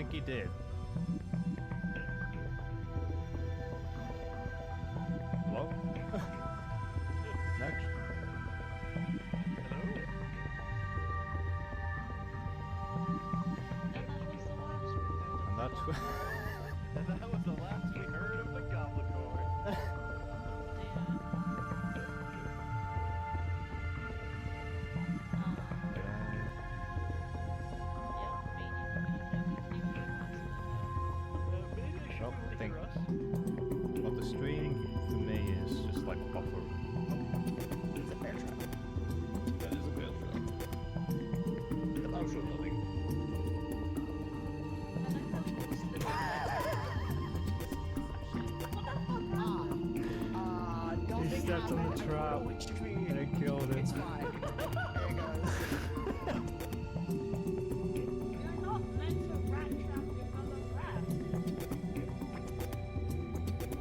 think he did. Hello? Next. And that's And that was the last we heard of the Goblin Core. I think what the stream for me is just like buffer. It's a bear trap. That is a bear trap. The motion moving. He stepped on the trap and it killed him. It's fine. There it goes. You're not meant to rat trap your other rat.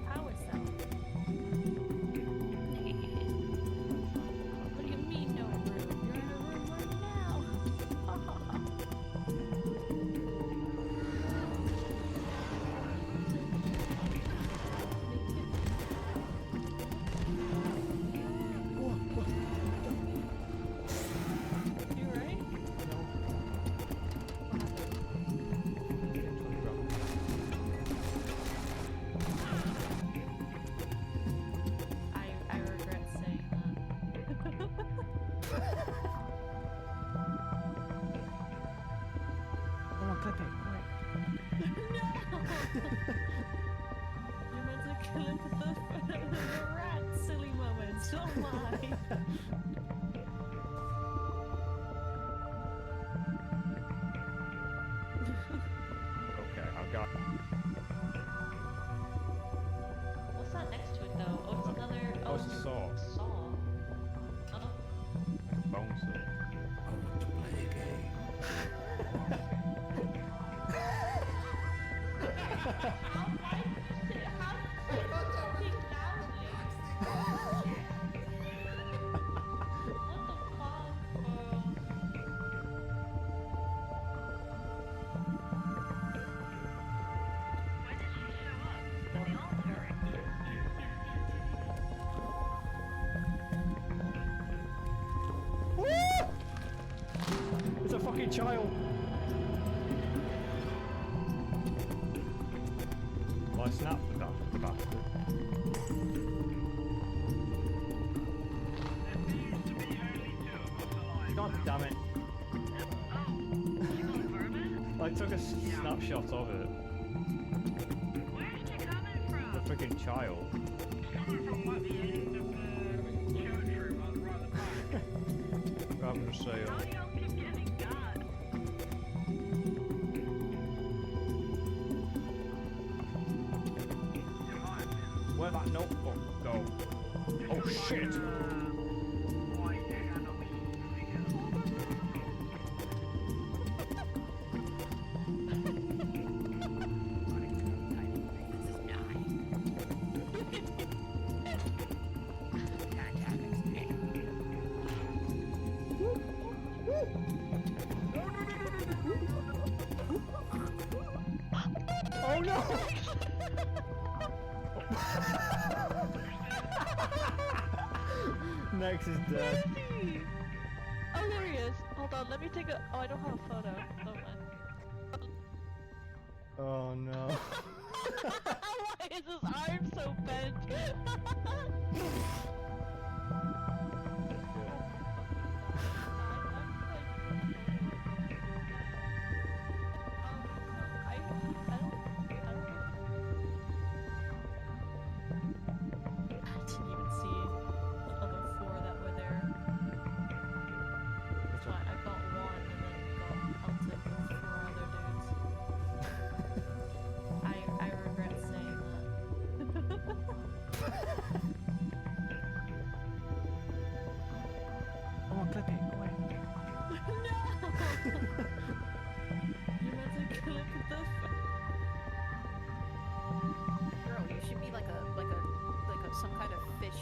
How is that? What do you mean no room? You're in a room right now. You right? I regret saying that. Come on, clip it, quick. You're meant to clip the rat silly moments, don't lie. Okay, I've got What's that next to it though? Oh, it's another. Oh, it's a saw. Saw. Oh. like a bone saw. It's a fucking child! Well, I snapped the bastard. God damn it. I took a snapshot of it. Where's she coming from? The freaking child. Coming from what, the end of the church room on the back? We're having a sale. How do y'all keep getting that? Where that notebook go? Oh shit! White channel Oh no! Nex is dead. Oh, there he is. Hold on, let me take a. Oh, I don't have a photo. Never mind. Oh no. Why is his arm so bent? Clip it, quick. You're meant to clip the Girl, you should be like a some kind of fish.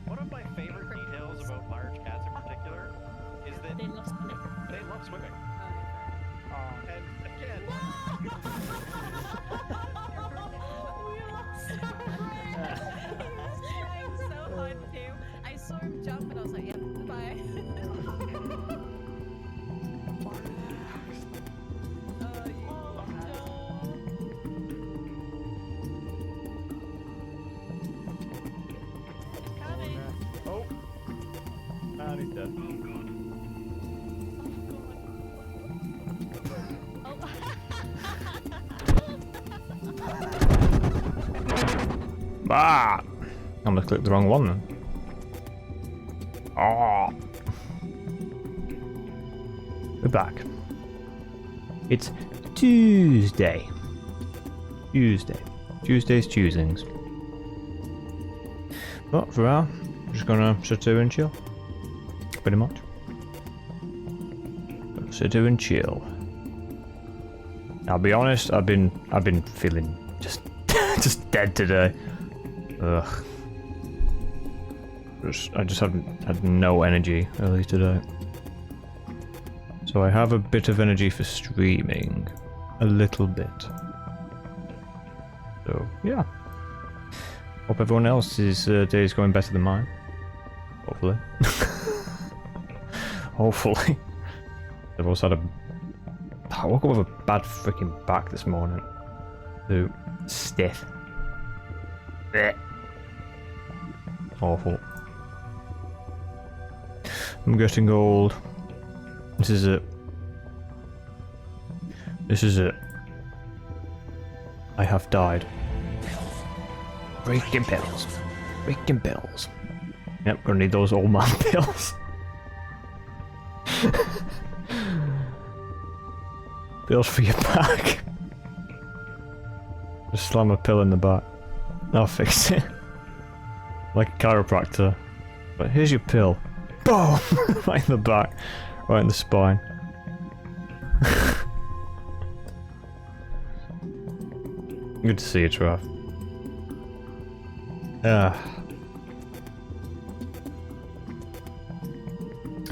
One of my favorite details about large cats in particular is that They love swimming. they love swimming. Oh, And again. We lost our friend. He was trying so hard to. I saw him jump and I was like, yep, goodbye. Coming. Oh! And he's dead. Oh. Ah! I must click the wrong one then. Ah! We're back. It's Tuesday. Tuesday's choosings. But for now, I'm just gonna sit here and chill. Pretty much. Gonna sit here and chill. I'll be honest, I've been feeling just just dead today. Ugh. I just haven't had no energy early today. So I have a bit of energy for streaming. A little bit. So, yeah. Hope everyone else's day is going better than mine. Hopefully. Hopefully. I've also had I woke up with a bad freaking back this morning. So, stiff. Blech. Awful. I'm getting old. This is it. This is it. I have died. Freaking pills. Freaking pills. Yep, gonna need those old man pills. Pills for your back. Just slam a pill in the back. I'll fix it. Like a chiropractor. But here's your pill. Boom! Right in the back. Right in the spine. Good to see you, Trav.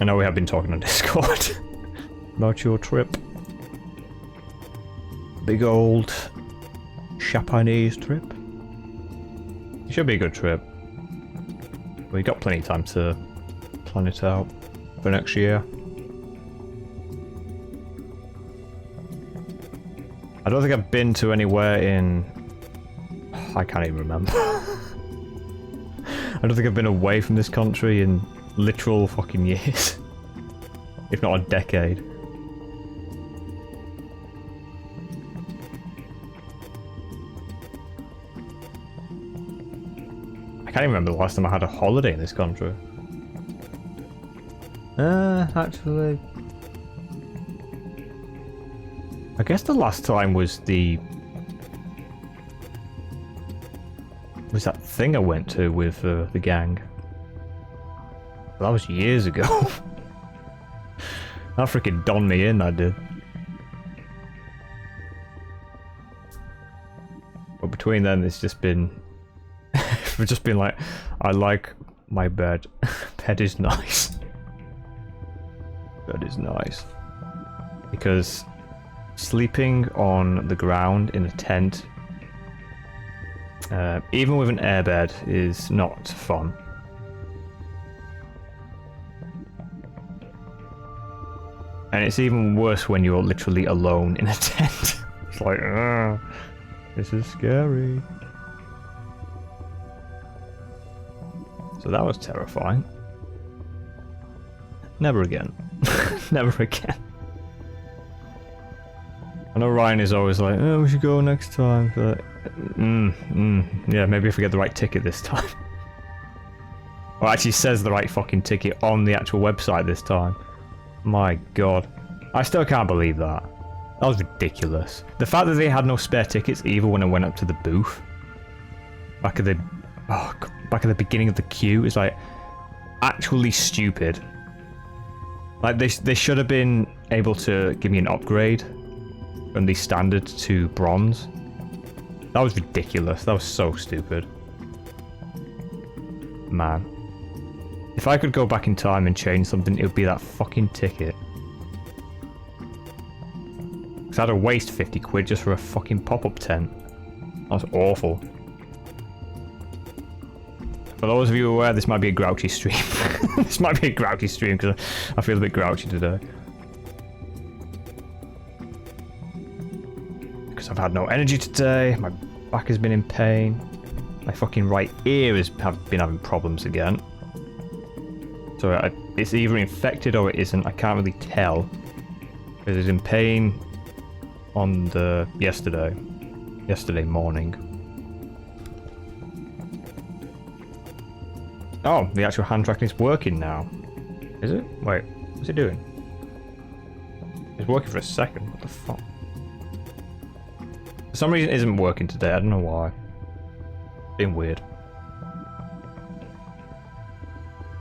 I know we have been talking on Discord about your trip. Big old Japanese trip. It should be a good trip. We got plenty of time to plan it out for next year. I don't think I've been to anywhere in... I can't even remember. I don't think I've been away from this country in literal fucking years. If not a decade. I can't even remember the last time I had a holiday in this country. Actually... I guess the last time was that thing I went to with the gang. That was years ago. That freaking donned me in, that did. But between then, it's just been... We've just been like, I like my bed. Bed is nice. Bed is nice. Because sleeping on the ground in a tent, even with an airbed, is not fun. And it's even worse when you're literally alone in a tent. It's like, this is scary. So that was terrifying. Never again. Never again. I know Ryan is always like, oh, we should go next time, but... yeah, maybe if we get the right ticket this time. Well, actually says the right fucking ticket on the actual website this time. My god. I still can't believe that. That was ridiculous. The fact that they had no spare tickets either when I went up to the booth. Back at the beginning of the queue is like actually stupid. Like they should have been able to give me an upgrade from the standard to bronze. That was ridiculous. That was so stupid. Man. If I could go back in time and change something, it would be that fucking ticket. Because I had to waste 50 quid just for a fucking pop-up tent. That's awful. For those of you aware, this might be a grouchy stream. This might be a grouchy stream because I feel a bit grouchy today. Because I've had no energy today, my back has been in pain, my fucking right ear has been having problems again. So it's either infected or it isn't, I can't really tell. Because it's in pain on the yesterday morning. Oh, the actual hand tracking is working now. Is it? Wait, what's it doing? It's working for a second, what the fuck? For some reason it isn't working today, I don't know why. Being weird.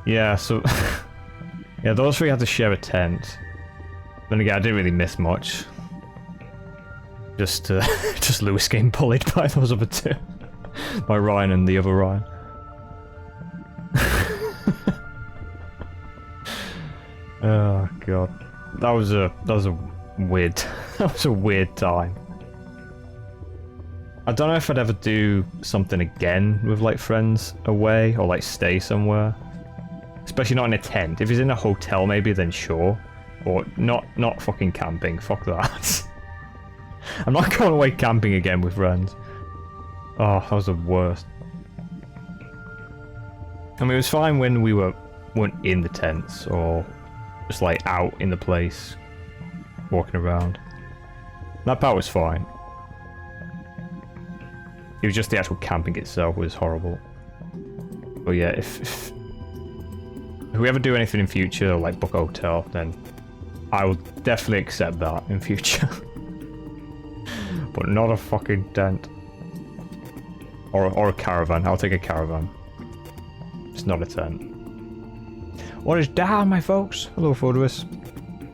Yeah, so... yeah, those three had to share a tent. Then again, I didn't really miss much. Just Lewis getting bullied by those other two. By Ryan and the other Ryan. Oh god. That was a weird that was a weird time. I don't know if I'd ever do something again with like friends away or like stay somewhere. Especially not in a tent. If it's in a hotel maybe then sure. Or not fucking camping, fuck that. I'm not going away camping again with friends. Oh, that was the worst. I mean it was fine when we weren't in the tents or just like out in the place walking around. That part was fine. It was just the actual camping itself was horrible. But yeah, if we ever do anything in future, like book a hotel, then I will definitely accept that in future. But not a fucking tent. Or a caravan. I'll take a caravan. It's not a tent. What is down, my folks? Hello, Fodorus.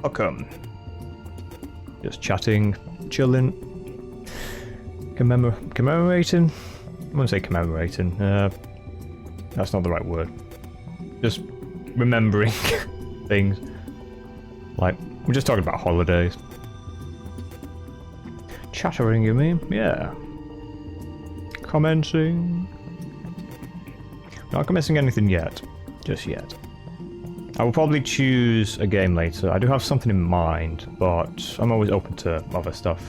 Welcome. Just chatting, chilling, commemorating. I wouldn't say commemorating. That's not the right word. Just remembering things. Like, we're just talking about holidays. Chattering, you mean? Yeah. Commenting. Not commencing anything yet. Just yet. I will probably choose a game later. I do have something in mind, but I'm always open to other stuff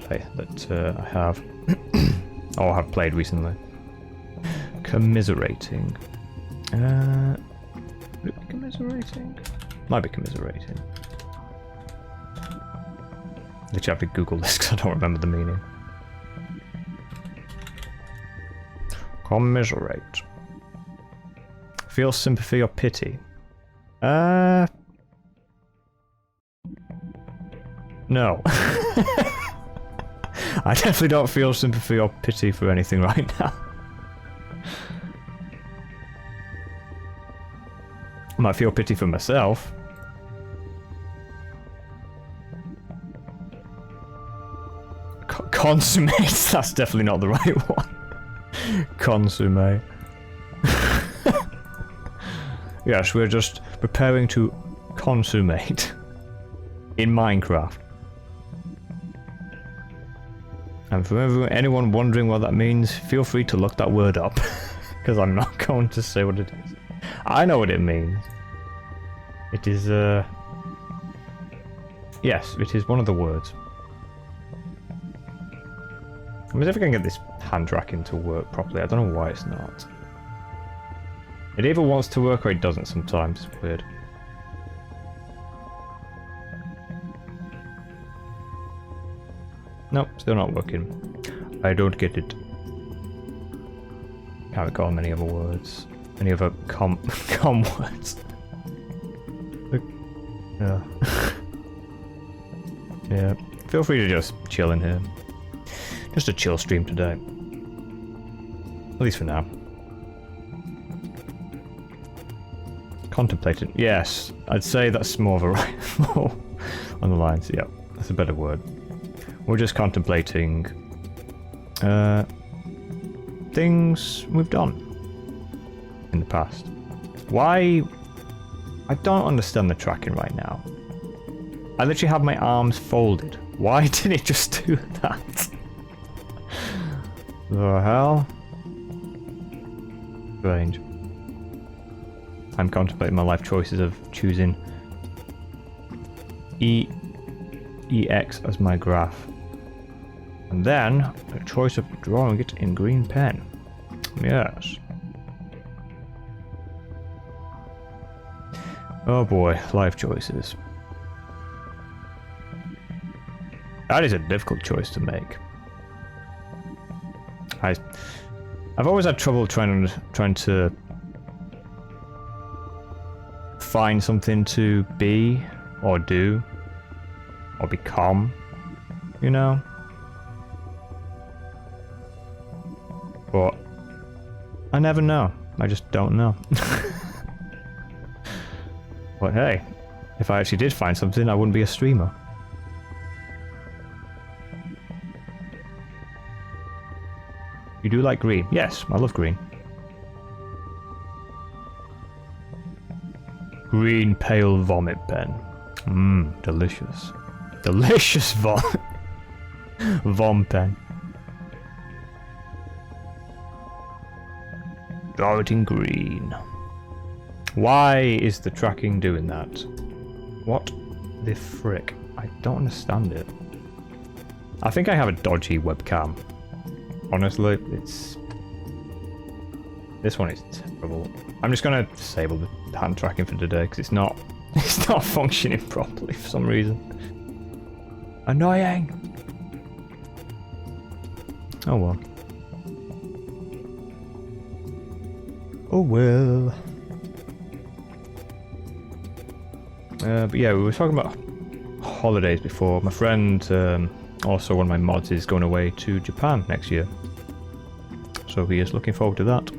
that I have or have played recently. Commiserating. Commiserating? Might be commiserating. Literally have to Google this because I don't remember the meaning. Commiserate. Feel sympathy or pity? No. I definitely don't feel sympathy or pity for anything right now. I might feel pity for myself. Consummate, that's definitely not the right one. Consummate. Yes, we're just preparing to consummate in Minecraft. And for anyone wondering what that means, feel free to look that word up. Because I'm not going to say what it is. I know what it means. It is, yes, it is one of the words. I'm never going to get this hand tracking to work properly. I don't know why it's not. It either wants to work or it doesn't sometimes. It's weird. Nope, still not working. I don't get it. Can't recall many other words. Any other com words. Yeah. Yeah. Feel free to just chill in here. Just a chill stream today. At least for now. Contemplating. Yes, I'd say that's more of a rifle on the lines. Yeah, that's a better word. We're just contemplating things we've done in the past. Why? I don't understand the tracking right now. I literally have my arms folded. Why did it just do that? The hell? Strange. I'm contemplating my life choices of choosing EX as my graph. And then, a choice of drawing it in green pen. Yes. Oh boy, life choices. That is a difficult choice to make. I've always had trouble trying to find something to be or do or become, you know? But I never know. I just don't know. But hey, if I actually did find something, I wouldn't be a streamer. You do like green? Yes, I love green. Green pale vomit pen. Mmm, delicious. Delicious vomit. Vom pen. Draw it in green. Why is the tracking doing that? What the frick? I don't understand it. I think I have a dodgy webcam. Honestly, this one is terrible. I'm just gonna disable the hand tracking for today because it's not functioning properly for some reason. Annoying. Oh well. Oh well. But yeah, we were talking about holidays before. My friend, also one of my mods, is going away to Japan next year. So he is looking forward to that.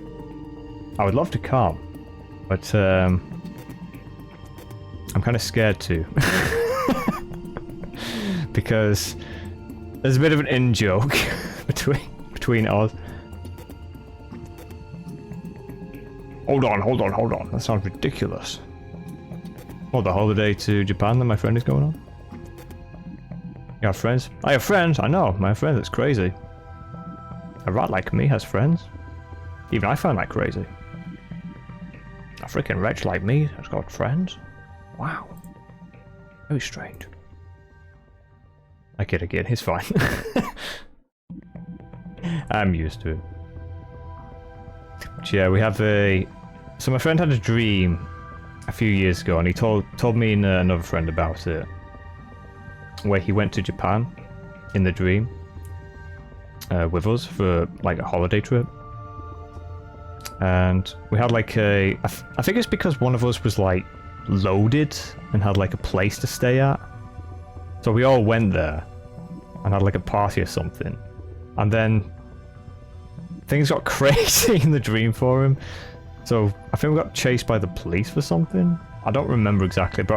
I would love to come, but I'm kind of scared to. Because there's a bit of an in-joke between us. Hold on. That sounds ridiculous. Oh, the holiday to Japan that my friend is going on? You have friends? I have friends, I know. My friend, that's crazy. A rat like me has friends. Even I find that crazy. A freaking wretch like me has got friends? Wow. Very strange. I kid again, he's fine. I'm used to it. But yeah, we have a... So my friend had a dream a few years ago, and he told me and another friend about it, where he went to Japan in the dream with us for like a holiday trip, and we had like I think it's because one of us was like loaded and had like a place to stay at, so we all went there and had like a party or something, and then things got crazy in the dream for him. So I think we got chased by the police for something. I don't remember exactly, but I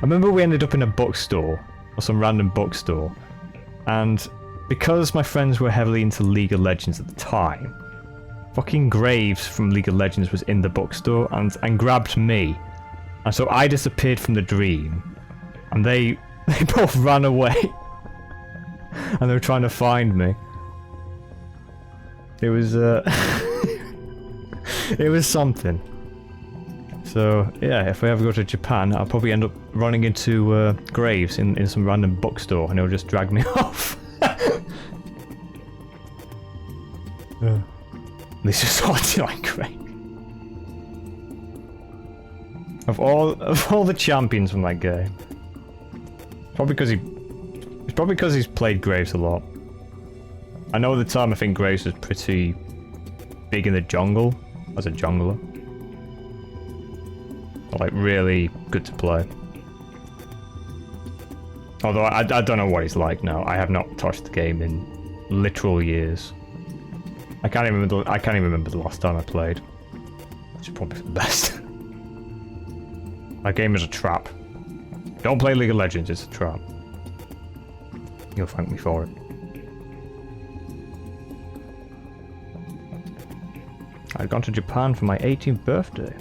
remember we ended up in a bookstore, or some random bookstore, and because my friends were heavily into League of Legends at the time, fucking Graves from League of Legends was in the bookstore and grabbed me, and so I disappeared from the dream, and they both ran away, and they were trying to find me. It was it was something. So yeah, if I ever go to Japan, I'll probably end up running into Graves in some random bookstore, and he'll just drag me off. This is what like great. Of all the champions from that game, it's probably because he's played Graves a lot. I know at the time I think Graves was pretty big in the jungle as a jungler. Like really good to play. Although I don't know what he's like now. I have not touched the game in literal years. I can't even remember the last time I played. Which is probably for the best. That game is a trap. Don't play League of Legends, it's a trap. You'll thank me for it. I'd gone to Japan for my 18th birthday.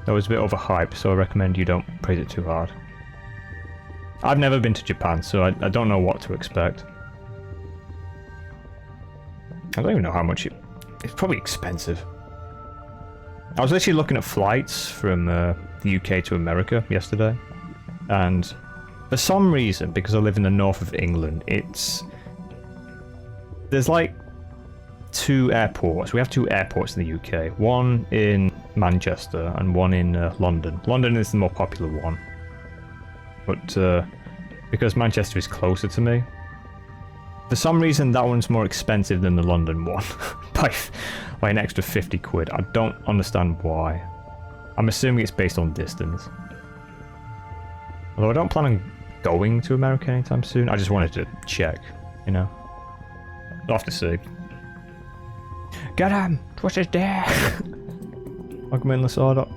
That was a bit overhyped, so I recommend you don't praise it too hard. I've never been to Japan, so I don't know what to expect. I don't even know how much it's probably expensive. I was literally looking at flights from the UK to America yesterday, and for some reason, because I live in the north of England, there's like 2 airports. We have 2 airports in the UK. One in Manchester and one in London. London is the more popular one. But because Manchester is closer to me, for some reason that one's more expensive than the London one. by an extra 50 quid. I don't understand why. I'm assuming it's based on distance. Although I don't plan on going to America anytime soon. I just wanted to check, you know. I'll have to see. Get him! What is there? Welcome in, Lasada.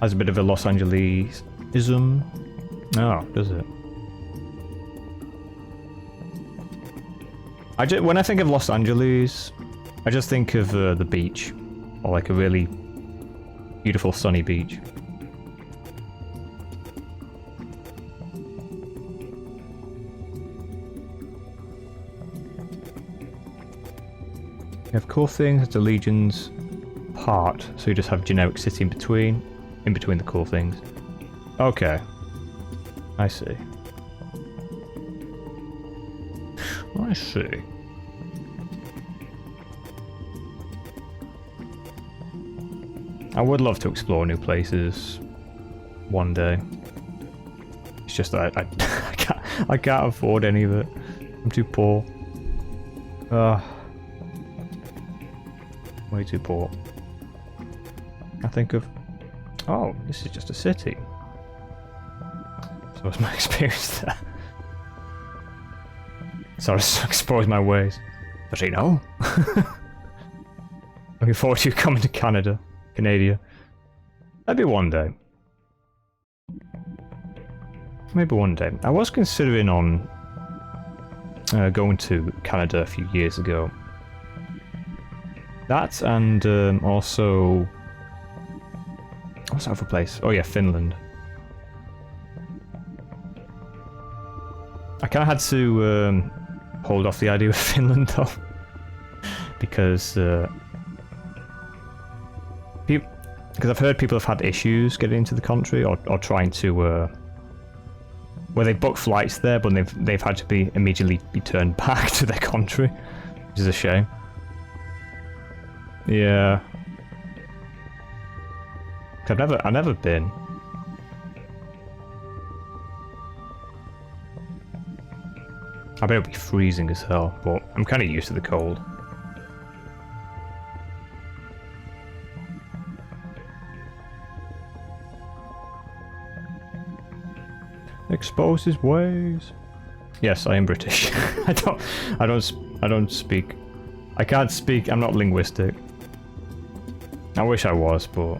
Has a bit of a Los Angeles-ism. Oh, does it? When I think of Los Angeles, I just think of the beach. Or like a really beautiful sunny beach. You have cool things at the Legion's part, so you just have generic city in between the cool things. Okay. I see. I see. I would love to explore new places one day. It's just that I can't afford any of it. I'm too poor. Way too poor. I think of... Oh, this is just a city. So what's my experience there? Sorry to expose my ways. Does he know? Looking forward to you coming to Canada. Maybe one day. Maybe one day. I was considering on going to Canada a few years ago. That and also... What's that other place? Oh yeah, Finland. I kind of had to hold off the idea of Finland though. Because I've heard people have had issues getting into the country or trying to where they book flights there, but they've had to be immediately be turned back to their country, which is a shame. Yeah. I've never been. I bet it'll be freezing as hell, but I'm kind of used to the cold. Expose his ways. Yes, I am British. I don't speak. I can't speak. I'm not linguistic. I wish I was, but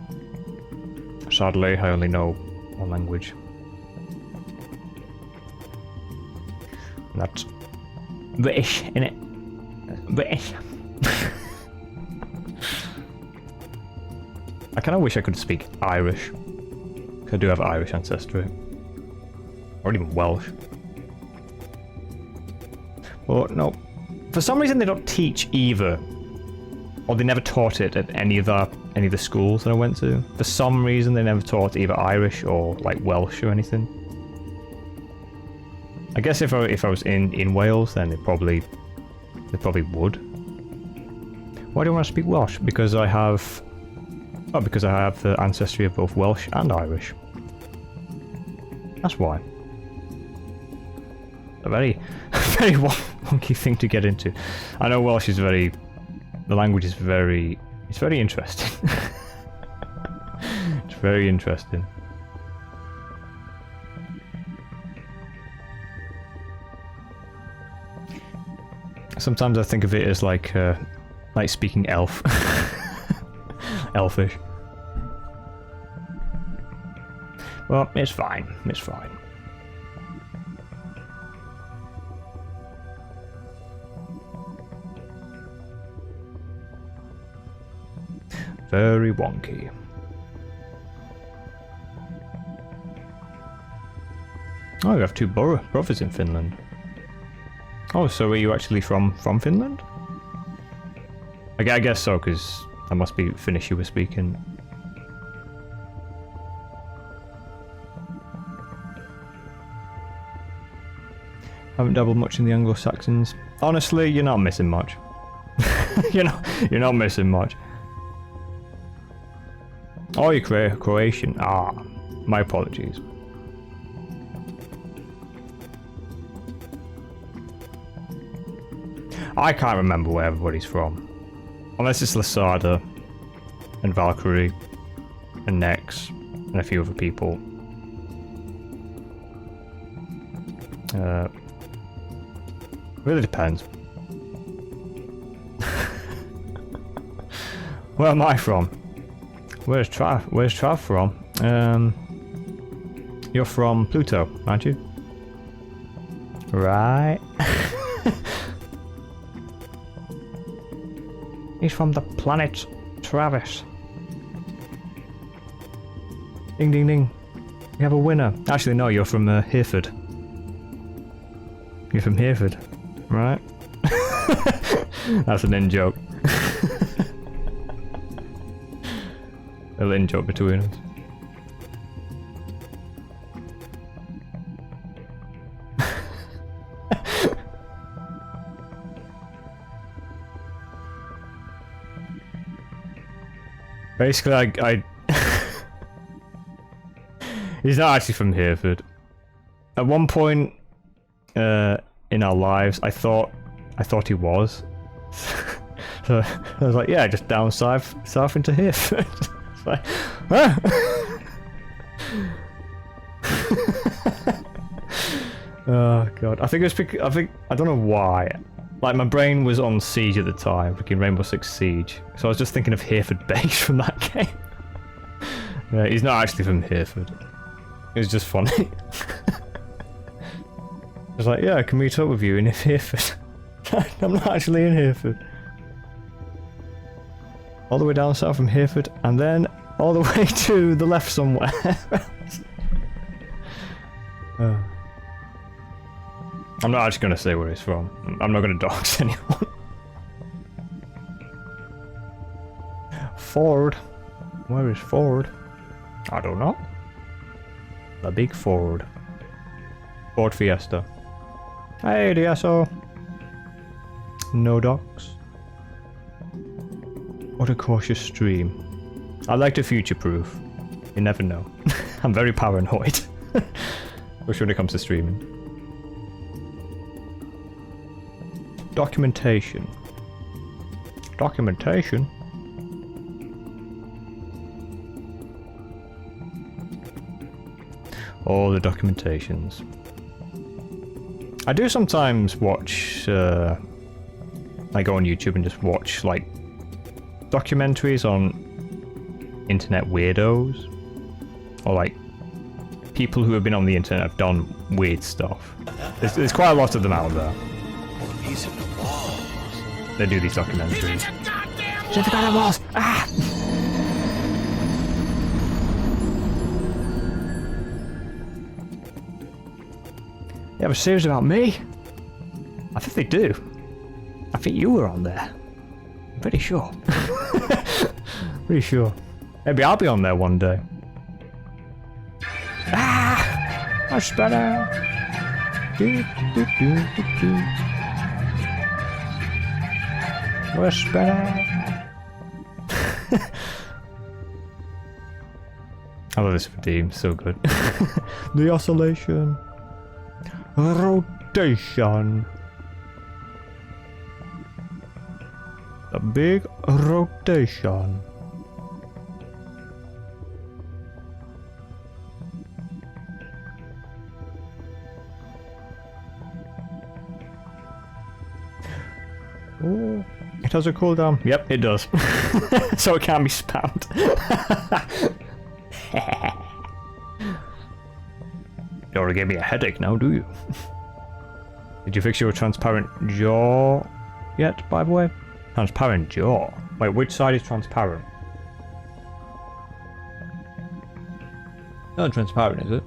sadly, I only know one language. And that's British, innit? British. I kind of wish I could speak Irish. 'Cause I do have Irish ancestry. Or even Welsh. But no. For some reason they don't teach either. Or they never taught it at any of the schools that I went to. For some reason they never taught either Irish or like Welsh or anything. I guess if I was in Wales then they probably would. Why do I want to speak Welsh? Because I have the ancestry of both Welsh and Irish. That's why. A very, very wonky thing to get into. I know Welsh is the language is it's very interesting. It's very interesting. Sometimes I think of it as like speaking elf. Elfish. Well, it's fine. It's fine. Very wonky. Oh, you have two brothers in Finland. Oh, so are you actually from Finland? I guess so, because that must be Finnish you were speaking. Haven't dabbled much in the Anglo-Saxons. Honestly, you're not missing much. you're not missing much. Oh, you're Croatian. Ah, my apologies. I can't remember where everybody's from. Unless it's Lasada, and Valkyrie, and Nex, and a few other people. Really depends. Where am I from? Where's Trav from? You're from Pluto, aren't you? Right. He's from the planet Travis. Ding ding ding. You have a winner. Actually no, you're from Hereford. You're from Hereford, right? That's an in-joke. A little in-joke between us. Basically, I he's not actually from Hereford. At one point in our lives, I thought he was. So I was like, yeah, just down south into Hereford. It's like, huh? Oh god, I think it was I don't know why. Like, my brain was on Siege at the time, freaking Rainbow Six Siege. So I was just thinking of Hereford Base from that game. Yeah, he's not actually from Hereford. It was just funny. I was like, yeah, I can meet up with you in Hereford. I'm not actually in Hereford. All the way down south from Hereford, and then all the way to the left somewhere. I'm not actually going to say where he's from. I'm not going to dox anyone. Ford. Where is Ford? I don't know. The big Ford. Ford Fiesta. Hey, DSO. No docs. What a cautious stream. I like to future-proof. You never know. I'm very paranoid. Especially when it comes to streaming. Documentation. Documentation? All the documentations. I do sometimes watch, I go on YouTube and just watch, like, documentaries on internet weirdos. Or, like, people who have been on the internet have done weird stuff. There's quite a lot of them out there. They do these documentaries. Shut the goddamn walls! Ah! They have a series about me? I think they do. I think you were on there. I'm pretty sure. Pretty sure. Maybe I'll be on there one day. Ah! Much better. Do, do, do, do, do. Much better. I love this redeem, so good. The oscillation. Rotation. The big rotation. Oh, it has a cooldown. Yep, it does. So it can be spammed. You don't want to give me a headache now, do you? Did you fix your transparent jaw yet, by the way? Transparent jaw? Wait, which side is transparent? Not transparent, is it?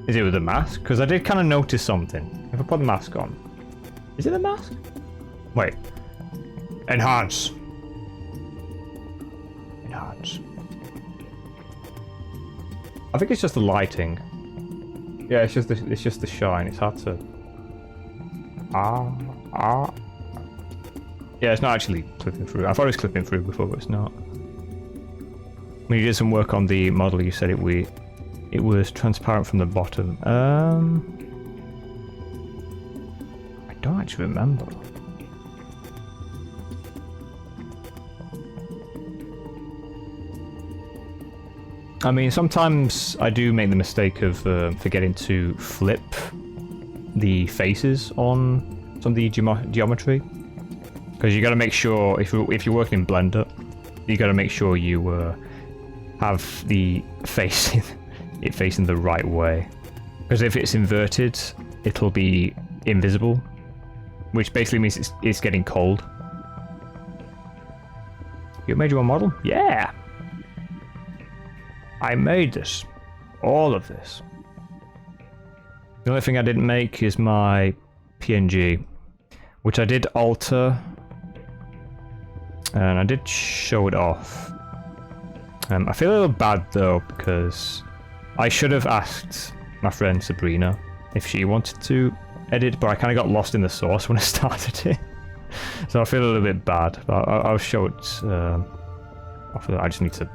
Is it with the mask? Because I did kind of notice something. If I put the mask on. Is it the mask? Wait. Enhance. Enhance. I think it's just the lighting. Yeah, it's just the shine. It's hard to. Yeah, it's not actually clipping through. I thought it was clipping through before, but it's not. When you did some work on the model, you said it was transparent from the bottom. I don't actually remember. I mean, sometimes I do make the mistake of forgetting to flip the faces on some of the geometry, because you got to make sure if you're working in Blender, you got to make sure you have the face facing the right way, because if it's inverted, it'll be invisible, which basically means it's getting cold. You made your own model? Yeah. I made this. All of this. The only thing I didn't make is my PNG, which I did alter, and I did show it off. I feel a little bad though, because I should have asked my friend Sabrina if she wanted to edit, but I kind of got lost in the source when I started it. So I feel a little bit bad, but I'll show it. I just need to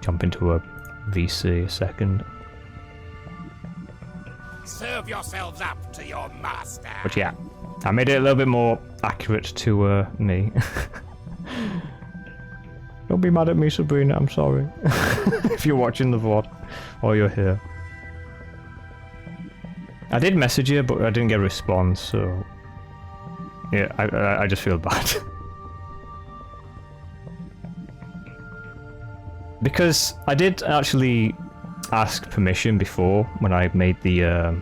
jump into a VC a second. Serve yourselves up to your master. But yeah, I made it a little bit more accurate to me. Don't be mad at me, Sabrina, I'm sorry. If you're watching the VOD or you're here. I did message you, but I didn't get a response, so yeah, I just feel bad. Because I did actually ask permission before when I made the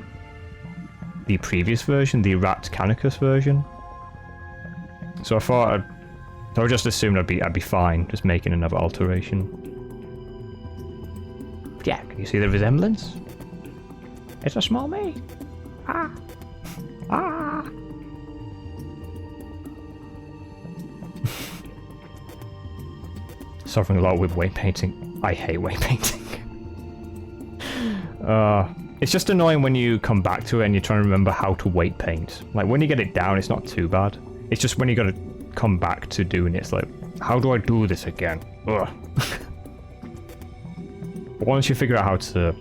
previous version, the Rat Canicus version. So I thought I just assumed I'd be fine just making another alteration. Yeah, can you see the resemblance? It's a small me. Ah. Ah. Suffering a lot with weight painting. I hate weight painting. It's just annoying when you come back to it and you're trying to remember how to weight paint. Like when you get it down, it's not too bad. It's just when you gotta come back to doing it, it's like, how do I do this again? Ugh. But once you figure out how to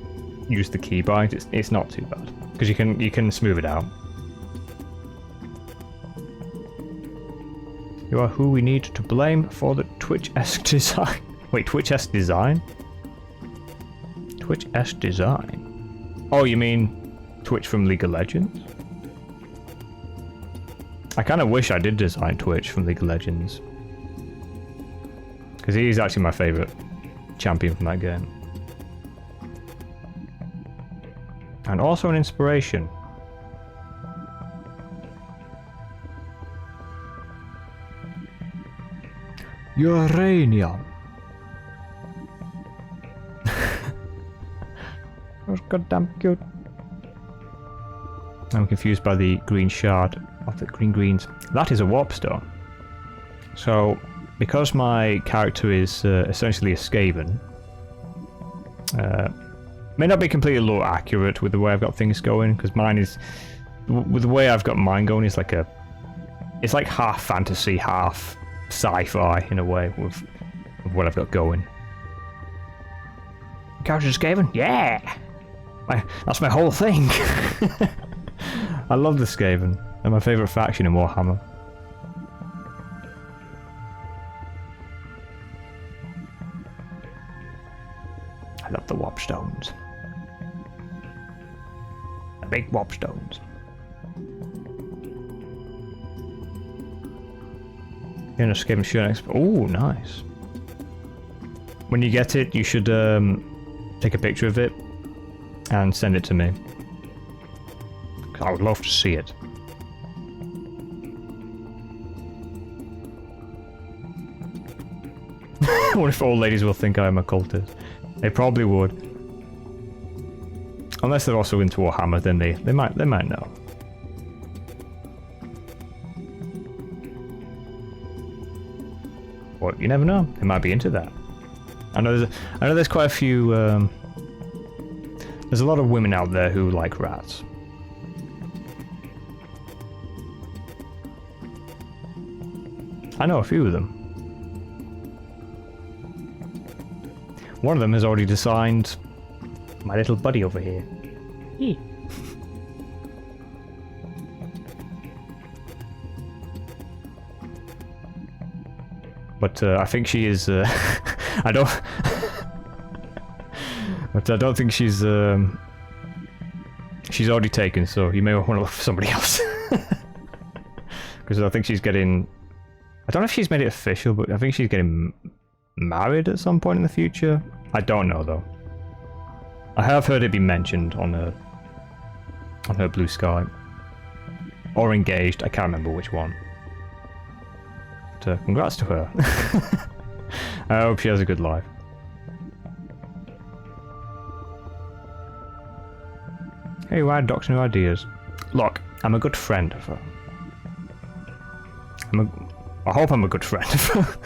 use the keybind, it's not too bad because you can smooth it out. You are who we need to blame for the Twitch-esque design. Wait, Twitch-esque design? Twitch-esque design? Oh, you mean Twitch from League of Legends? I kind of wish I did design Twitch from League of Legends. Because he's actually my favourite champion from that game. And also an inspiration. Uranium. That's goddamn cute. I'm confused by the green shard of the green greens. That is a warp stone. So, because my character is essentially a Skaven, may not be completely lore accurate with the way I've got things going, because mine is, with the way I've got mine going, is like it's like half fantasy, half sci-fi in a way with what I've got going. Character's Skaven? Yeah! That's my whole thing! I love the Skaven. They're my favourite faction in Warhammer. I love the warp stones. The big warp stones. You're in a Skaven shirt expert. Oh, nice. When you get it, you should take a picture of it and send it to me. I would love to see it. I wonder if old ladies will think I am a cultist. They probably would. Unless they're also into Warhammer, then they might know. But you never know. They might be into that. I know there's quite a few. There's a lot of women out there who like rats. I know a few of them. One of them has already designed my little buddy over here. He. But I think she is. I don't. But I don't think she's. She's already taken, so you may want to look for somebody else. Because I think she's getting. I don't know if she's made it official, but I think she's getting married at some point in the future. I don't know though. I have heard it be mentioned on her Blue Sky, or engaged. I can't remember which one. But congrats to her. I hope she has a good life. Hey, why doxing your ideas? Look, I'm a good friend of her. I hope I'm a good friend of her.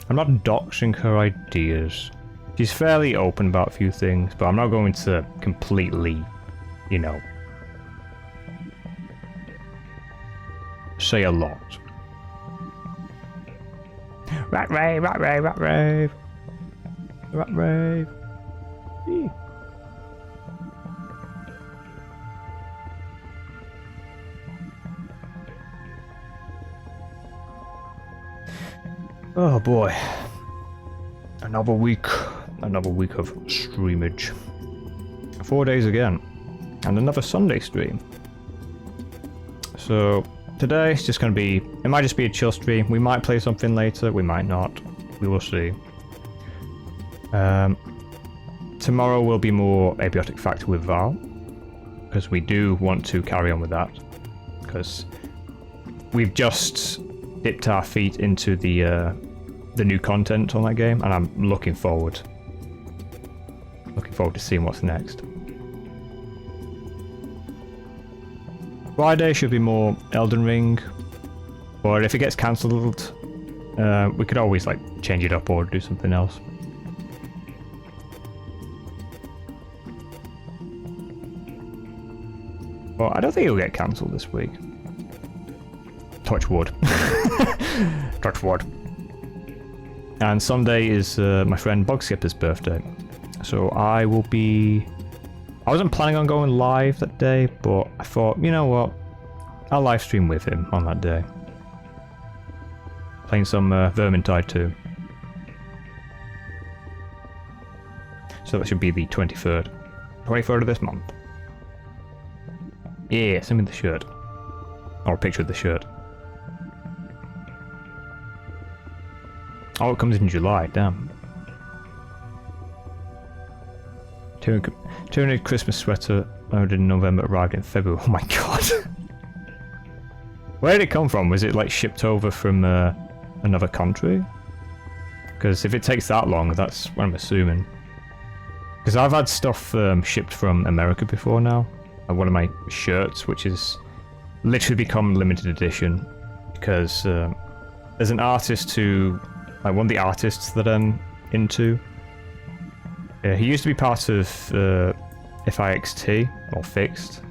I'm not doxing her ideas. She's fairly open about a few things, but I'm not going to completely, you know, say a lot. Rat rave, rat rave, rat rave. Rat rave. Eee. Oh boy. Another week of streamage. 4 days again. And another Sunday stream. So today it's just gonna be, it might just be a chill stream. We might play something later, we might not. We will see. Tomorrow will be more Abiotic Factor with Val. Because we do want to carry on with that. Because we've just dipped our feet into the new content on that game, and I'm looking forward to seeing what's next. Friday should be more Elden Ring, or if it gets cancelled, we could always like change it up or do something else. Well, I don't think it'll get cancelled this week. Touch wood. Touch wood. And Sunday is my friend Bogskipper's birthday. So I will be... I wasn't planning on going live that day, but I thought, you know what? I'll live stream with him on that day. Playing some Vermin 2. So that should be the 23rd. 23rd of this month. Yeah, send me the shirt. Or a picture of the shirt. Oh, it comes in July, damn. 200 Christmas sweater ordered in November, arrived in February. Oh my god. Where did it come from? Was it like shipped over from another country? Because if it takes that long, that's what I'm assuming. Because I've had stuff shipped from America before now. Like one of my shirts, which is literally become limited edition. Because there's an artist who... Like one of the artists that I'm into. He used to be part of FIXT, or Fixed.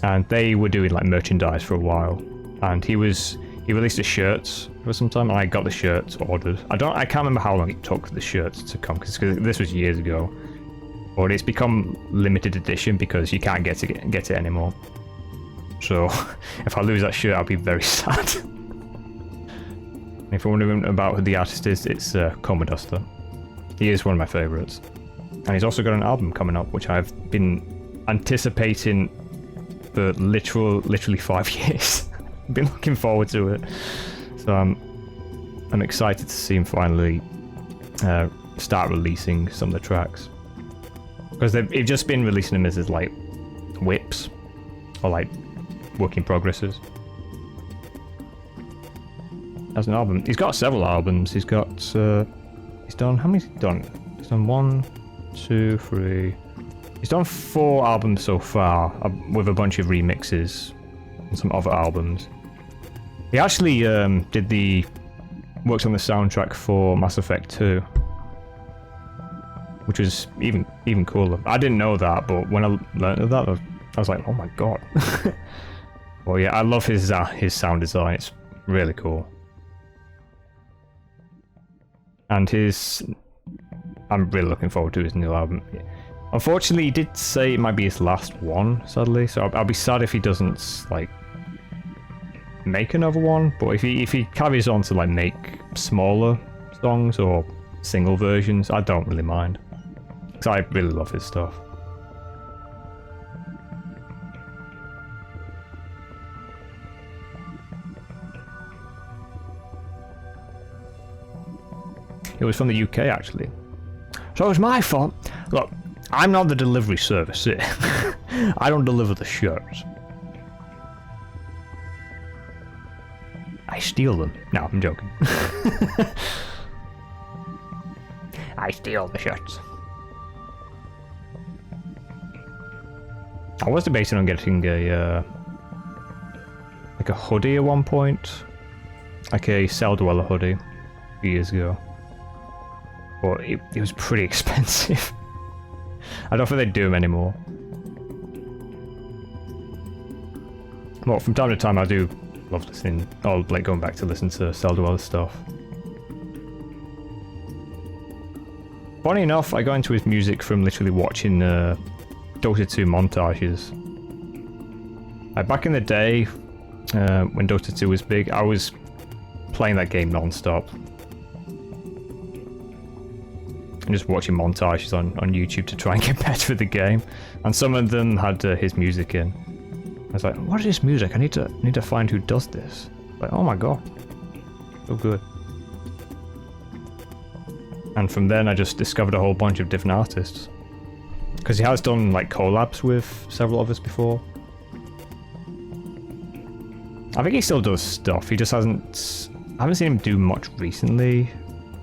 And they were doing like merchandise for a while. And he released a shirt for some time, and I got the shirts ordered. I can't remember how long it took the shirts to come, because this was years ago. But it's become limited edition because you can't get it anymore. So if I lose that shirt, I'll be very sad. If you're wondering about who the artist is, it's Coma Duster. He is one of my favourites. And he's also got an album coming up, which I've been anticipating for literally 5 years. I've been looking forward to it. So I'm excited to see him finally start releasing some of the tracks. Because they've just been releasing them as like whips, or like work in progresses. as an album. He's got several albums. He's got he's done, how many's he done? He's done 1, 2, 3. He's done 4 albums so far, with a bunch of remixes and some other albums. He actually works on the soundtrack for Mass Effect 2, which was even cooler. I didn't know that, but when I learned of that, I was like, oh my god. Well, yeah, I love his sound design. It's really cool. And I'm really looking forward to his new album. Unfortunately, he did say it might be his last one, sadly. So I'll be sad if he doesn't like make another one. But if he carries on to like make smaller songs or single versions, I don't really mind, because I really love his stuff. It was from the UK, actually. So it was my fault. Look, I'm not the delivery service here. I don't deliver the shirts. I steal them. No, I'm joking. I steal the shirts. I was debating on getting a like a hoodie at one point, like a Cell Dweller hoodie, a few years ago. But it was pretty expensive. I don't think they do them anymore. Well, from time to time I do love listening, or like going back to listen to Cell Dweller stuff. Funny enough, I got into his music from literally watching Dota 2 montages. Like back in the day, when Dota 2 was big, I was playing that game non-stop. And just watching montages on YouTube to try and get better at the game. And some of them had his music in. I was like, what is this music? I need to find who does this. Like, oh my god. So good. And from then I just discovered a whole bunch of different artists. Because he has done like collabs with several of us before. I think he still does stuff, he just hasn't... I haven't seen him do much recently.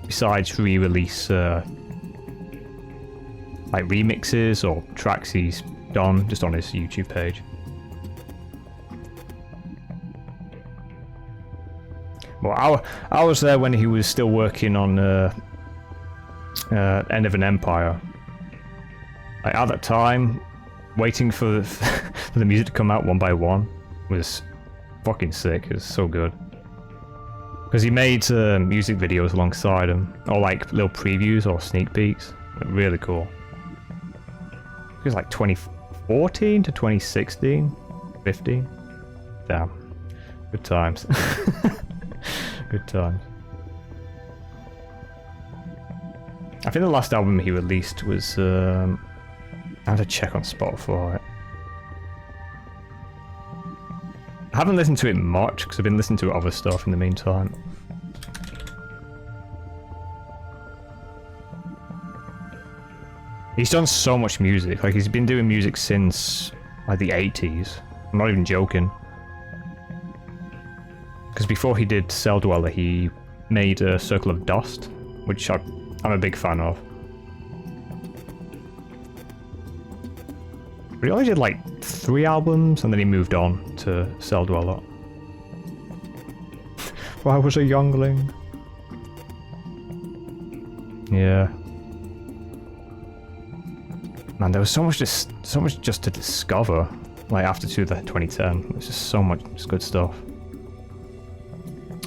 Besides re-release like remixes or tracks he's done just on his YouTube page. Well, I was there when he was still working on End of an Empire. Like, at that time, waiting for the music to come out one by one was fucking sick. It was so good. Because he made music videos alongside him, or like little previews or sneak peeks. Really cool. It was like 2014 to 2016, 15. Damn, good times. Good times. I think the last album he released was. I have to check on Spotify. I haven't listened to it much because I've been listening to other stuff in the meantime. He's done so much music. Like, he's been doing music since like the 80s. I'm not even joking. Because before he did Cell Dweller, he made a Circle of Dust, which I'm a big fan of. But he only did like 3 albums, and then he moved on to Cell Dweller. Well, I was a youngling. Yeah. Man, there was so much just to discover. Like after 2010, there's just so much just good stuff.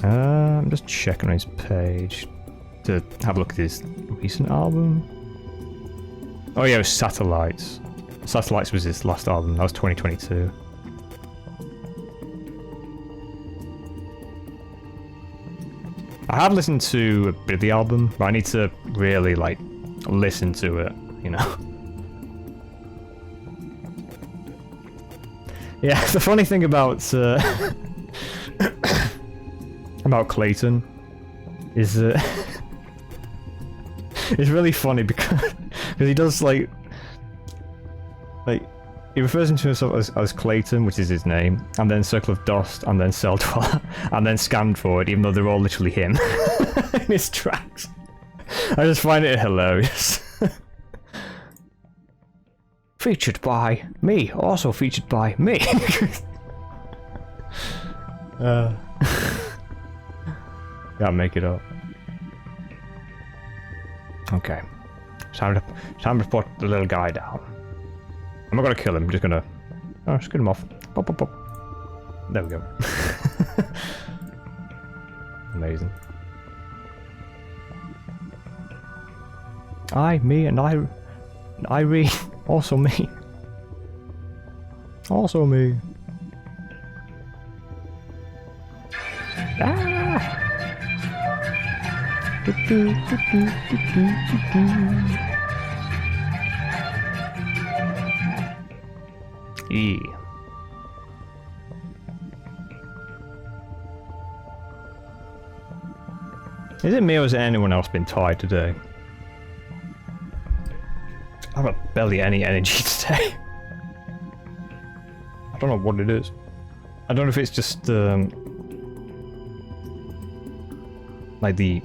I'm just checking on his page to have a look at his recent album. Oh yeah, it was Satellites. Satellites was his last album. That was 2022. I have listened to a bit of the album, but I need to really like listen to it, you know. Yeah, the funny thing about about Clayton is it's really funny because he does like He refers to himself as Clayton, which is his name, and then Circle of Dust, and then Cell Dweller, and then Scandroid, even though they're all literally him in his tracks. I just find it hilarious. Featured by me, also featured by me. Gotta make it up. Okay. Time to put the little guy down. I'm not gonna kill him, I'm just gonna... Oh, just get him off. Pop, pop, pop. There we go. Amazing. Me, and Irene. Also me. Also me. Ah! E. Is it me or has anyone else been tired today? I have barely any energy today. I don't know what it is. I don't know if it's just like the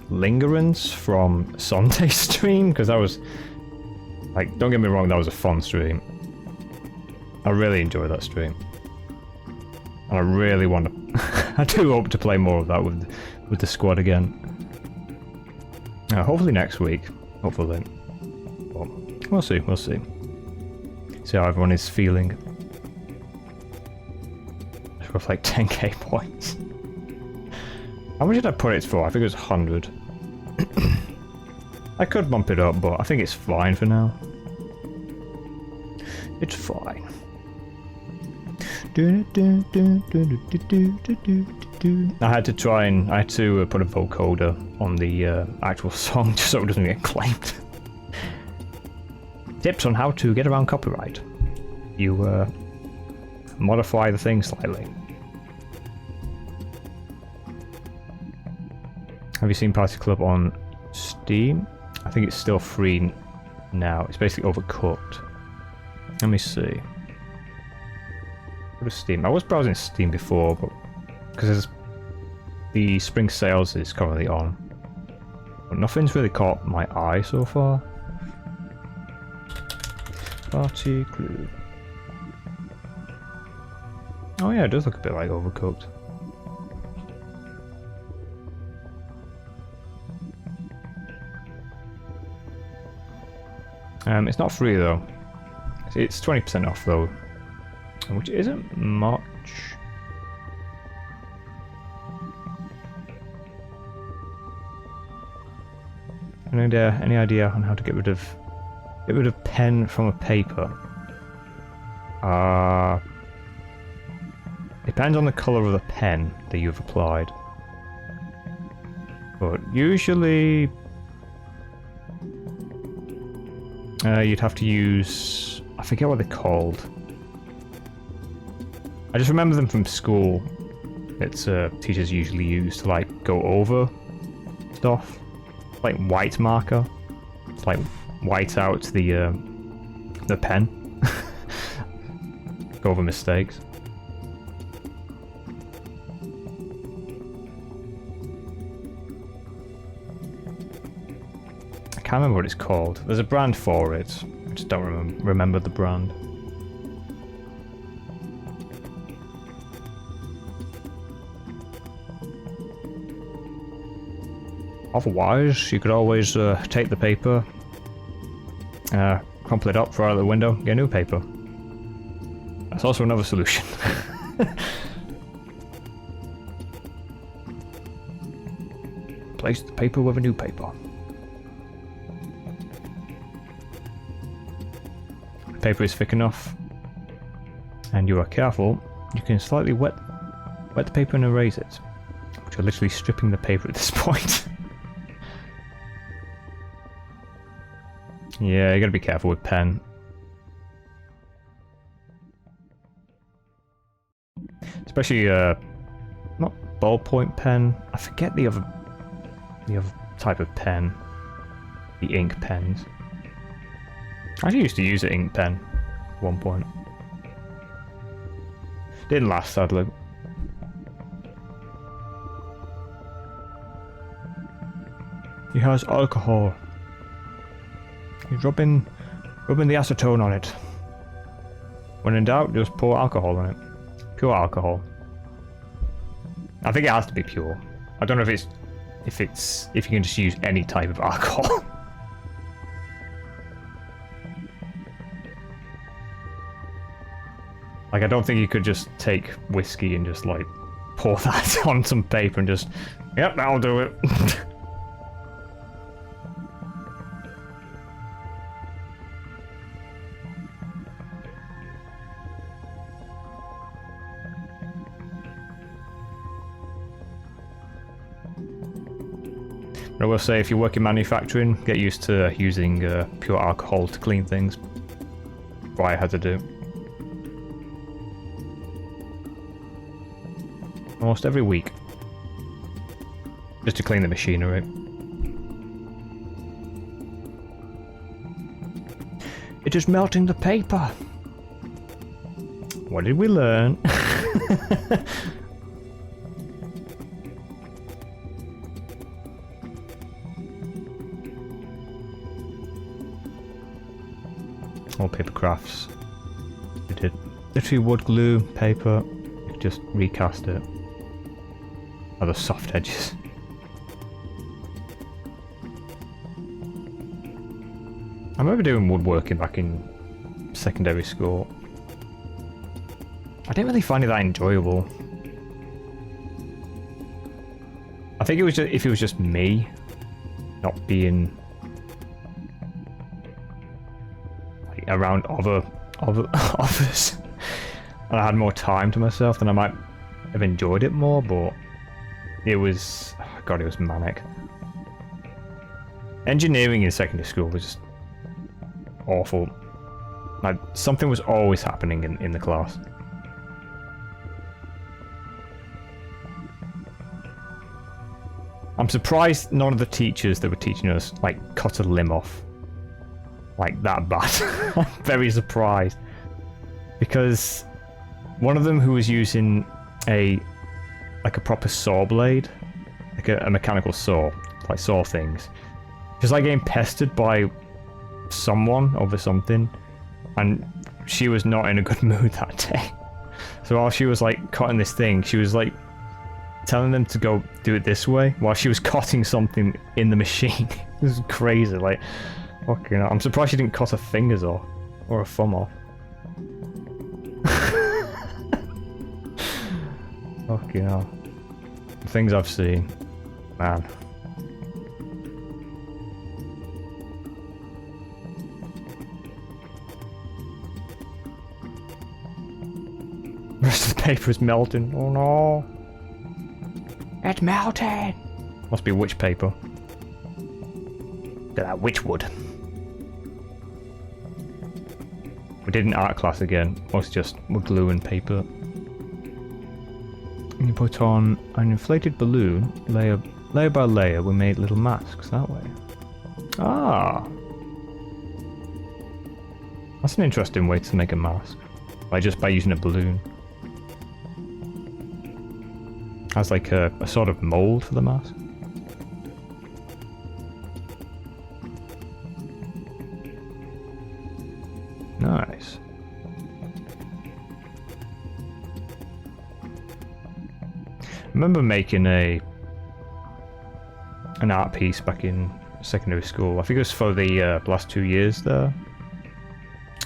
lingerance from Sunday's stream, because that was like, don't get me wrong, that was a fun stream. I really enjoyed that stream, and I really want to. I do hope to play more of that with the squad again. Hopefully next week. Hopefully. But we'll see. We'll see. See how everyone is feeling. It's worth like 10k points. How much did I put it for? I think it was 100. I could bump it up, but I think it's fine for now. It's fine. I had to put a vocoder on the actual song just so it doesn't get claimed. Tips on how to get around copyright. You modify the thing slightly. Have you seen Party Club on Steam? I think it's still free now. It's basically Overcooked. Let me see. Go to Steam. I was browsing Steam before, but because the spring sales is currently on, but nothing's really caught my eye so far. Party Club. Oh yeah, it does look a bit like Overcooked. It's not free though. It's 20% off though, which isn't much. Any idea on how to get rid of pen from a paper? Depends on the color of the pen that you've applied, but usually you'd have to use, I forget what they're called. I just remember them from school. It's teachers usually use to like go over stuff, like white marker. It's like white out the pen. Go over mistakes. I can't remember what it's called. There's a brand for it. I just don't remember the brand. Otherwise, you could always take the paper, crumple it up, throw it out the window, get new paper. That's also another solution. Replace the paper with a new paper. If the paper is thick enough, and you are careful, you can slightly wet the paper and erase it. Which you're literally stripping the paper at this point. Yeah, you gotta be careful with pen. Especially, not ballpoint pen. I forget the other type of pen. The ink pens. I actually used to use an ink pen at one point. Didn't last, sadly. He has alcohol. He's rubbing the acetone on it. When in doubt, just pour alcohol on it. Pure alcohol. I think it has to be pure. I don't know if you can just use any type of alcohol. Like, I don't think you could just take whiskey and just like pour that on some paper and just, yep, that'll do it. I will say, if you work in manufacturing, get used to using pure alcohol to clean things. What I had to do. Almost every week. Just to clean the machinery. It is melting the paper. What did we learn? All paper crafts. We did literally wood glue, paper, just recast it. Other soft edges. I remember doing woodworking back in secondary school. I didn't really find it that enjoyable. I think it was just, if it was just me, not being around others, and I had more time to myself, then I might have enjoyed it more, but it was, God, it was manic. Engineering in secondary school was just awful. Like, something was always happening in the class. I'm surprised none of the teachers that were teaching us, like, cut a limb off. Like, that bad. I'm very surprised. Because one of them who was using a proper saw blade, like a mechanical saw, like saw things, she was like getting pestered by someone over something, and she was not in a good mood that day. So while she was like cutting this thing, she was like telling them to go do it this way while she was cutting something in the machine. This is crazy. Like, fucking hell. I'm surprised she didn't cut her fingers off or her thumb off. Fucking hell. The things I've seen, man. The rest of the paper is melting. Oh no. It's melting. Must be witch paper. That witch wood. We did an art class again. Mostly just wood glue and paper. And you put on an inflated balloon, layer by layer. We made little masks that way. Ah, that's an interesting way to make a mask. By using a balloon. Has like a sort of mold for the mask. Nice. I remember making an art piece back in secondary school. I think it was for the last 2 years there,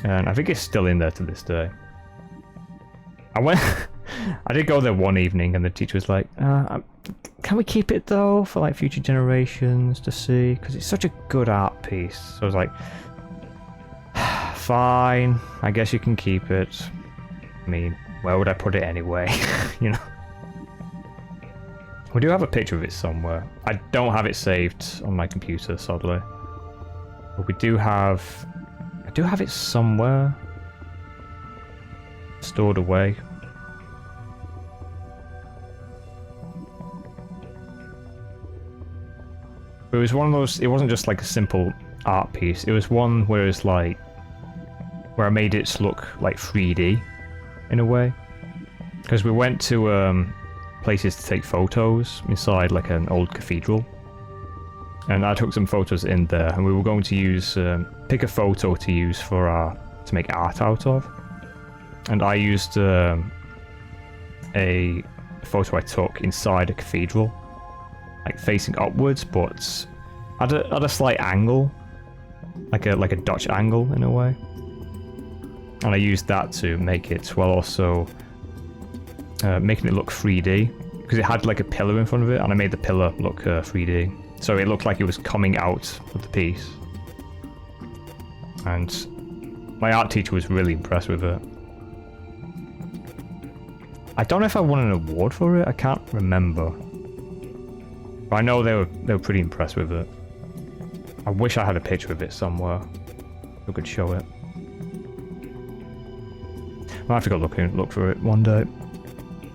and I think it's still in there to this day. I did go there one evening, and the teacher was like, "Can we keep it though for like future generations to see? Because it's such a good art piece." So I was like, "Fine, I guess you can keep it." I mean, where would I put it anyway? You know. We do have a picture of it somewhere. I don't have it saved on my computer, sadly. But I do have it somewhere. Stored away. But it was one of those, it wasn't just like a simple art piece. It was one where it's like, where I made it look like 3D in a way. Because we went to places to take photos inside like an old cathedral. And I took some photos in there, and we were going to use pick a photo to use for to make art out of. And I used a photo I took inside a cathedral, like facing upwards, but at a slight angle, like a Dutch angle in a way. And I used that to make it, while also making it look 3D, because it had like a pillar in front of it, and I made the pillar look 3D. So it looked like it was coming out of the piece. And my art teacher was really impressed with it. I don't know if I won an award for it, I can't remember. But I know they were pretty impressed with it. I wish I had a picture of it somewhere. I could show it. I'll have to go look for it one day.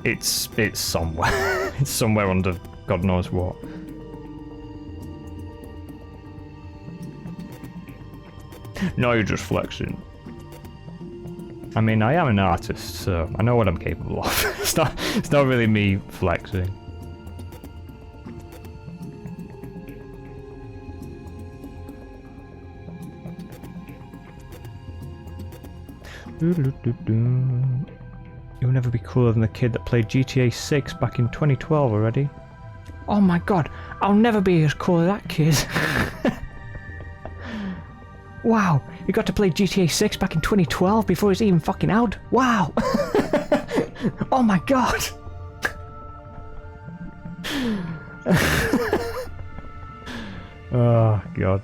It's somewhere. It's somewhere under God knows what. No, you're just flexing. I mean, I am an artist, so I know what I'm capable of. It's not really me flexing. You'll never be cooler than the kid that played GTA 6 back in 2012 already. Oh my god, I'll never be as cool as that kid. Wow, you got to play GTA 6 back in 2012 before it's even fucking out? Wow! Oh my god! Oh god.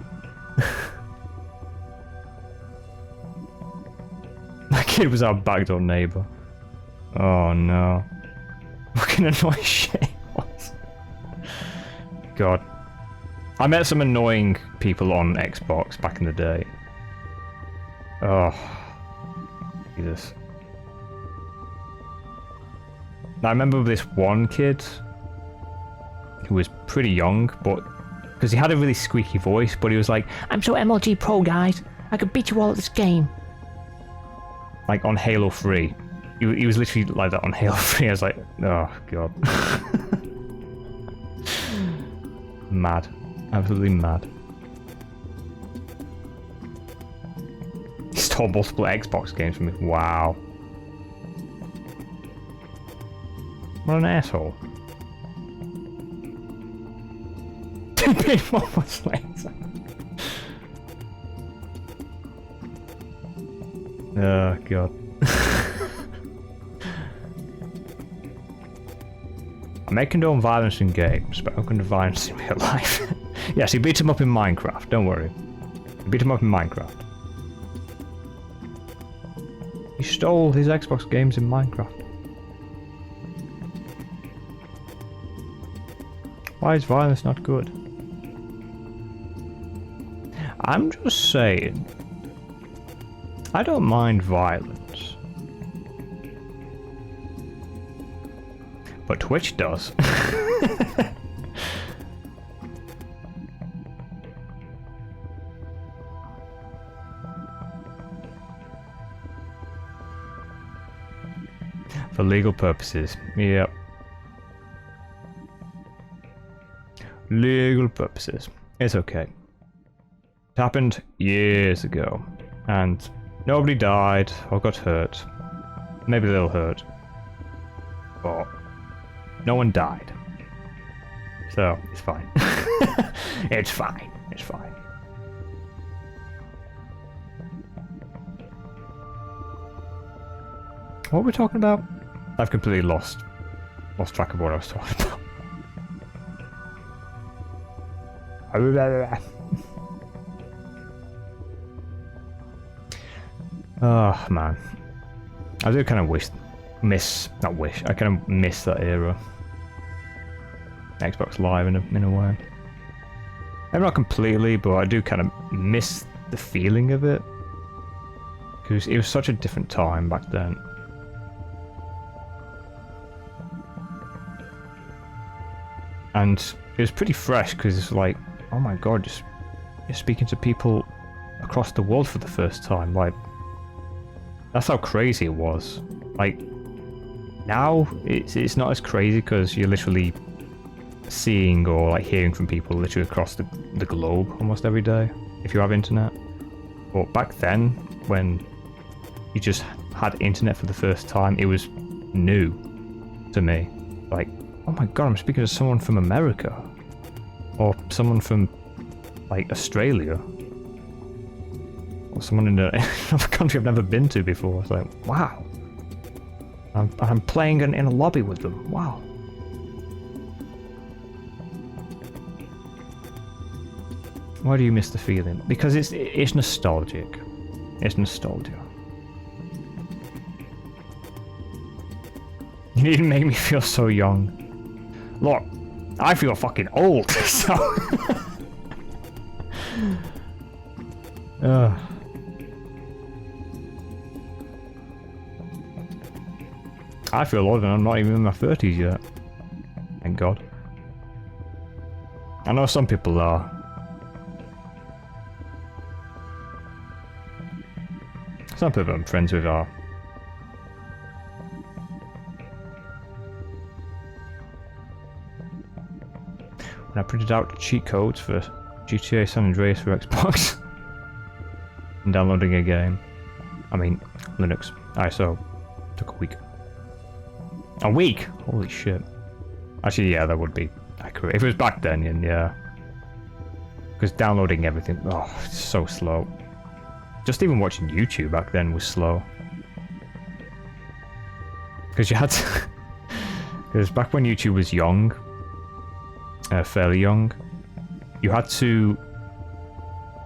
That kid was our backdoor neighbour. Oh no. Fucking annoying shit he was. God. I met some annoying people on Xbox back in the day. Oh. Jesus. I remember this one kid who was pretty young, but because he had a really squeaky voice, but he was like, I'm so MLG pro, guys. I could beat you all at this game. Like on Halo 3. He was literally like that on Halo 3. I was like, oh god. Mad. Absolutely mad. He stole multiple Xbox games from me. Wow. What an asshole. 2 months later. Oh god. I may condone violence in games, but I don't condone violence in real life. Yes, he beat him up in Minecraft, don't worry. He beat him up in Minecraft. He stole his Xbox games in Minecraft. Why is violence not good? I'm just saying. I don't mind violence. But Twitch does. For legal purposes. Yep. Legal purposes. It's okay. It happened years ago. And nobody died or got hurt. Maybe they'll hurt. But no one died. So, it's fine. It's fine. It's fine. What were we talking about? I've completely lost track of what I was talking about. Oh man, I do kind of I kind of miss that era. Xbox Live in a way. Maybe not completely, but I do kind of miss the feeling of it because it was such a different time back then. And it was pretty fresh because it's like, oh my god, you're speaking to people across the world for the first time. Like, That's how crazy it was. Like, now it's not as crazy because you're literally seeing or like hearing from people literally across the globe almost every day if you have internet. But back then, when you just had internet for the first time, it was new to me. Like, oh my god, I'm speaking to someone from America. Or someone from, like, Australia. Or someone in another country I've never been to before. It's like, wow. I'm playing in a lobby with them. Wow. Why do you miss the feeling? Because it's nostalgic. It's nostalgia. You didn't make me feel so young. Look, I feel fucking old, so... I feel older and I'm not even in my 30s yet. Thank God. I know some people are. Some people I'm friends with are. And I printed out cheat codes for GTA San Andreas for Xbox. And downloading a game. I mean, Linux. ISO. Took a week. A week? Holy shit. Actually, yeah, that would be accurate. If it was back then, yeah. Because downloading everything, oh, it's so slow. Just even watching YouTube back then was slow. Because you had to... Because back when YouTube was young, fairly young, you had to...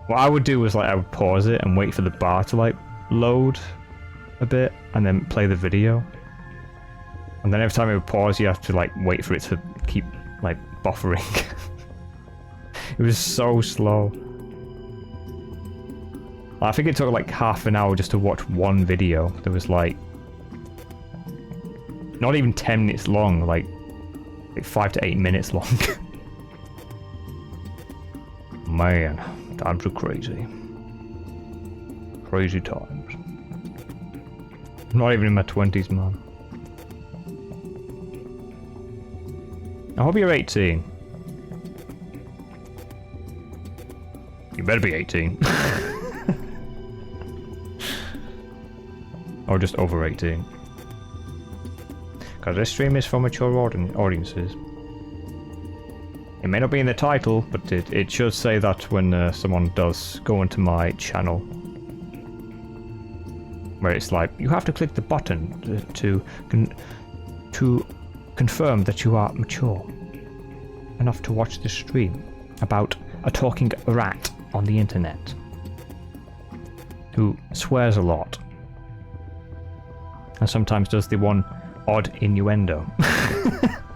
What I would do was, like, I would pause it and wait for the bar to, like, load a bit, and then play the video. And then every time it would pause, you have to, like, wait for it to keep, like, buffering. It was so slow. I think it took, like, half an hour just to watch one video that was, like... Not even 10 minutes long, like 5 to 8 minutes long. Man, times are crazy. Crazy times. I'm not even in my 20s, man. I hope you're 18. You better be 18. Or just over 18. Because this stream is for mature audiences. It may not be in the title, but it should say that when someone does go into my channel. Where it's like, you have to click the button to confirm that you are mature enough to watch this stream about a talking rat on the internet who swears a lot and sometimes does the one odd innuendo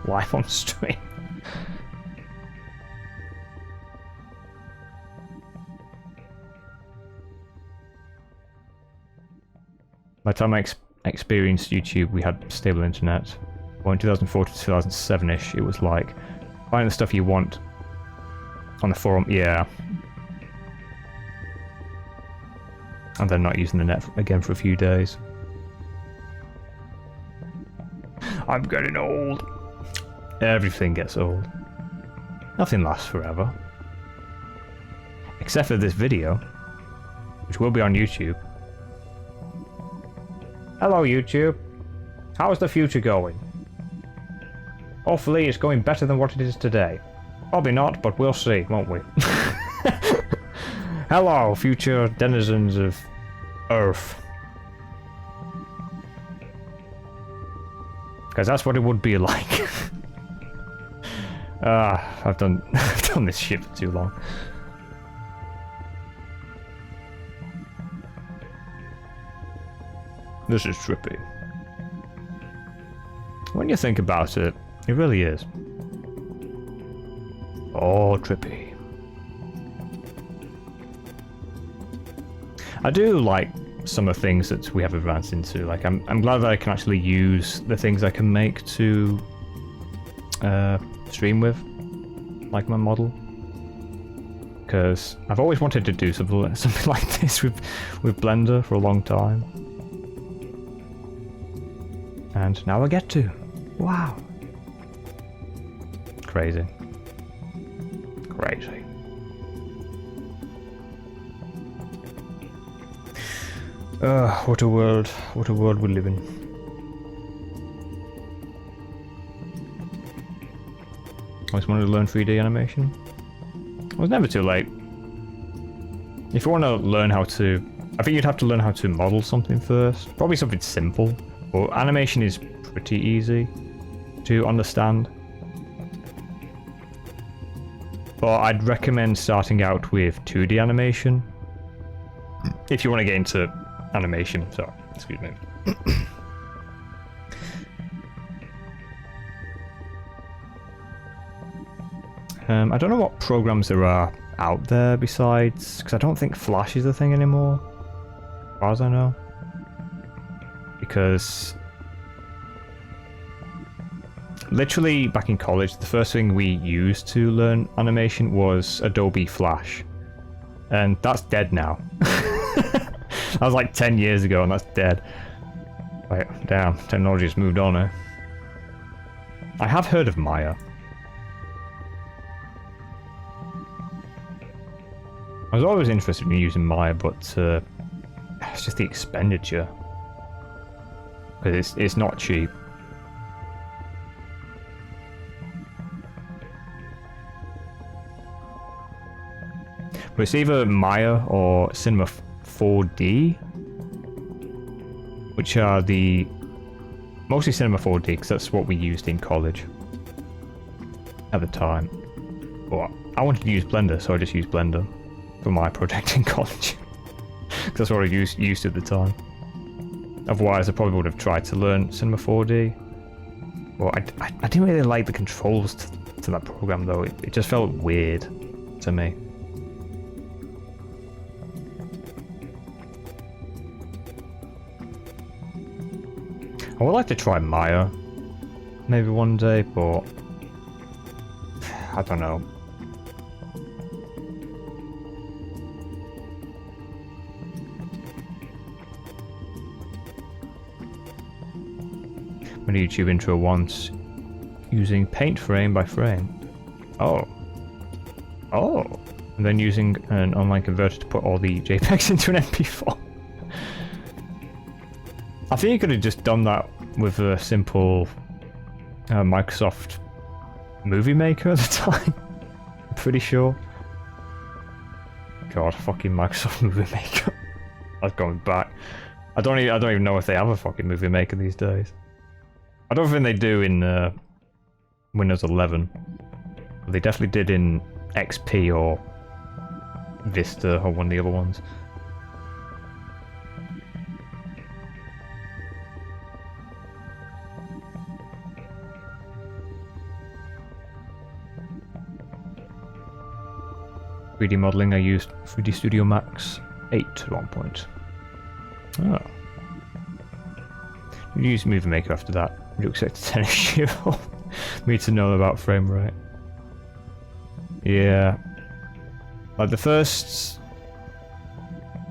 live on stream. By the time I experienced YouTube, we had stable internet. Well, in 2004 to 2007-ish, it was like finding the stuff you want on the forum, yeah. And then not using the net again for a few days. I'm getting old. Everything gets old. Nothing lasts forever. Except for this video, which will be on YouTube. Hello, YouTube. How's the future going? Hopefully it's going better than what it is today. Probably not, but we'll see, won't we? Hello, future denizens of Earth. Because that's what it would be like. I've done this shit for too long. This is trippy. When you think about it, it really is. Oh, trippy. I do like some of the things that we have advanced into. Like, I'm glad that I can actually use the things I can make to stream with, like my model. Because I've always wanted to do something like this with Blender for a long time. And now I get to. Wow. Crazy. Crazy. What a world. What a world we live in. I always wanted to learn 3D animation. It was never too late. If you want to learn how to... I think you'd have to learn how to model something first. Probably something simple. But animation is pretty easy to understand. But I'd recommend starting out with 2D animation. If you want to get into animation. So, excuse me. I don't know what programs there are out there besides, because I don't think Flash is a thing anymore, as far as I know. Because literally back in college, the first thing we used to learn animation was Adobe Flash, and that's dead now. That was like 10 years ago, and that's dead. Right, damn, technology has moved on, eh? I have heard of Maya. I was always interested in using Maya, but it's just the expenditure. Because it's not cheap. But it's either Maya or Cinema 4D, which are the... mostly Cinema 4D, because that's what we used in college at the time. But I wanted to use Blender, so I just used Blender for my project in college. Because that's what I used at the time. Otherwise, I probably would have tried to learn Cinema 4D. Well, I didn't really like the controls to that program, though. It just felt weird to me. I would like to try Maya maybe one day, but I don't know. A YouTube intro once using paint frame by frame. Oh. And then using an online converter to put all the JPEGs into an MP4. I think you could have just done that with a simple Microsoft Movie Maker at the time. I'm pretty sure. God, fucking Microsoft Movie Maker. I was going back. I don't even know if they have a fucking Movie Maker these days. I don't think they do in Windows 11. They definitely did in XP or Vista or one of the other ones. .3D modeling, I used 3D Studio Max 8 at one point. Oh. You use Movie Maker after that. Would you expect a 10-year-old me to know about frame rate? Yeah. Like the first...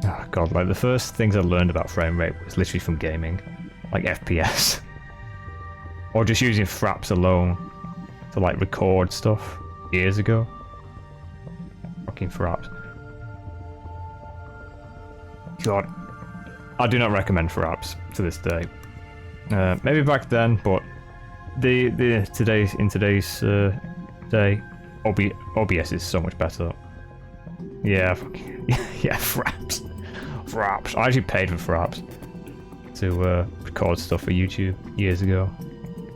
oh god, like the first things I learned about frame rate was literally from gaming. Like FPS. Or just using fraps alone to like record stuff years ago. Fucking fraps. God. I do not recommend fraps to this day. Maybe back then, but in today's day, OBS is so much better. Yeah, yeah, fraps. I actually paid for fraps to record stuff for YouTube years ago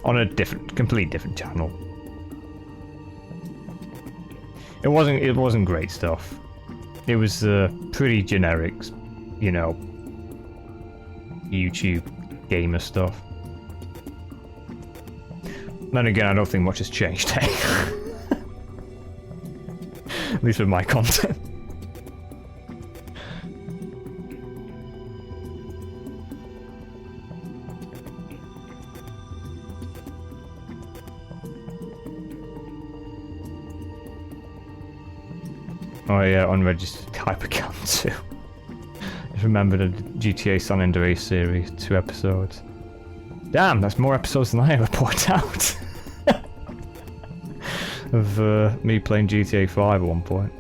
on a completely different channel. It wasn't great stuff. It was pretty generic, you know, YouTube gamer stuff. Then again, I don't think much has changed, eh? At least with my content. Oh yeah, unregistered type account too. Just remember the GTA San Andreas series, 2 episodes. Damn, that's more episodes than I ever put out. Of me playing GTA 5 at one point.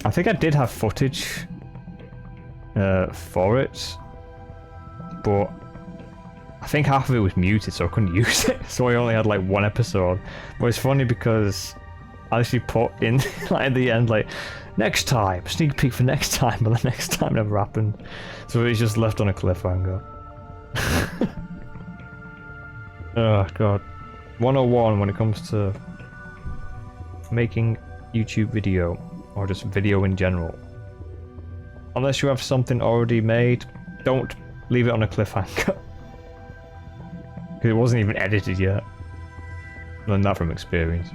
I think I did have footage for it, but I think half of it was muted, so I couldn't use it. So I only had like one episode. But it's funny because I actually put in like at the end like next time, sneak peek for next time, but the next time never happened. So it's just left on a cliffhanger. Oh god. 101 when it comes to making YouTube video, or just video in general. Unless you have something already made, don't leave it on a cliffhanger. Because it wasn't even edited yet. Learned that from experience.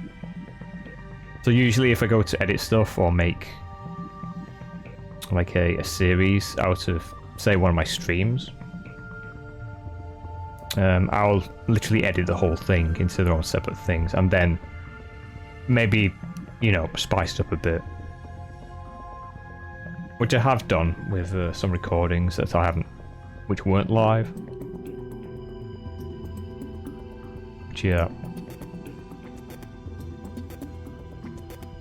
So usually if I go to edit stuff or make like a series out of, say, one of my streams, I'll literally edit the whole thing into their own separate things, and then maybe, you know, spice it up a bit. Which I have done with some recordings that I haven't, which weren't live. But yeah.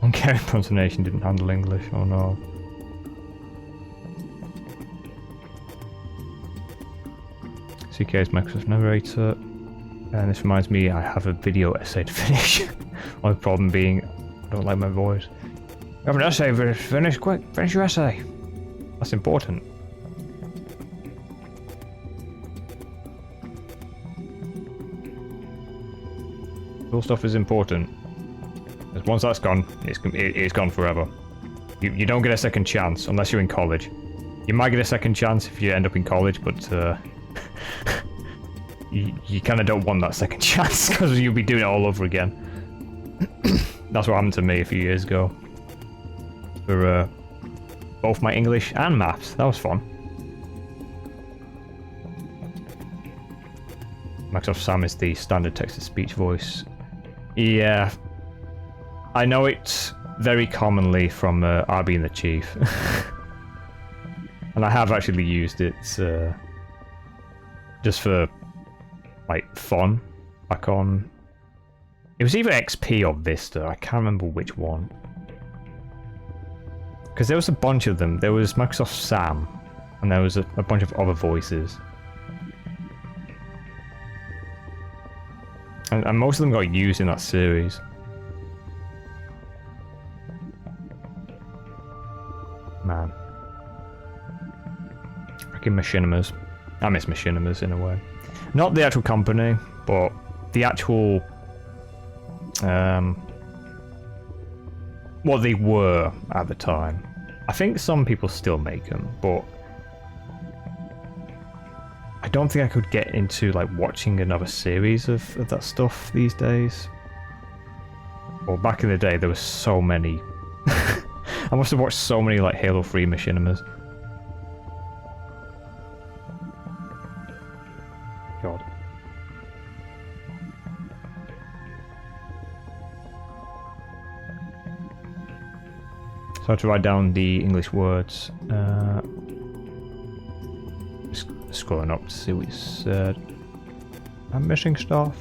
Hungarian pronunciation didn't handle English, oh no. CK is Microsoft narrator, and this reminds me I have a video essay to finish. Only problem being I don't like my voice. You have an essay to finish, quick, finish your essay. That's important. Cool stuff is important. Because once that's gone, it's gone forever. You don't get a second chance unless you're in college. You might get a second chance if you end up in college, but you kind of don't want that second chance because you'll be doing it all over again. That's what happened to me a few years ago. For both my English and maths. That was fun. Microsoft Sam is the standard text-to-speech voice. Yeah. I know it very commonly from RB and the Chief. And I have actually used it just for like fun back on. It was either XP or Vista, I can't remember which one. Because there was a bunch of them. There was Microsoft Sam, and there was a bunch of other voices. And most of them got used in that series. Man. Freaking Machinimas. I miss Machinimas in a way. Not the actual company, but the actual... what they were at the time. I think some people still make them, but I don't think I could get into like watching another series of that stuff these days. Well, back in the day there were so many. I must have watched so many like Halo 3 Machinimas. God. So I have to write down the English words. Just scrolling up to see what he said. I'm missing stuff.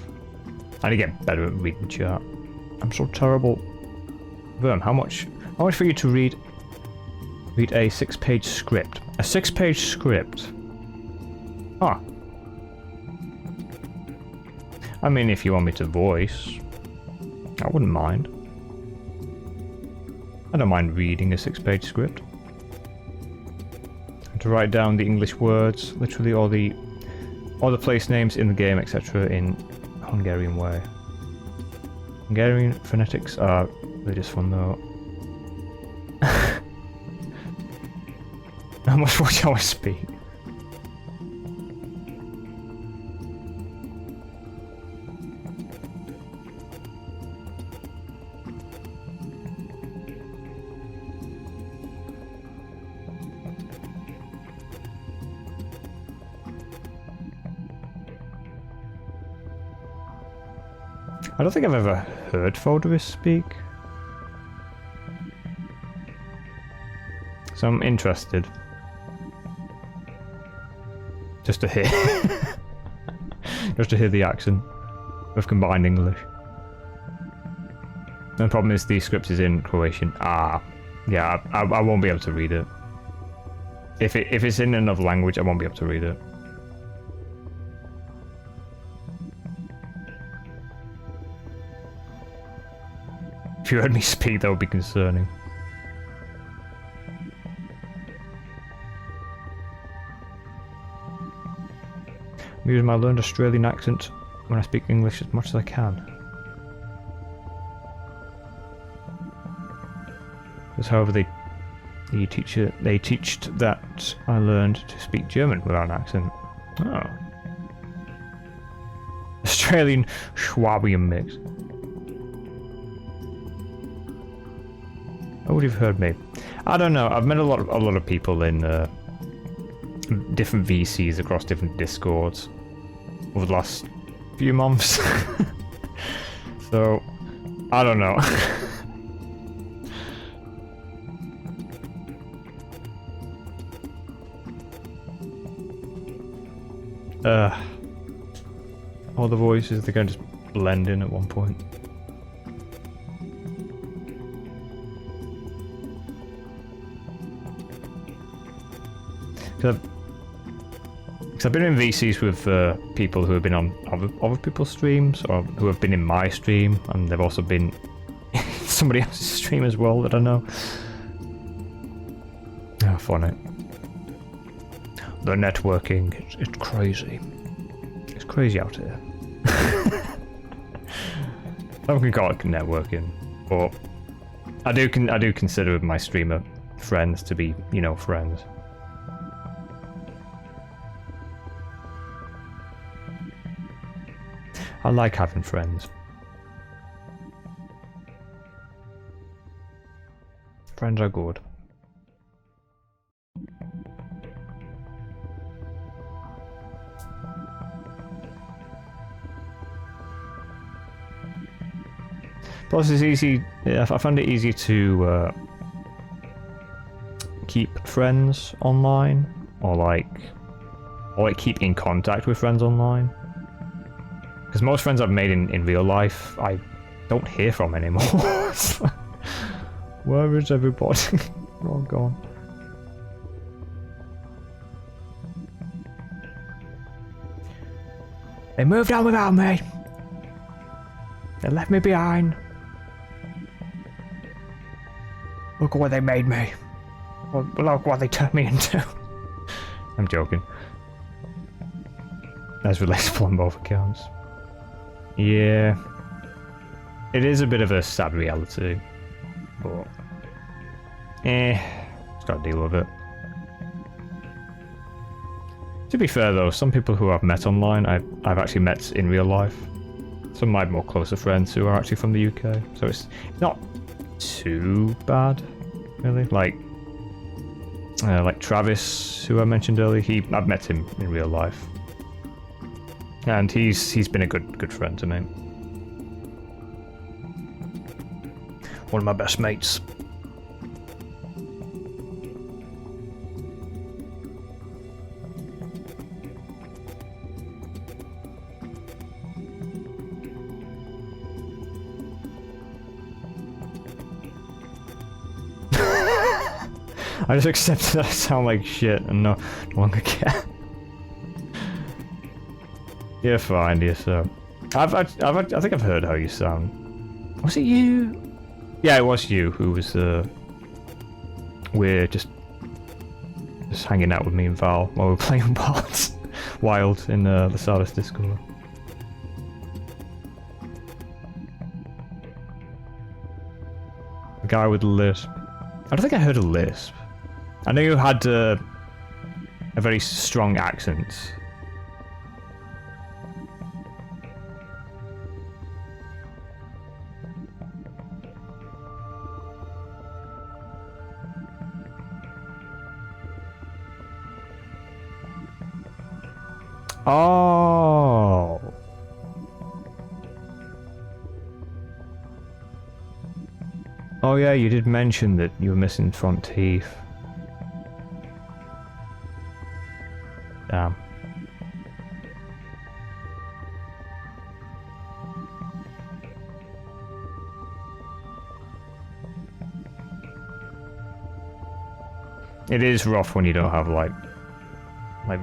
I need to get better at reading chat. I'm so terrible. Verm, how much for you to read a 6-page script? A 6-page script? Ah. I mean, if you want me to voice, I wouldn't mind. I don't mind reading a 6-page script. And to write down the English words, literally all the place names in the game, etc. in Hungarian way. Hungarian phonetics are really just fun though. How much watch how I speak? I don't think I've ever heard Folderus speak. So I'm interested. just to hear, just to hear the accent of combined English. The problem is the script is in Croatian. Ah, yeah, I won't be able to read it. If it's in another language, I won't be able to read it. If you heard me speak, that would be concerning. I'm using my learned Australian accent when I speak English as much as I can. Because however they teach that I learned to speak German without an accent. Oh. Australian Schwabian mix. Oh, would you've heard me? I don't know. I've met a lot of people in different VCs across different Discords over the last few months. So I don't know. All the voices, they're going to just blend in at one point. Because I've been in VCs with people who have been on other people's streams, or who have been in my stream, and they've also been in somebody else's stream as well that I know. Oh, funny. The networking, it's crazy. It's crazy out here. I can call it networking, but I do consider my streamer friends to be, you know, friends. I like having friends. Friends are good. Plus, it's easy. Yeah, I found it easy to keep friends online, or keep in contact with friends online. Because most friends I've made in real life, I don't hear from anymore. Where is everybody? They're all gone. They moved on without me. They left me behind. Look what they made me. Look what they turned me into. I'm joking. That's relatable on both accounts. Yeah. It is a bit of a sad reality. But... just gotta deal with it. To be fair though, some people who I've met online, I've actually met in real life. Some of my more closer friends who are actually from the UK. So it's not too bad, really. Like Travis, who I mentioned earlier, I've met him in real life. And he's been a good friend to me. One of my best mates. I just accepted that I sound like shit and no longer care. You're fine, dear sir. I think I've heard how you sound. Was it you? Yeah, it was you who was we're just hanging out with me and Val while we were playing Wild in the Sardis Discord. The guy with the lisp. I don't think I heard a lisp. I know you had a very strong accent. Oh. Oh yeah, you did mention that you were missing front teeth. Damn. It is rough when you don't have like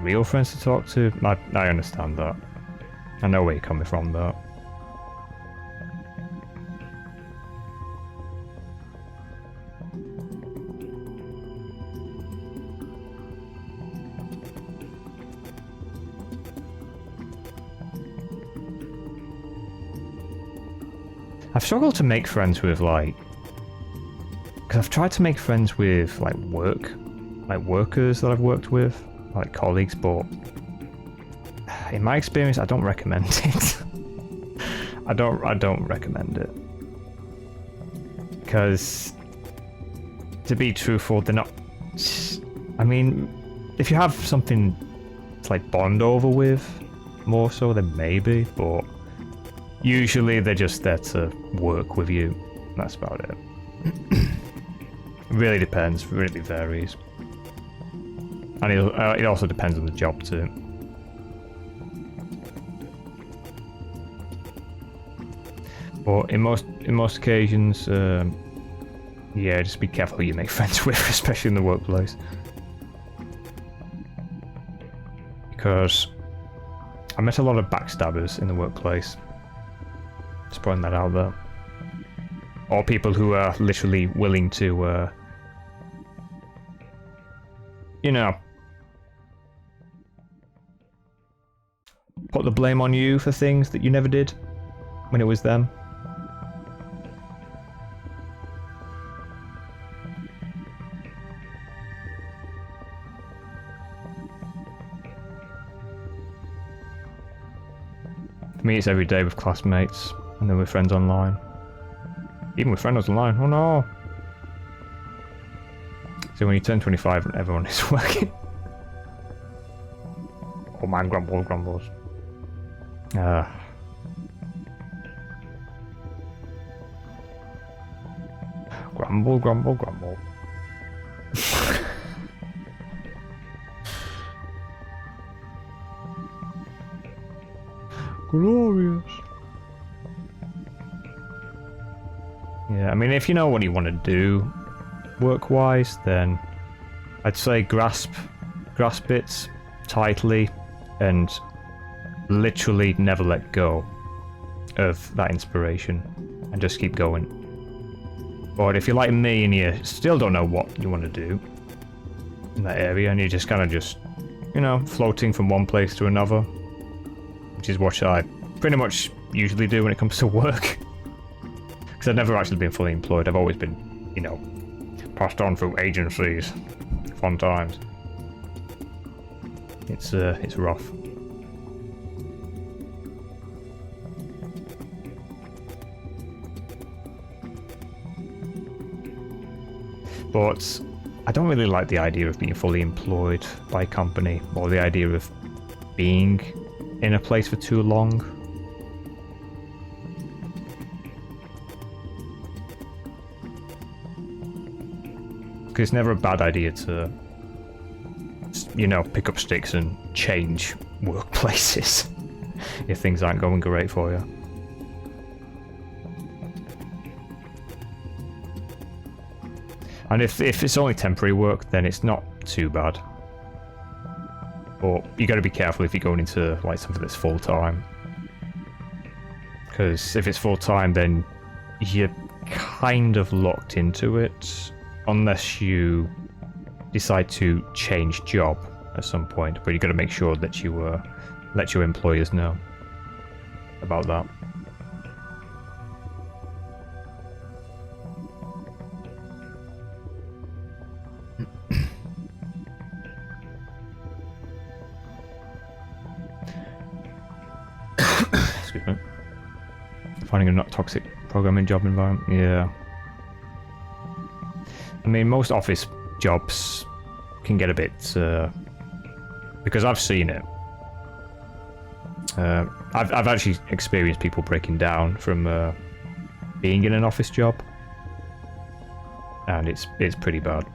real friends to talk to. I understand that. I know where you're coming from though. I've struggled to make friends with like, because I've tried to make friends with like workers that I've worked with, like colleagues, but in my experience, I don't recommend it. I don't recommend it because, to be truthful, they're not. I mean, if you have something to like bond over with, more so, then maybe, but usually they're just there to work with you. That's about it. Really depends, really varies. And it also depends on the job too. But in most occasions, yeah, just be careful who you make friends with, especially in the workplace. Because I met a lot of backstabbers in the workplace. Just putting that out there. Or people who are literally willing to, you know, put the blame on you for things that you never did when it was them. For me, it's every day with classmates, and then with friends online. Even with friends online, oh no! So when you turn 25 and everyone is working. Oh man, grumbles. Grumble. Glorious. Yeah, I mean, if you know what you want to do work-wise, then I'd say grasp it tightly and literally never let go of that inspiration and just keep going. But if you're like me and you still don't know what you want to do in that area and you're just kind of you know, floating from one place to another, which is what I pretty much usually do when it comes to work. Because I've never actually been fully employed. I've always been, you know, passed on through agencies. Fun times. It's rough. But I don't really like the idea of being fully employed by a company, or the idea of being in a place for too long. Because it's never a bad idea to, you know, pick up sticks and change workplaces if things aren't going great for you. And if it's only temporary work, then it's not too bad. But you got to be careful if you're going into like something that's full time. Because if it's full time, then you're kind of locked into it, unless you decide to change job at some point. But you got to make sure that you let your employers know about that. Excuse me. Finding a not toxic programming job environment. Yeah. I mean, most office jobs can get a bit, because I've seen it. I've actually experienced people breaking down from being in an office job, and it's pretty bad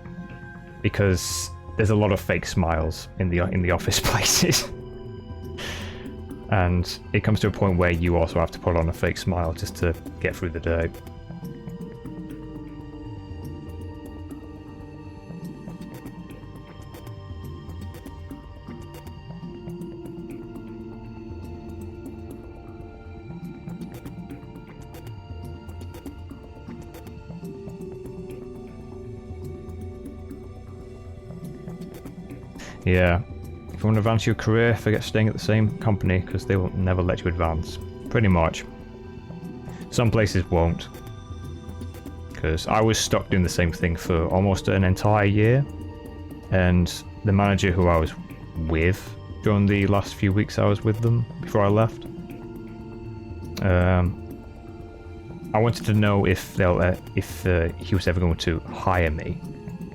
because there's a lot of fake smiles in the office places, and it comes to a point where you also have to put on a fake smile just to get through the day. Yeah. If you want to advance your career, forget staying at the same company because they will never let you advance. Pretty much. Some places won't. Because I was stuck doing the same thing for almost an entire year. And the manager who I was with during the last few weeks I was with them before I left, I wanted to know if he was ever going to hire me.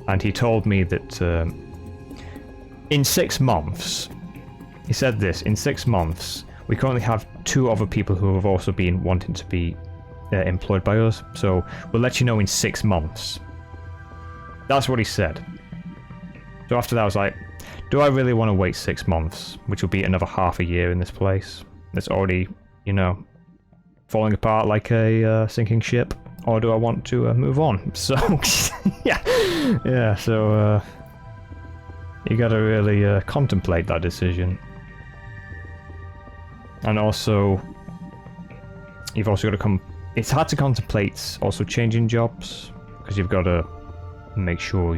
And he told me that in 6 months, he said this, in 6 months, we currently have 2 other people who have also been wanting to be employed by us, so we'll let you know in 6 months. That's what he said. So after that I was like, do I really want to wait 6 months, which will be another half a year in this place that's already, you know, falling apart like a sinking ship, or do I want to move on? So, yeah, so you gotta really contemplate that decision. And also, you've also got to it's hard to contemplate also changing jobs, because you've got to make sure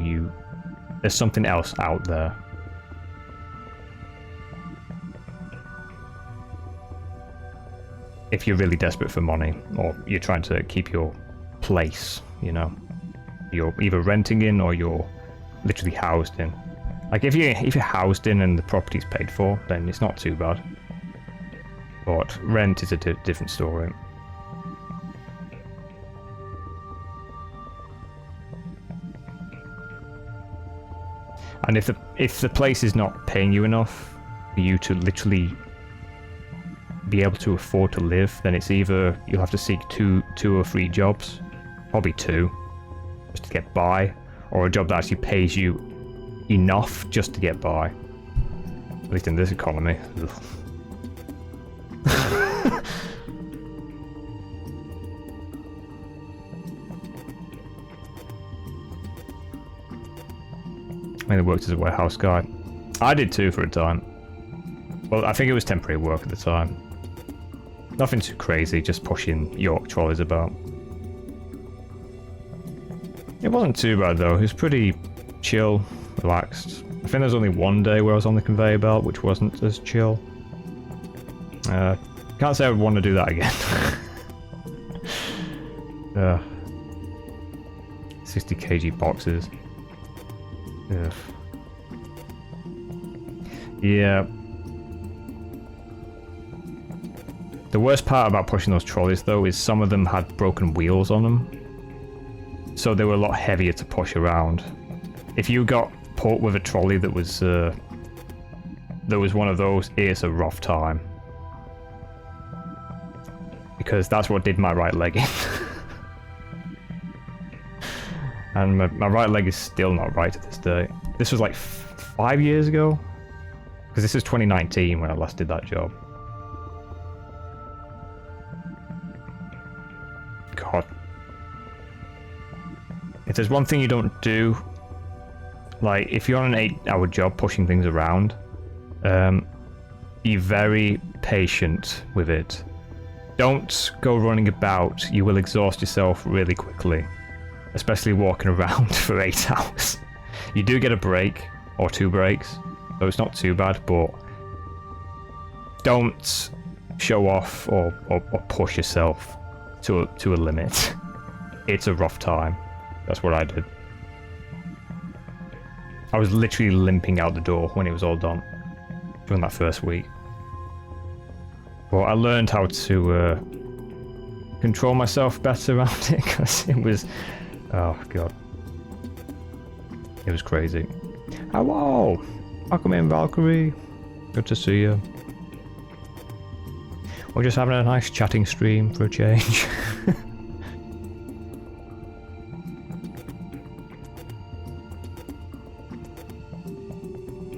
there's something else out there. If you're really desperate for money, or you're trying to keep your place, you know. You're either renting in or you're literally housed in. Like if you're housed in and the property's paid for, then it's not too bad. But rent is a different story. And if the place is not paying you enough for you to literally be able to afford to live, then it's either you'll have to seek two or 3 jobs, probably 2, just to get by, or a job that actually pays you enough just to get by. At least in this economy. I mainly worked as a warehouse guy. I did too for a time. Well, I think it was temporary work at the time. Nothing too crazy, just pushing York trolleys about. It wasn't too bad though, it was pretty chill, relaxed. I think there was only one day where I was on the conveyor belt, which wasn't as chill. Can't say I would want to do that again. 60 kg boxes. Ugh. Yeah. The worst part about pushing those trolleys though is some of them had broken wheels on them. So they were a lot heavier to push around. If you got caught with a trolley that was one of those, it's a rough time. Because that's what did my right leg in. And my right leg is still not right to this day. This was like 5 years ago? Because this is 2019 when I last did that job. God. If there's one thing you don't do, like if you're on an 8-hour job pushing things around, be very patient with it. Don't go running about, you will exhaust yourself really quickly. Especially walking around for 8 hours. You do get a break, or 2 breaks, so it's not too bad, but don't show off or push yourself to a limit. It's a rough time. That's what I did. I was literally limping out the door when it was all done during that first week. But I learned how to control myself better around it, because it was... Oh god. It was crazy. Hello! Welcome in, Valkyrie. Good to see you. We're just having a nice chatting stream for a change.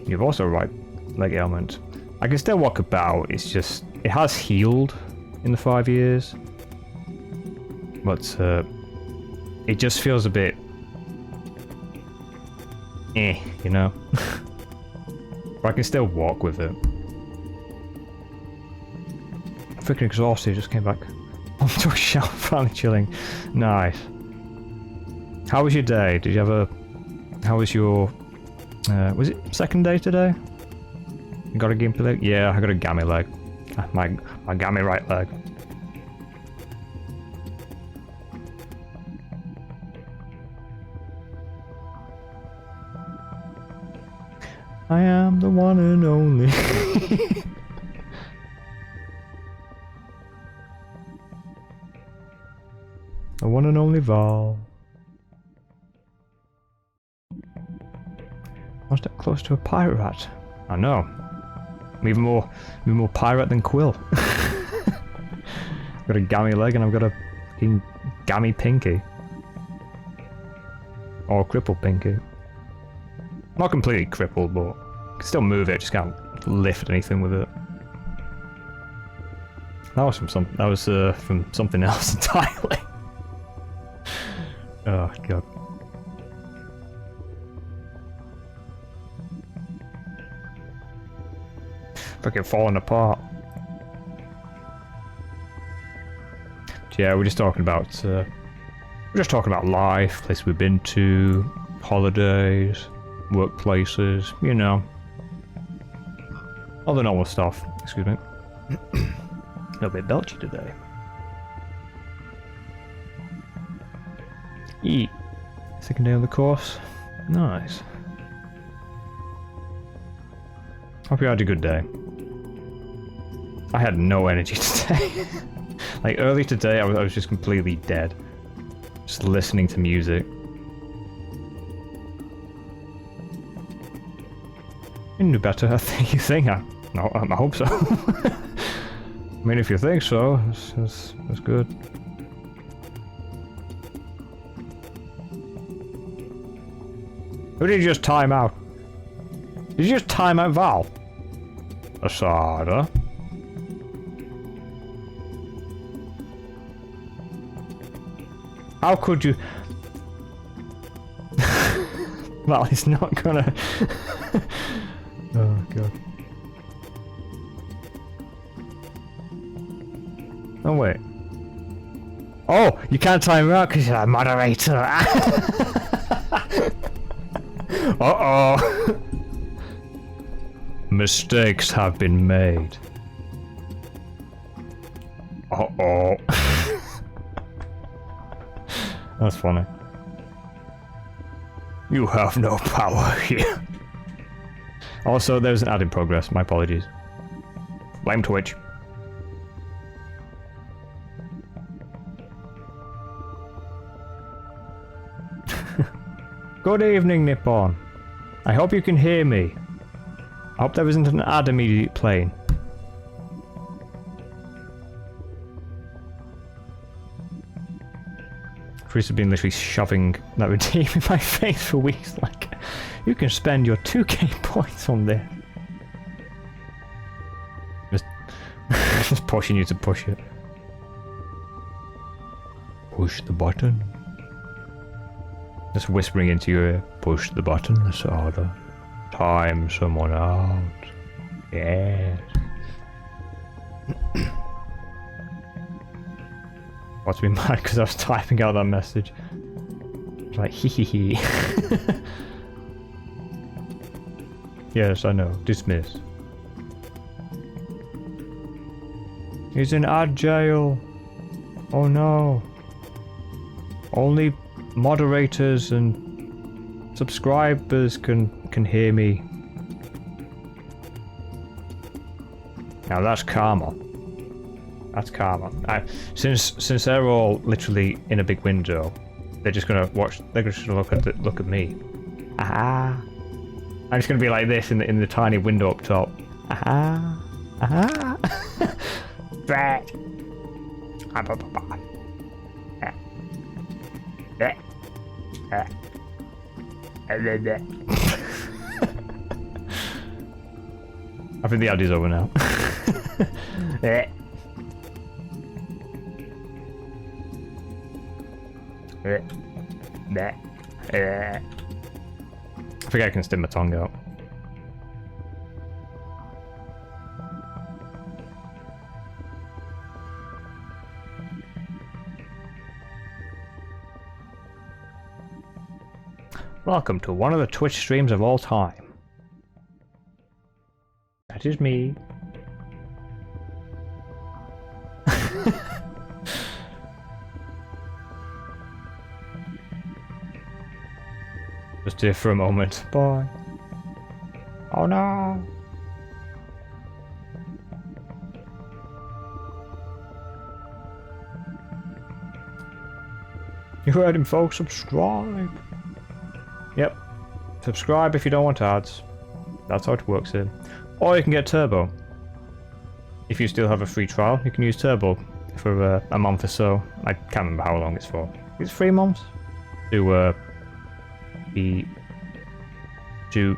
You've also right leg ailment. I can still walk about, it's just... It has healed in the 5 years. But, it just feels a bit... you know? But I can still walk with it. I'm freaking exhausted, just came back onto a shower, finally chilling. Nice. How was your day? Did you have a... How was your Was it second day today? You got a gimpy leg? Yeah, I got a gammy leg. My gammy right leg. I am the one and only. The one and only Val. One step close to a pirate rat. I know. I'm even more pirate than Quill. I've got a gammy leg and I've got a fucking gammy pinky. Or crippled pinky. Not completely crippled, but I can still move it, just can't lift anything with it. That was from something else entirely. Oh god. Fucking falling apart. Yeah, we're just talking about life, places we've been to, holidays, workplaces, you know. All the normal stuff. Excuse me. A little bit belchy today. Eat. Second day of the course. Nice. Hope you had a good day. I had no energy today. Like early today, I was just completely dead. Just listening to music. You can do better, I think. You think? I hope so. I mean, if you think so, that's good. Who did you just time out? Did you just time out Val? Asada? How could you? Well, he's not gonna. Oh god. Oh wait. Oh, you can't time her out because you're a moderator. Uh-oh. Mistakes have been made. Uh-oh. That's funny. You have no power here. Also, there's an ad in progress. My apologies. Blame Twitch. Good evening, Nippon. I hope you can hear me. I hope there isn't an ad immediately playing. Chris has been literally shoving that redeem in my face for weeks, like, you can spend your 2k points on this. Just pushing you to push it. Push the button. Just whispering into your ear, push the button, Asada. Time someone out. Yes. What's been mad because I was typing out that message. Like, hee hee hee. Yes, I know. Dismiss. He's in ad jail. Oh no. Only moderators and subscribers can hear me. Now that's karma. That's karma. Since they're all literally in a big window, they're just gonna watch. They're just gonna look at me. Aha! I'm just gonna be like this in the tiny window up top. Aha! Aha! Threat! I think the ad is over now. I think I can stick my tongue out. Welcome to one of the Twitch streams of all time. That is me. Just here for a moment. Bye. Oh no. You heard him, folks. Subscribe. Yep. Subscribe if you don't want ads. That's how it works here. Or you can get Turbo. If you still have a free trial, you can use Turbo for a month or so. I can't remember how long it's for. It's 3 months to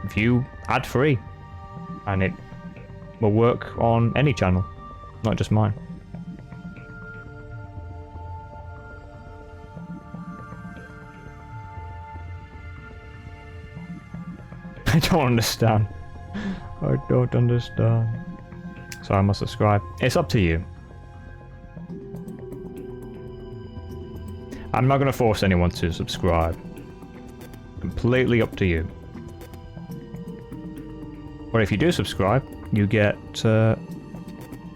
view ad-free, and it will work on any channel, not just mine. I don't understand. I don't understand. So I must subscribe. It's up to you. I'm not going to force anyone to subscribe. Completely up to you. But if you do subscribe, you get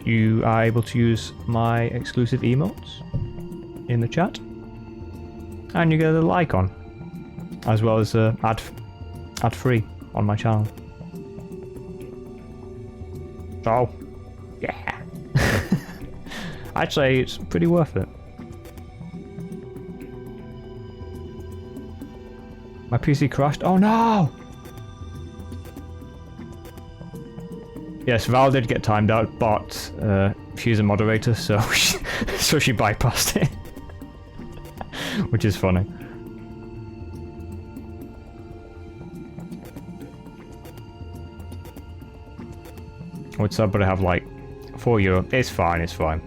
you are able to use my exclusive emotes in the chat, and you get a little icon, as well as ad-free on my channel. So, yeah. I'd say it's pretty worth it. My PC crashed. Oh no! Yes, Val did get timed out, but she's a moderator, so so she bypassed it, which is funny. What's up? But I have like €4. It's fine. It's fine.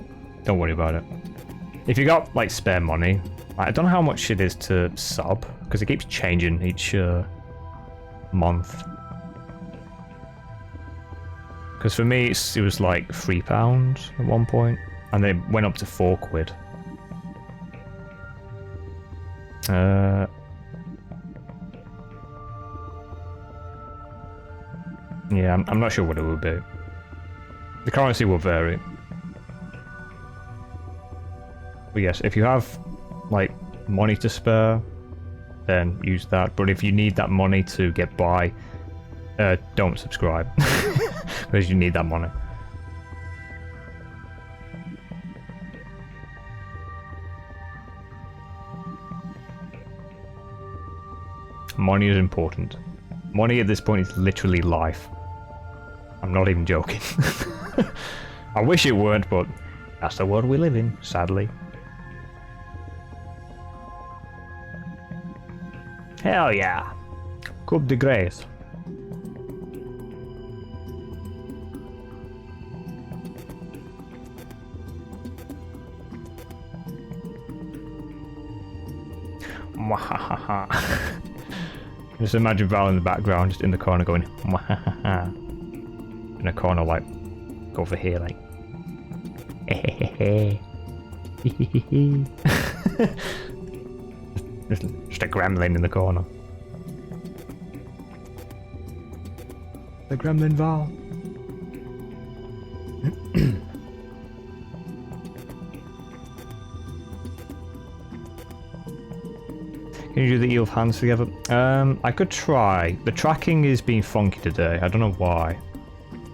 Don't worry about it. If you got like spare money, I don't know how much it is to sub because it keeps changing each month. Because for me, it was like £3 at one point, and then it went up to £4. Yeah, I'm not sure what it will be. The currency will vary. But yes, if you have like money to spare, then use that. But if you need that money to get by, don't subscribe. Because you need that money. Money is important. Money at this point is literally life. I'm not even joking. I wish it weren't, but that's the world we live in, sadly. Hell yeah. Coup de grace. Mwahaha. Just imagine Val in the background, just in the corner going mwahaha. In a corner like over here like just a gremlin in the corner. The gremlin Val. Can you do the eel of hands together? I could try. The tracking is being funky today. I don't know why.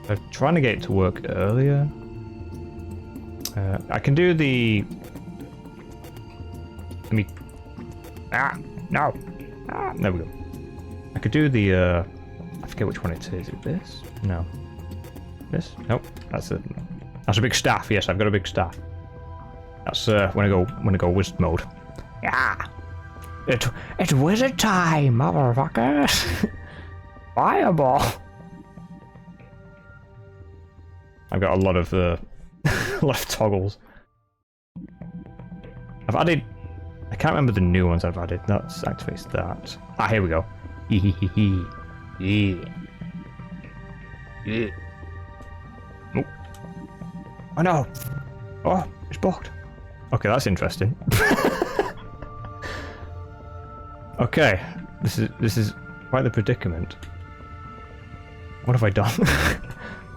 I'm trying to get it to work earlier. I can do the... Let me... Ah! No! Ah! There we go. I could do the... I forget which one it is. Is it this? No. This? Nope. That's it. That's a big staff. Yes, I've got a big staff. That's when I go wizard mode. Yeah! It's wizard time, motherfuckers! Fireball! I've got a lot of toggles. I've added... I can't remember the new ones I've added. Let's activate that. Ah, here we go. Yeah. Yeah. Oh. Oh no! Oh, it's blocked. Okay, that's interesting. Okay, This is quite the predicament. What have I done?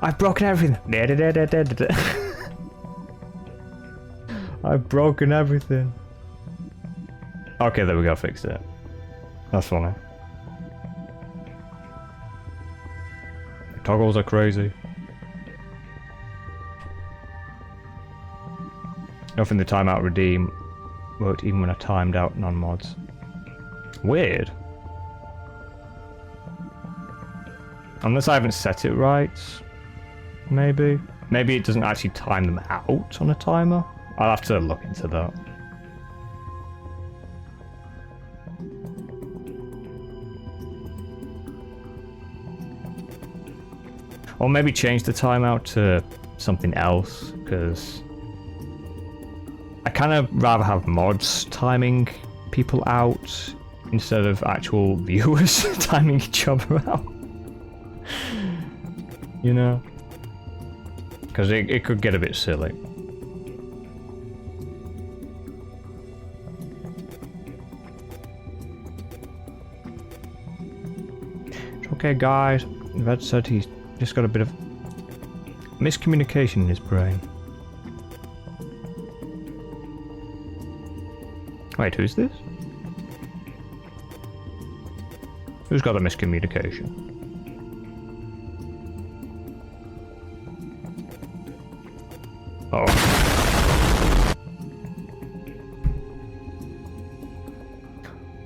I've broken everything. I've broken everything. Okay, there we go. Fixed it. That's funny. The toggles are crazy. Nothing the timeout redeem worked even when I timed out non-mods. Weird. Unless I haven't set it right. Maybe. Maybe it doesn't actually time them out on a timer. I'll have to look into that. Or maybe change the timeout to something else, because I kind of rather have mods timing people out instead of actual viewers timing each other out. You know? Because it could get a bit silly. It's okay, guys. Red said he's just got a bit of miscommunication in his brain. Wait, who's this? Who's got a miscommunication? Oh.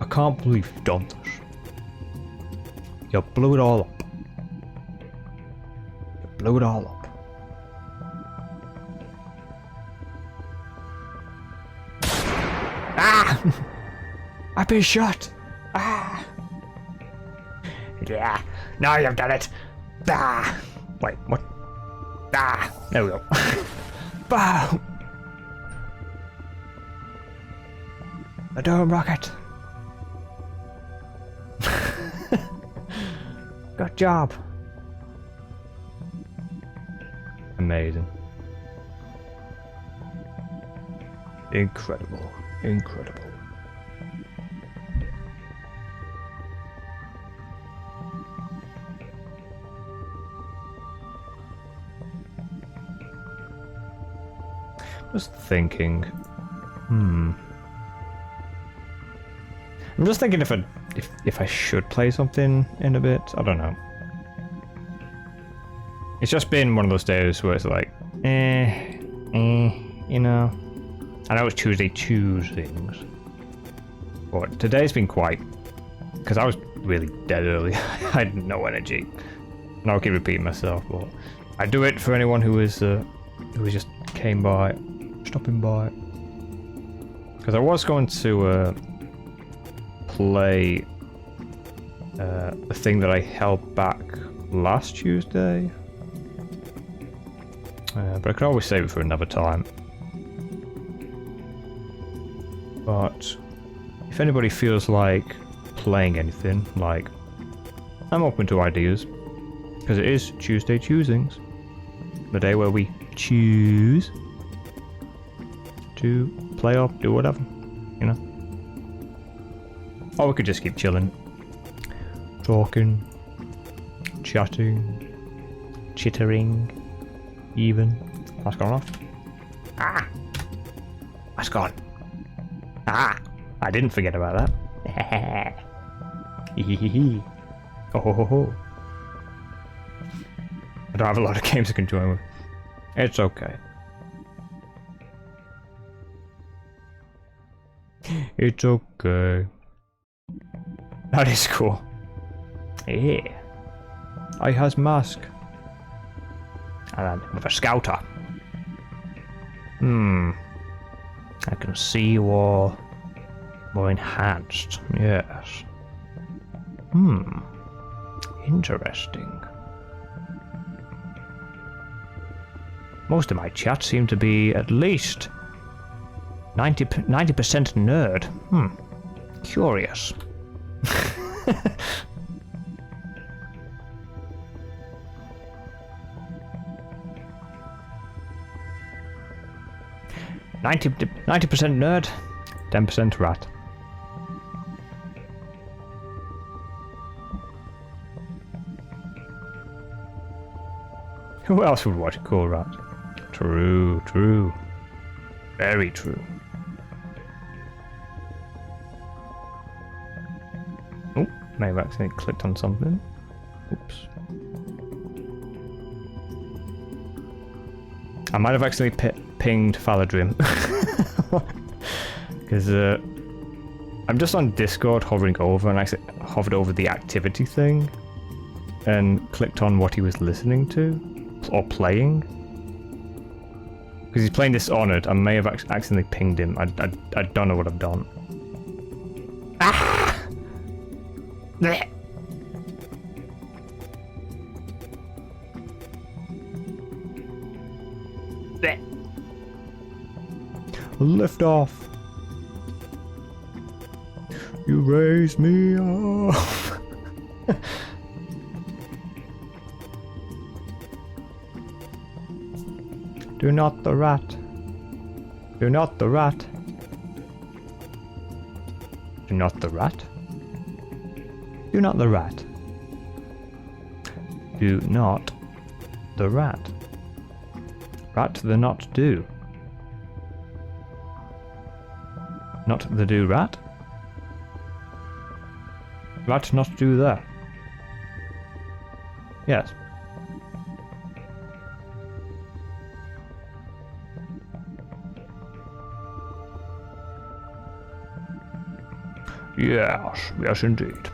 I can't believe you've done this. You blew it all up. You blew it all up. Ah! I've been shot! Ah! Yeah, now you've done it! Ah! Wait, what? Ah! There we go. Bow! A dome rocket! Good job! Amazing. Incredible. Incredible. Just thinking. I'm just thinking if I should play something in a bit. I don't know. It's just been one of those days where it's like, you know. I know it's Tuesday things, but today's been quite, because I was really dead early. I had no energy, and I'll keep repeating myself, but I do it for anyone who just came by, stopping by, because I was going to play the thing that I held back last Tuesday, but I can always save it for another time. But if anybody feels like playing anything, like, I'm open to ideas, because it is Tuesday Choosings, the day where we choose to play or do whatever, you know. Or we could just keep chilling, talking, chatting, chittering, even. That's gone off. Ah! That's gone. Ah! I didn't forget about that. Hehehe. Oh ho ho ho. I don't have a lot of games I can join with. It's okay. It's okay. That is cool. Yeah. I has mask. And with a scouter. I can see you all more enhanced. Yes. Interesting. Most of my chat seem to be at least 90% nerd. Curious. Ninety percent nerd, 10% rat. Who else would watch Cool Rat? True, true. Very true. Oh, may have accidentally clicked on something. Oops. I might have accidentally pinged Faladrim. Because I'm just on Discord hovering over, and I hovered over the activity thing and clicked on what he was listening to or playing. Because he's playing Dishonored, I may have accidentally pinged him. I don't know what I've done. Ah! Blech. Blech. Lift off. You raise me up. Do not the rat. Do not the rat. Do not the rat. Do not the rat. Do not the rat. Rat the not do. Not the do rat. Rat not do that. Yes. Yes, yes indeed.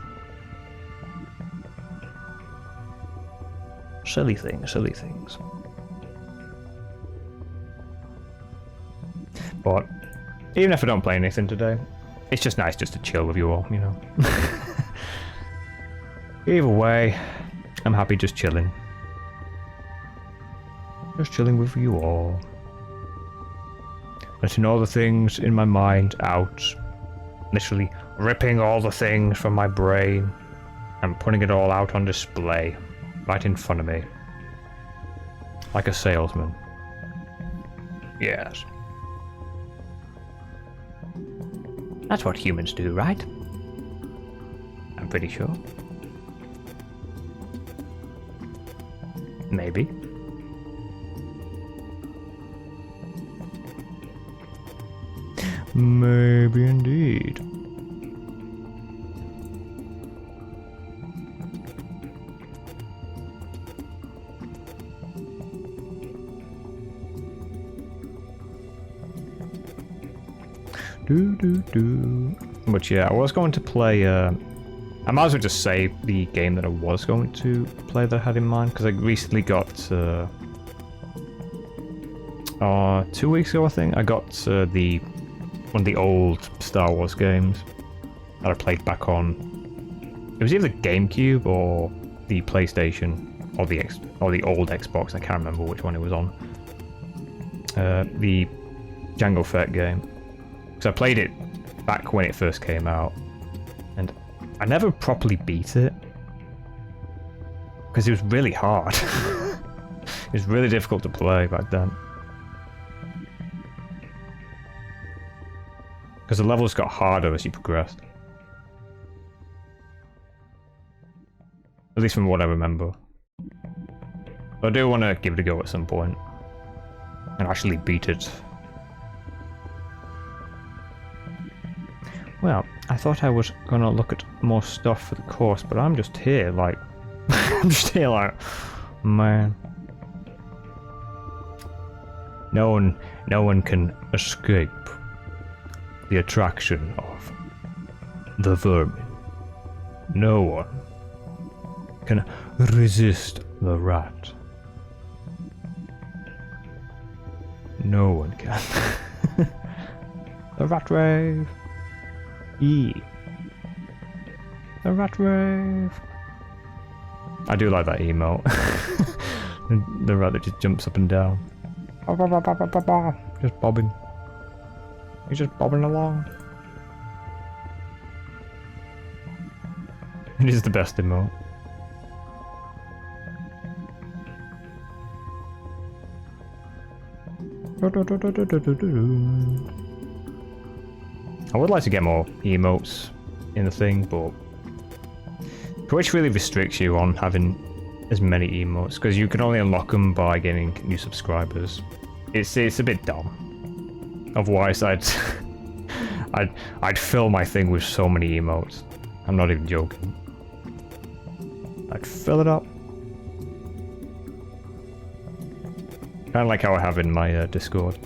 Silly things, silly things. But even if I don't play anything today, it's just nice just to chill with you all, you know. Either way, I'm happy just chilling. Just chilling with you all. Letting all the things in my mind out. Literally ripping all the things from my brain and putting it all out on display right in front of me. Like a salesman. Yes. That's what humans do, right? I'm pretty sure. Maybe. Maybe indeed. But yeah, I was going to play, I might as well just say the game that I was going to play that I had in mind, because I recently got, 2 weeks ago I think, I got one of the old Star Wars games that I played back on, it was either the GameCube or the PlayStation, or the old Xbox, I can't remember which one it was on. The Jango Fett game. So I played it back when it first came out, and I never properly beat it because it was really hard. It was really difficult to play back then because the levels got harder as you progressed, at least from what I remember. But I do want to give it a go at some point and actually beat it. Well, I thought I was gonna look at more stuff for the course, but I'm just here like... I'm just here like... Man. No one can escape the attraction of the vermin. No one can resist the rat. No one can. The rat rave. The rat rave. I do like that emote. The rat that just jumps up and down. Just bobbing. He's just bobbing along. It is the best emote. I would like to get more emotes in the thing, but Twitch really restricts you on having as many emotes because you can only unlock them by getting new subscribers. It's a bit dumb. Otherwise, I'd fill my thing with so many emotes. I'm not even joking. I'd fill it up. Kind of like how I have in my Discord.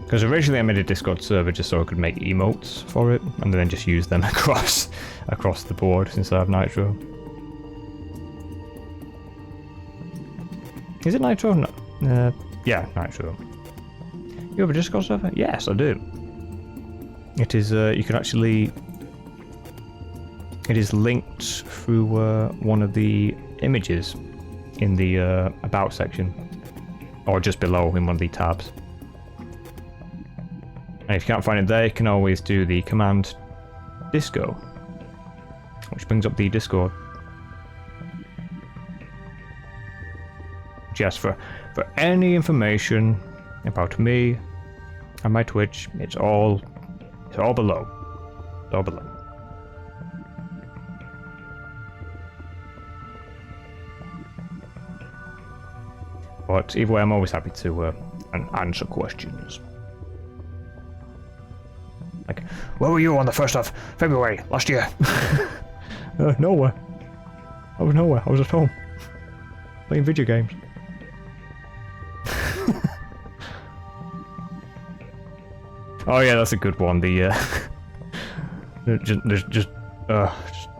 Because originally I made a Discord server just so I could make emotes for it, and then just use them across the board since I have Nitro. Is it Nitro? No. Yeah, Nitro. You have a Discord server? Yes, I do. It is. You can actually. It is linked through one of the images in the about section, or just below in one of the tabs. And if you can't find it there, you can always do the command disco, which brings up the Discord. Yes, for any information about me and my Twitch, it's all below. It's all below. But either way, I'm always happy to answer questions. Like, where were you on the 1st of February last year? Nowhere. I was nowhere. I was at home. Playing video games. Oh yeah, that's a good one. The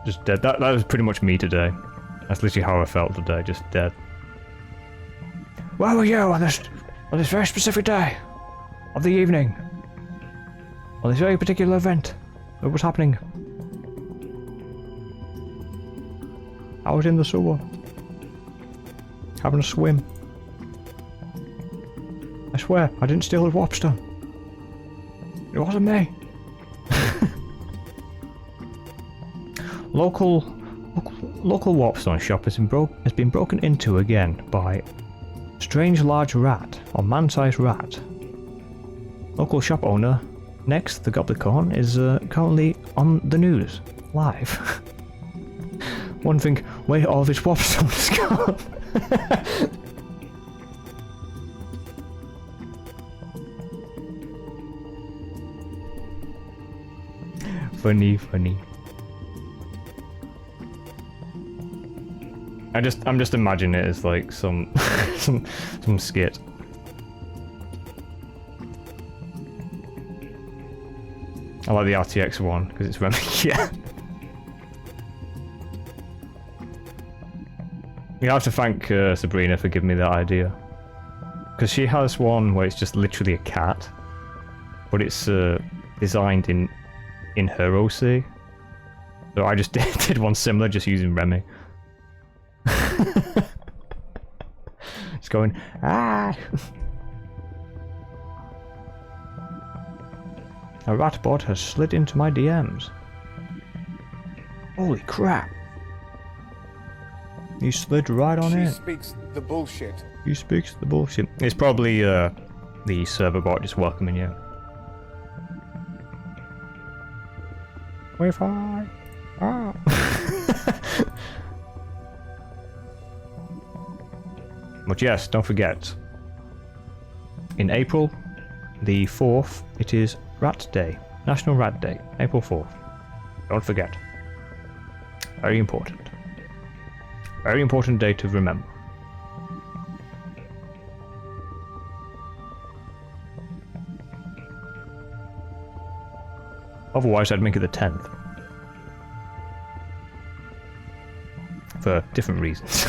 just dead. That was pretty much me today. That's literally how I felt today, just dead. Where were you on this very specific day of the evening? On this very particular event that was happening. I was in the sewer. Having a swim. I swear, I didn't steal a lobster. It wasn't me. Local Warpstone shop has been broken into again by strange large rat, or man-sized rat. Local shop owner, Next, the Goblicorn, is currently on the news, live. One thing, where all this Warpstone has gone. Funny. I'm just imagining it as like some some skit. I like the RTX one because it's Vermin. Yeah. You have to thank Sabrina for giving me that idea, because she has one where it's just literally a cat, but it's designed in her OC. So I just did one similar, just using Remy. It's going ah. A rat bot has slid into my DMs. Holy crap! He slid right on in. She speaks the bullshit. He speaks the bullshit. It's probably the server bot just welcoming you. Wi-Fi. Ah. But yes, don't forget. In April, the 4th, it is Rat Day. National Rat Day. April 4th. Don't forget. Very important. Very important day to remember. Otherwise, I'd make it the 10th. For different reasons.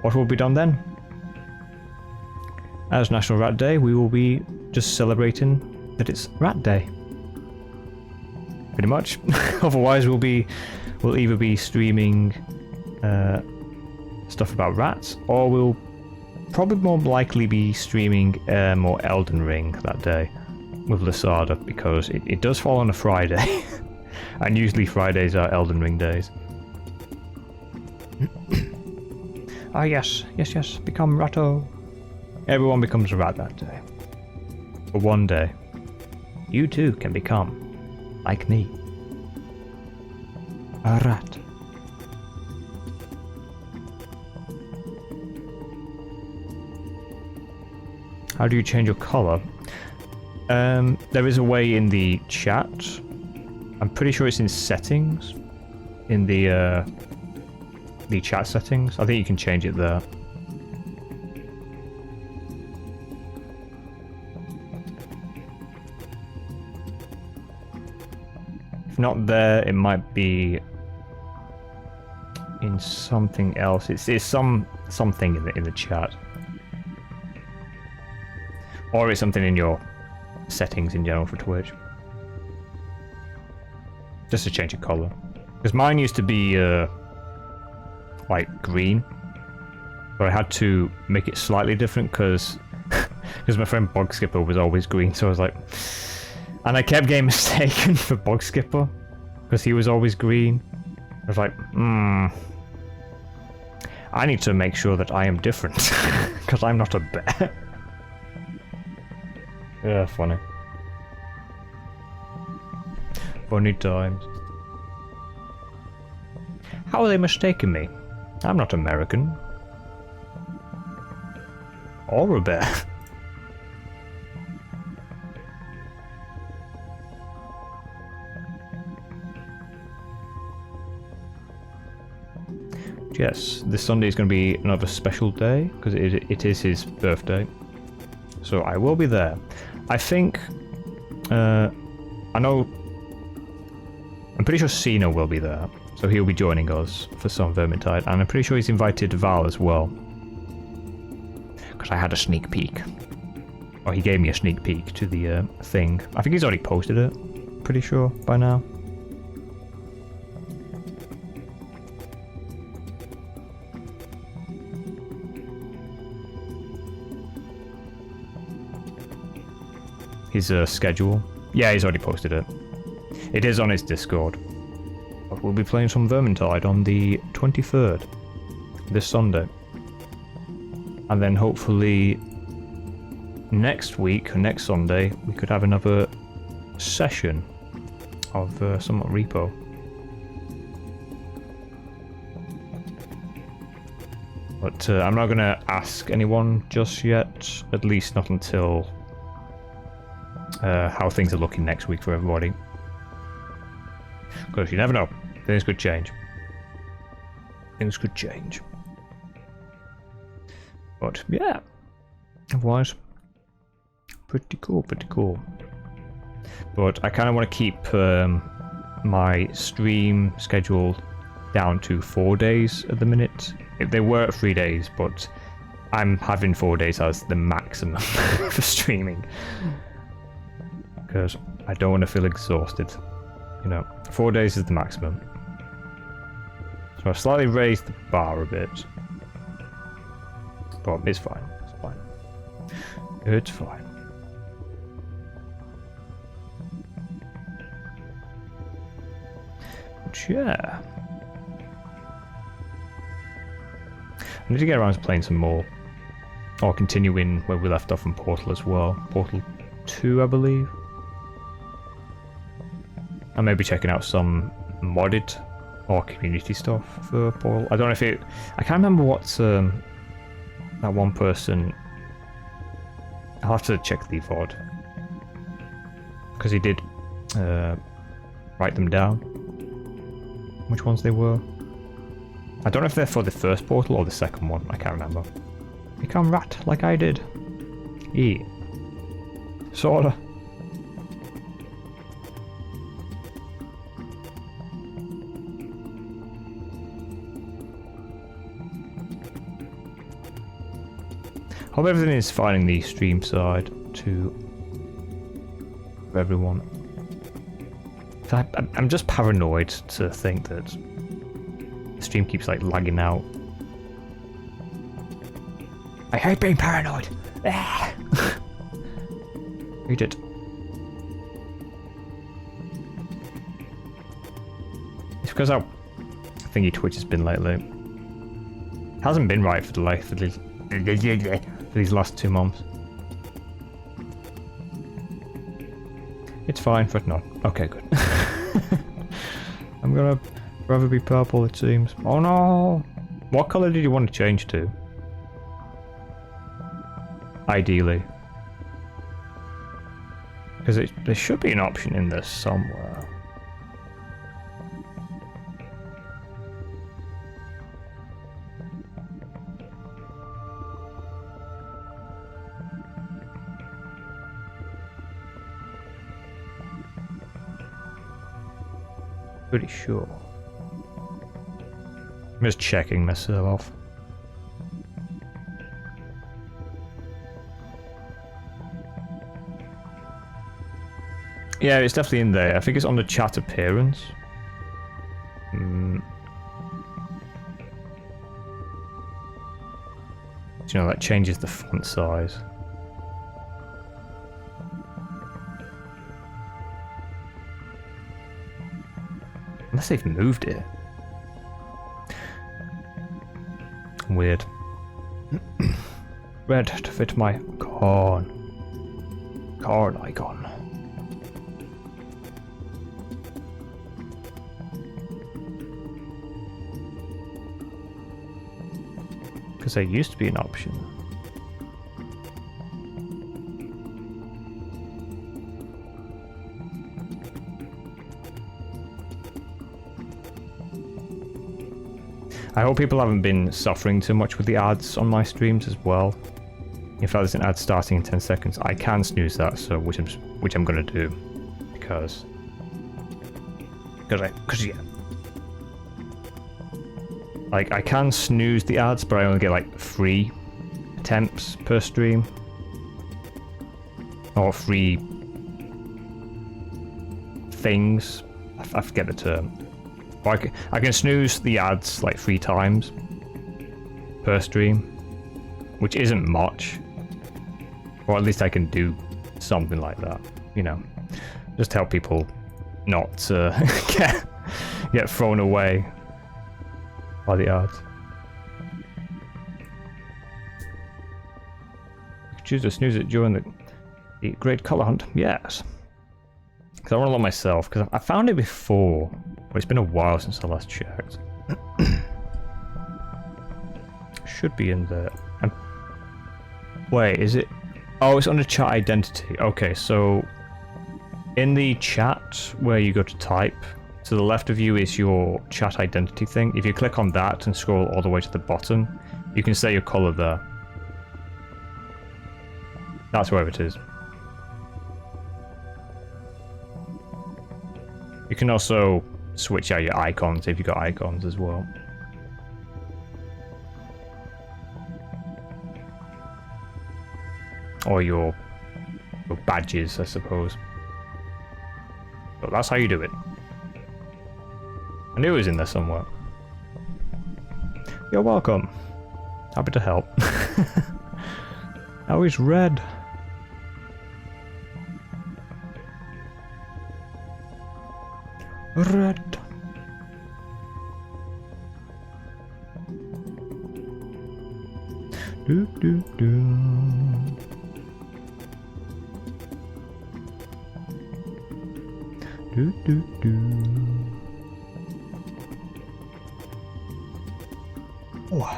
What will be done then? As National Rat Day, we will be just celebrating that it's Rat Day. Pretty much. Otherwise, we'll either be streaming stuff about rats, or we'll probably more likely be streaming more Elden Ring that day with Lasada, because it does fall on a Friday, and usually Fridays are Elden Ring days. Ah yes, become Ratto. Everyone becomes a rat that day. For one day, you too can become like me. A rat. How do you change your color? There is a way in the chat. I'm pretty sure it's in settings. In the chat settings. I think you can change it there. If not there, it might be in something else. It's something in the chat. Or it's something in your settings in general for Twitch. Just to change the color. Because mine used to be like green. But I had to make it slightly different because my friend Bog Skipper was always green, so I was like, and I kept getting mistaken for Bog Skipper because he was always green. I was like, I need to make sure that I am different because I'm not a bear. Yeah, funny. Funny times. How are they mistaking me? I'm not American. Or a bear. Yes, this Sunday is going to be another special day because it is his birthday. So I will be there. I think, I know, I'm pretty sure Cena will be there. So he'll be joining us for some Vermintide. And I'm pretty sure he's invited Val as well. Because I had a sneak peek. Or he gave me a sneak peek to the thing. I think he's already posted it. Pretty sure by now. His schedule. Yeah, he's already posted it. It is on his Discord. But we'll be playing some Vermintide on the 23rd. This Sunday. And then hopefully next week, or next Sunday, we could have another session of some repo. But I'm not going to ask anyone just yet. At least not until how things are looking next week for everybody. Because you never know. Things could change. Things could change. But yeah. Otherwise, pretty cool, pretty cool. But I kind of want to keep my stream schedule down to 4 days at the minute. If they were 3 days, but I'm having 4 days as the maximum for streaming. Because I don't want to feel exhausted. You know, 4 days is the maximum. So I've slightly raised the bar a bit. But it's fine. It's fine. It's fine. But yeah. I need to get around to playing some more. Or continuing where we left off in Portal as well. Portal 2, I believe. I may be checking out some modded or community stuff for Portal. I don't know if it... I can't remember what that one person... I'll have to check the VOD. Because he did write them down. Which ones they were. I don't know if they're for the first Portal or the second one. I can't remember. Become rat like I did. E. Sorta. Hope everything is fine in the stream side to everyone. I'm just paranoid to think that the stream keeps like lagging out. I hate being paranoid. Read it. It's because how thingy Twitch has been lately. Hasn't been right for the life of these last 2 months. It's fine, but no. Okay, good. I'm gonna Rather be purple, it seems. Oh no! What colour did you want to change to? Ideally. Because there should be an option in this somewhere. Pretty sure. I'm just checking myself. Yeah, it's definitely in there. I think it's on the chat appearance. You know, that changes the font size. Unless they've moved it. Weird. Red to fit my corn icon. Because there used to be an option. I hope people haven't been suffering too much with the ads on my streams as well. If there's an ad starting in 10 seconds, I can snooze that, so which I'm gonna do, because yeah. Like, I can snooze the ads, but I only get like 3 attempts per stream, or 3 things. I forget the term. Or I can snooze the ads like 3 times per stream, which isn't much. Or at least I can do something like that, you know. Just help people not get thrown away by the ads. You can choose to snooze it during the great colour hunt. Yes. Because I want to look myself, because I found it before, but it's been a while since I last checked. Should be in there. Wait, is it? Oh, it's under chat identity. Okay, so in the chat where you go to type, to the left of you is your chat identity thing. If you click on that and scroll all the way to the bottom, you can set your color there. That's where it is. You can also switch out your icons if you've got icons as well. Or your badges, I suppose. But that's how you do it. I knew it was in there somewhere. You're welcome. Happy to help. Now he's red. Red. Do do do. Do do do. Oh.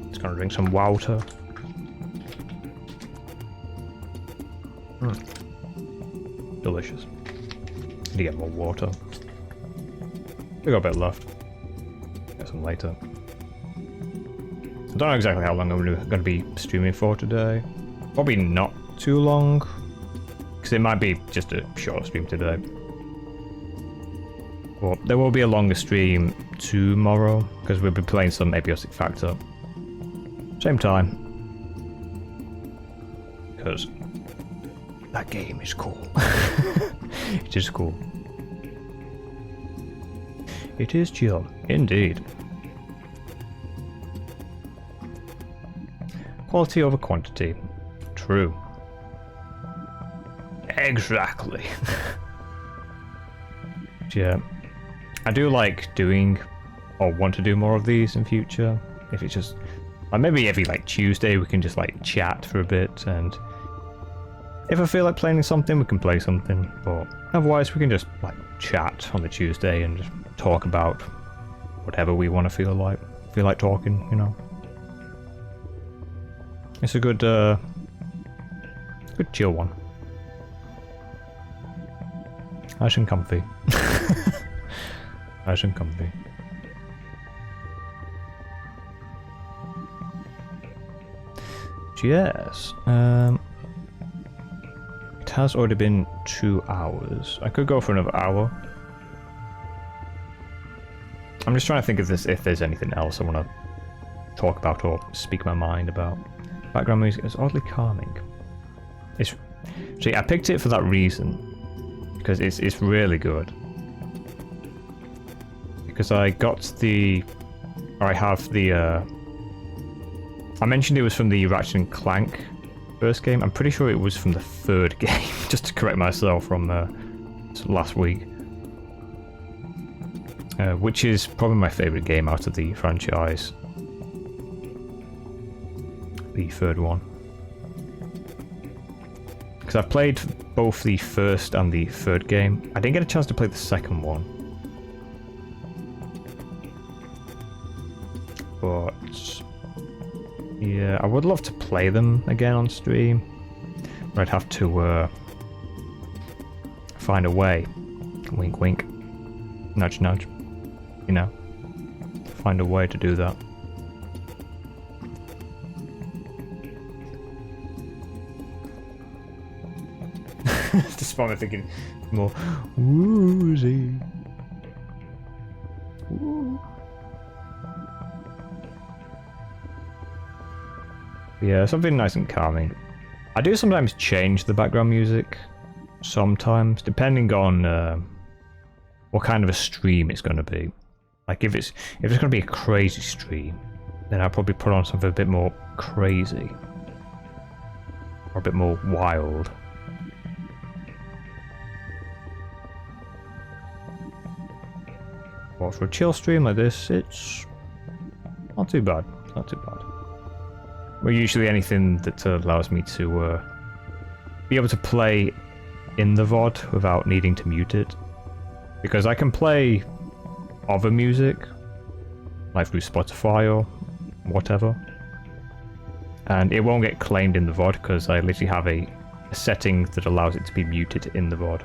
Just gonna drink some water. Delicious. Need to get more water. We got a bit left. Get some later. I don't know exactly how long I'm going to be streaming for today. Probably not too long, because it might be just a short stream today. But there will be a longer stream tomorrow, because we'll be playing some Abiotic Factor. Same time. Because that game is cool. It is cool. It is chill, indeed. Quality over quantity. True. Exactly. Yeah. I do like doing, or want to do more of these in future. If it's just, maybe every like Tuesday we can just like chat for a bit and If I feel like playing something, we can play something, but otherwise we can just like chat on the Tuesday and just talk about whatever we want to feel like talking, you know. It's a good chill one. Nice and comfy. Nice and comfy. Yes. It has already been 2 hours. I could go for another hour. I'm just trying to think of this if there's anything else I want to talk about or speak my mind about. Background music is oddly calming. See, I picked it for that reason because it's really good. Because I have the I mentioned it was from the Ratchet and Clank first game. I'm pretty sure it was from the 3rd game, just to correct myself from last week. Which is probably my favourite game out of the franchise. The 3rd one. Because I've played both the 1st and the 3rd game. I didn't get a chance to play the 2nd one. But yeah, I would love to play them again on stream. But I'd have to find a way. Wink wink. Nudge nudge. You know. Find a way to do that. Just while I'm thinking more woozy. Woo. Yeah, something nice and calming. I do sometimes change the background music. Sometimes, depending on what kind of a stream it's going to be. Like if it's going to be a crazy stream, then I'll probably put on something a bit more crazy. Or a bit more wild. But for a chill stream like this, it's not too bad. It's not too bad. Well, usually anything that allows me to be able to play in the VOD without needing to mute it. Because I can play other music, like through Spotify or whatever, and it won't get claimed in the VOD because I literally have a setting that allows it to be muted in the VOD.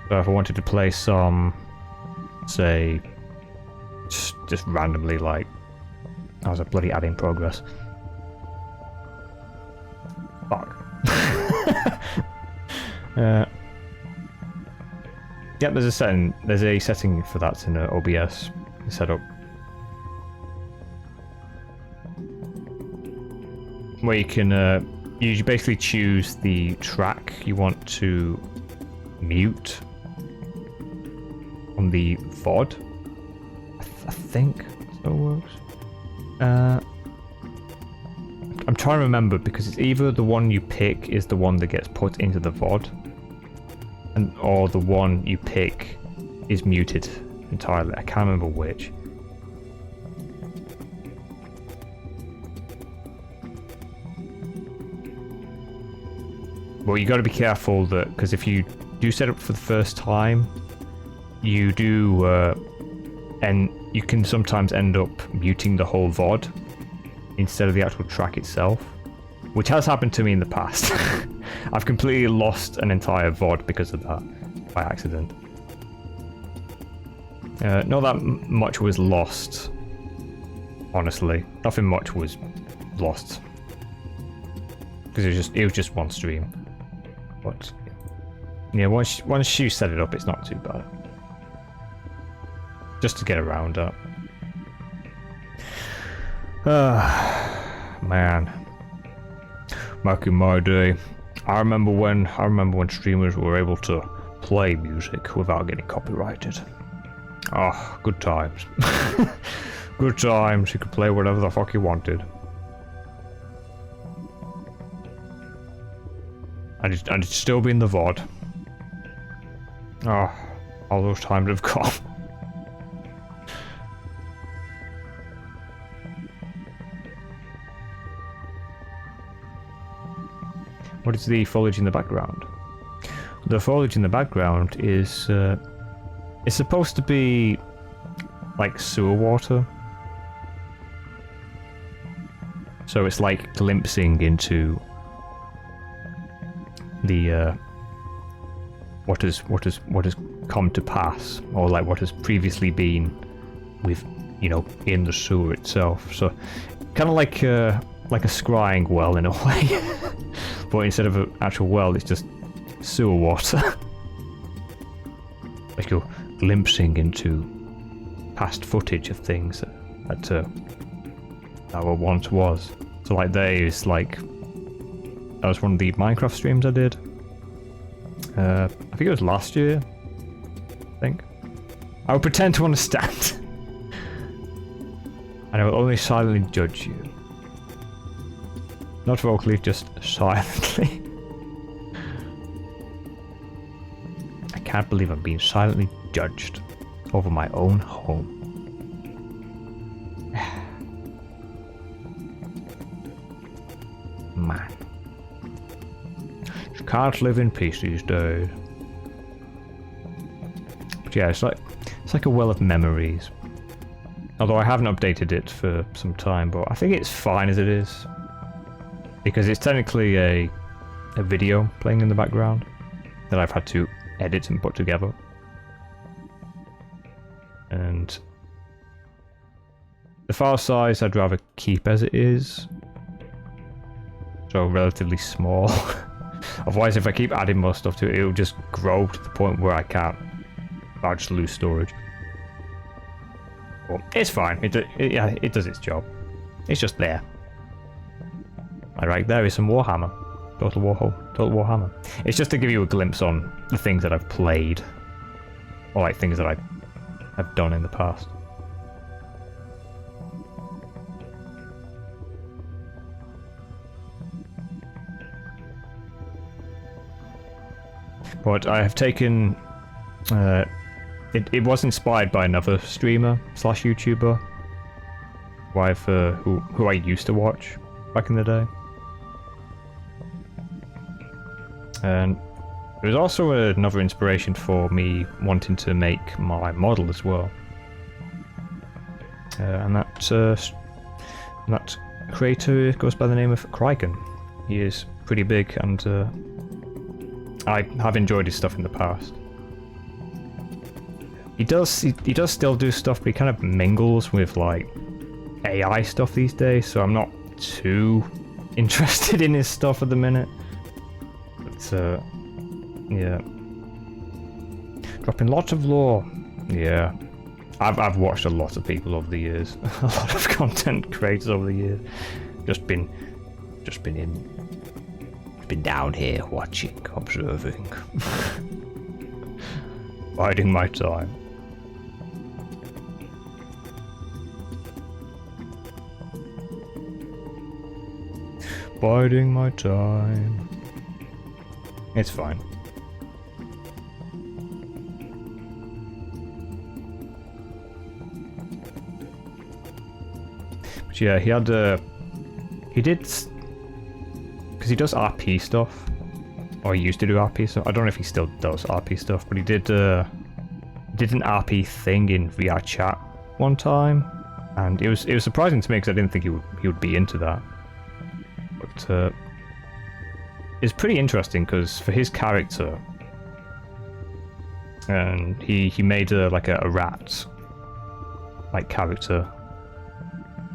So if I wanted to play some, say, just randomly, like, that was a bloody ad in progress. Fuck. Yep, there's a setting for that in OBS setup. Where you can you basically choose the track you want to mute on the VOD. I think that's how it works. I'm trying to remember because it's either the one you pick is the one that gets put into the VOD, or the one you pick is muted entirely. I can't remember which. Well, you got to be careful that, because if you do set up for the first time, you do, and you can sometimes end up muting the whole VOD instead of the actual track itself, which has happened to me in the past. I've completely lost an entire VOD because of that, by accident. Not that much was lost, honestly. Nothing much was lost, because it was just one stream. But yeah, once you set it up, it's not too bad. Just to get around that. Man, back in my day, I remember when streamers were able to play music without getting copyrighted. Oh, good times. Good times. You could play whatever the fuck you wanted. And it'd still be in the VOD. Oh, all those times have gone. What is the foliage in the background? The foliage in the background is it's supposed to be like sewer water. So it's like glimpsing into the what has come to pass, or like what has previously been with, you know, in the sewer itself. So kind of like a scrying well in a way, but instead of an actual well, it's just sewer water. Like you're glimpsing into past footage of things that were once was. So like that was one of the Minecraft streams I did. I think it was last year. I think. I will pretend to understand. And I will only silently judge you. Not vocally, just silently. I can't believe I'm being silently judged over my own home. Man. You can't live in peace these days. But yeah, it's like a well of memories. Although I haven't updated it for some time, but I think it's fine as it is. Because it's technically a video playing in the background that I've had to edit and put together. And the file size I'd rather keep as it is. So relatively small. Otherwise, if I keep adding more stuff to it, it'll just grow to the point where I'll just lose storage. But it's fine. It does its job. It's just there. Alright, there is some Warhammer. Total Warhammer. It's just to give you a glimpse on the things that I've played. Or like things that I've done in the past. But I have taken... It was inspired by another streamer / YouTuber who I used to watch back in the day. And it was also another inspiration for me wanting to make my model as well. And that creator goes by the name of Krygan. He is pretty big, and I have enjoyed his stuff in the past. He does still do stuff, but he kind of mingles with like AI stuff these days, so I'm not too interested in his stuff at the minute. But yeah, dropping lots of lore. Yeah, I've watched a lot of people over the years, a lot of content creators over the years. Just been down here watching, observing, biding my time. Biding my time. It's fine. But yeah, he did, because he does RP stuff, or he used to do RP stuff. I don't know if he still does RP stuff, but he did an RP thing in VR chat one time, and it was surprising to me because I didn't think he would be into that. But it's pretty interesting because for his character, and he made like a rat like character.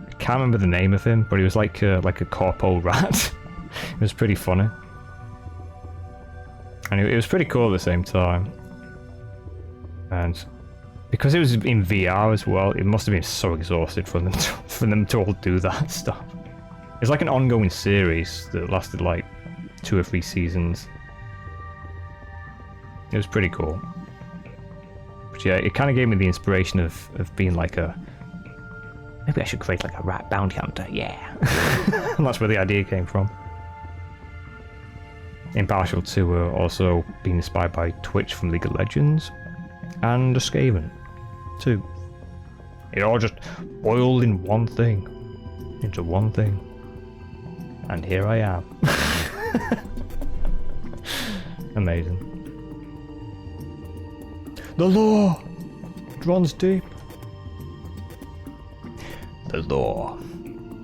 I can't remember the name of him, but he was like a corpo rat. It was pretty funny, and it was pretty cool at the same time. And because it was in VR as well, it must have been so exhausted for them to all do that stuff. It's like an ongoing series that lasted like 2 or 3 seasons. It was pretty cool. But yeah, it kind of gave me the inspiration of being like maybe I should create like a rat bounty hunter, yeah. And that's where the idea came from. Impartial to also being inspired by Twitch from League of Legends, and a Skaven too. It all just boiled in one thing, into one thing. And here I am. Amazing. The law! It runs deep. The law.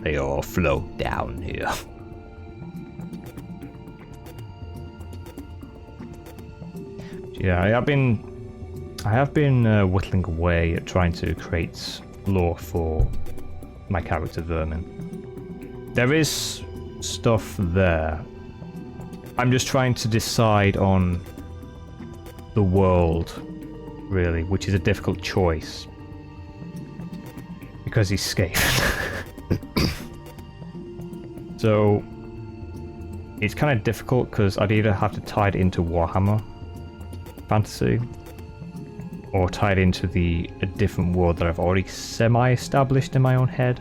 They all flow down here. Yeah, I have been whittling away at trying to create lore for my character Vermin. There is stuff there. I'm just trying to decide on the world, really, which is a difficult choice. Because he's Skaven. So, it's kind of difficult because I'd either have to tie it into Warhammer Fantasy, or tie it into a different world that I've already semi-established in my own head,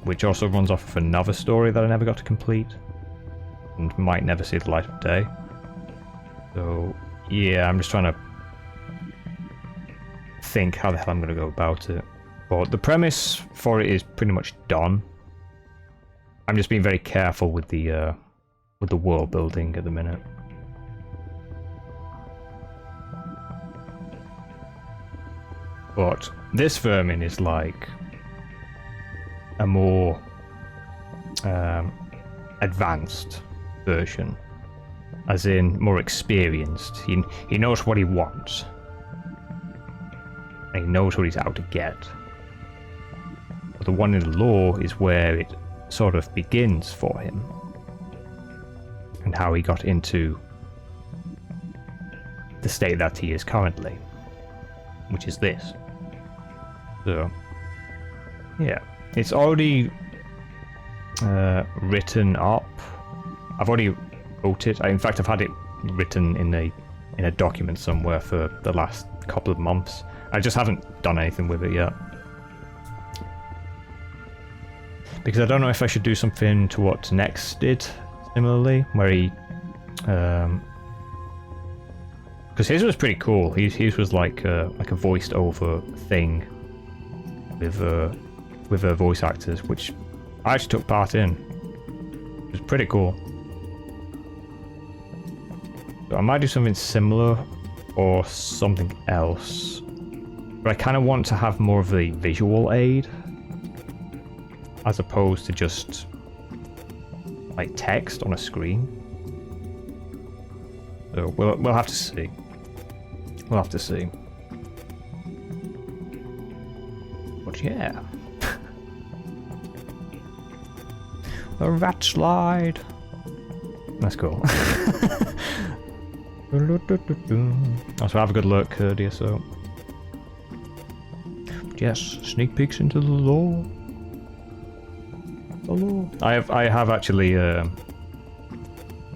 which also runs off of another story that I never got to complete, and might never see the light of day. So, yeah, I'm just trying to think how the hell I'm going to go about it. But the premise for it is pretty much done. I'm just being very careful with the world building at the minute. But this Vermin is like a more advanced version, as in more experienced. He knows what he wants, and he knows what he's out to get. But the one in the lore is where it sort of begins for him, and how he got into the state that he is currently, which is this. So, yeah, it's already written up. I've already wrote it. In fact, I've had it written in a document somewhere for the last couple of months. I just haven't done anything with it yet. Because I don't know if I should do something to what Next did, similarly, where he... Because his was pretty cool. His was like a voiced over thing with voice actors, which I actually took part in. It was pretty cool. So I might do something similar or something else. But I kind of want to have more of a visual aid, as opposed to just like text on a screen. So we'll have to see. We'll have to see. But yeah. The rat slide. That's cool. So have a good look, dear so. Yes, sneak peeks into the lore. I have actually there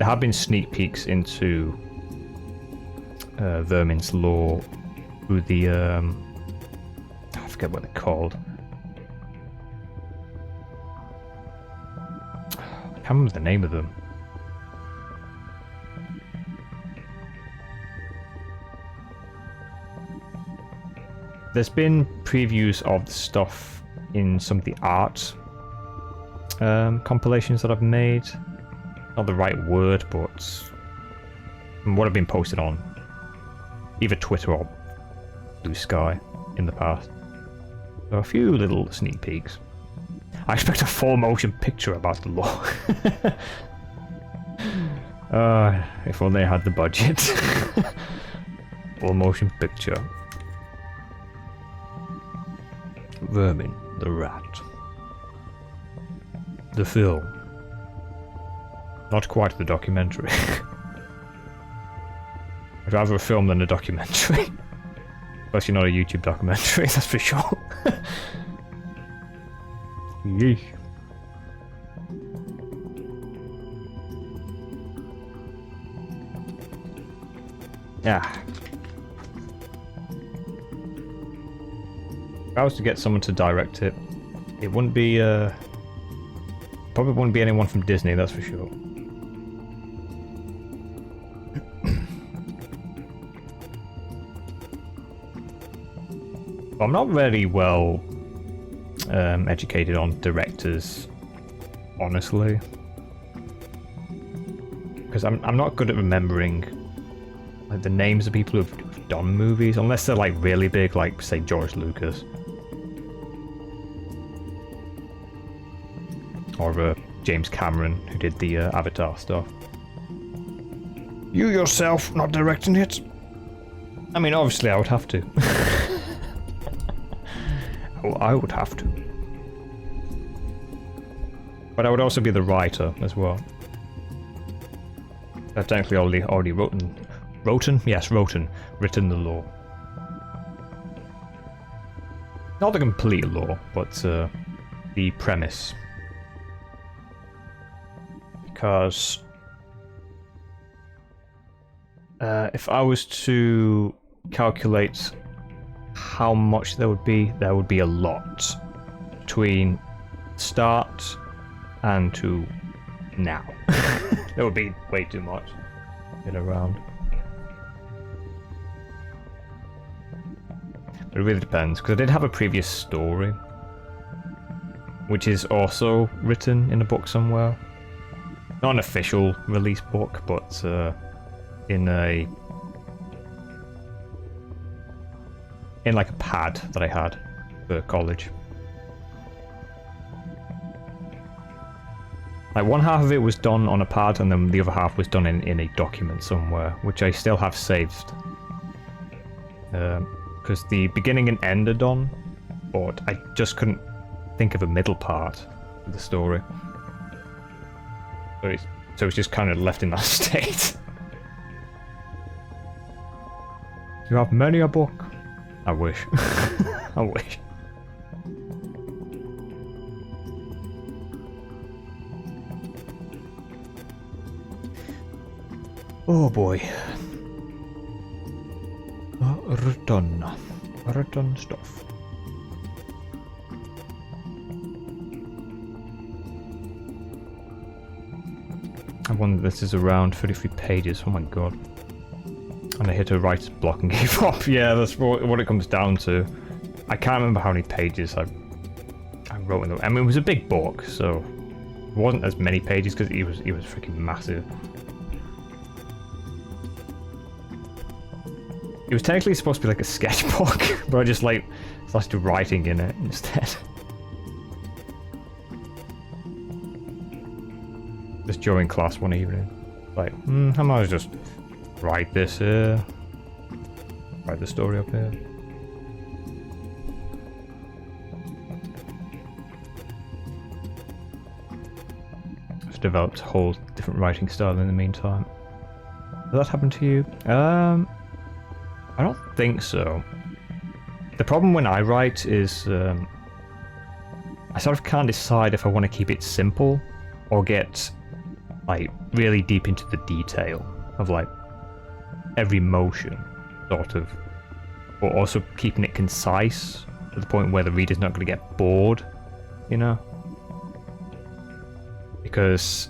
have been sneak peeks into Vermin's lore through the I forget what they're called. I can't remember the name of them. There's been previews of the stuff in some of the art compilations that I've made. Not the right word, but what have been posted on either Twitter or Blue Sky in the past. So a few little sneak peeks. I expect a full motion picture about the lore. If only I had the budget. Full motion picture. Vermin, the rat. The film. Not quite the documentary. I'd rather a film than a documentary. Especially not a YouTube documentary, that's for sure. Yeesh. Yeah. If I was to get someone to direct it, it wouldn't be probably wouldn't be anyone from Disney, that's for sure. I'm not very well educated on directors, honestly. because I'm not good at remembering like the names of people who've done movies, unless they're like really big, like say George Lucas or James Cameron, who did the Avatar stuff. You yourself not directing it? I mean, obviously I would have to. I would have to. But I would also be the writer as well. I've technically already written the lore. Not the complete lore, but the premise. Because if I was to calculate how much there would be a lot between start and to now. There would be way too much in around. But it really depends, because I did have a previous story, which is also written in a book somewhere. Not an official release book, but in like a pad that I had for college. Like one half of it was done on a pad, and then the other half was done in a document somewhere, which I still have saved. Because the beginning and end are done, but I just couldn't think of a middle part of the story. So it's just kind of left in that state. You have many a book. I wish. I wish. Oh boy. Return stuff. I wonder this is around 33 pages, oh my god. And I hit a writer's block and gave up. Yeah, that's what it comes down to. I can't remember how many pages I wrote in the... I mean, it was a big book, so... It wasn't as many pages because it was freaking massive. It was technically supposed to be like a sketchbook, but I just like started writing in it instead. Just during class one evening. Like, I might as well just write this here. Write the story up here. I've developed a whole different writing style in the meantime. Has that happened to you? I don't think so. The problem when I write is I sort of can't decide if I want to keep it simple or get like really deep into the detail of like every motion, sort of, but also keeping it concise to the point where the reader's not going to get bored, you know? Because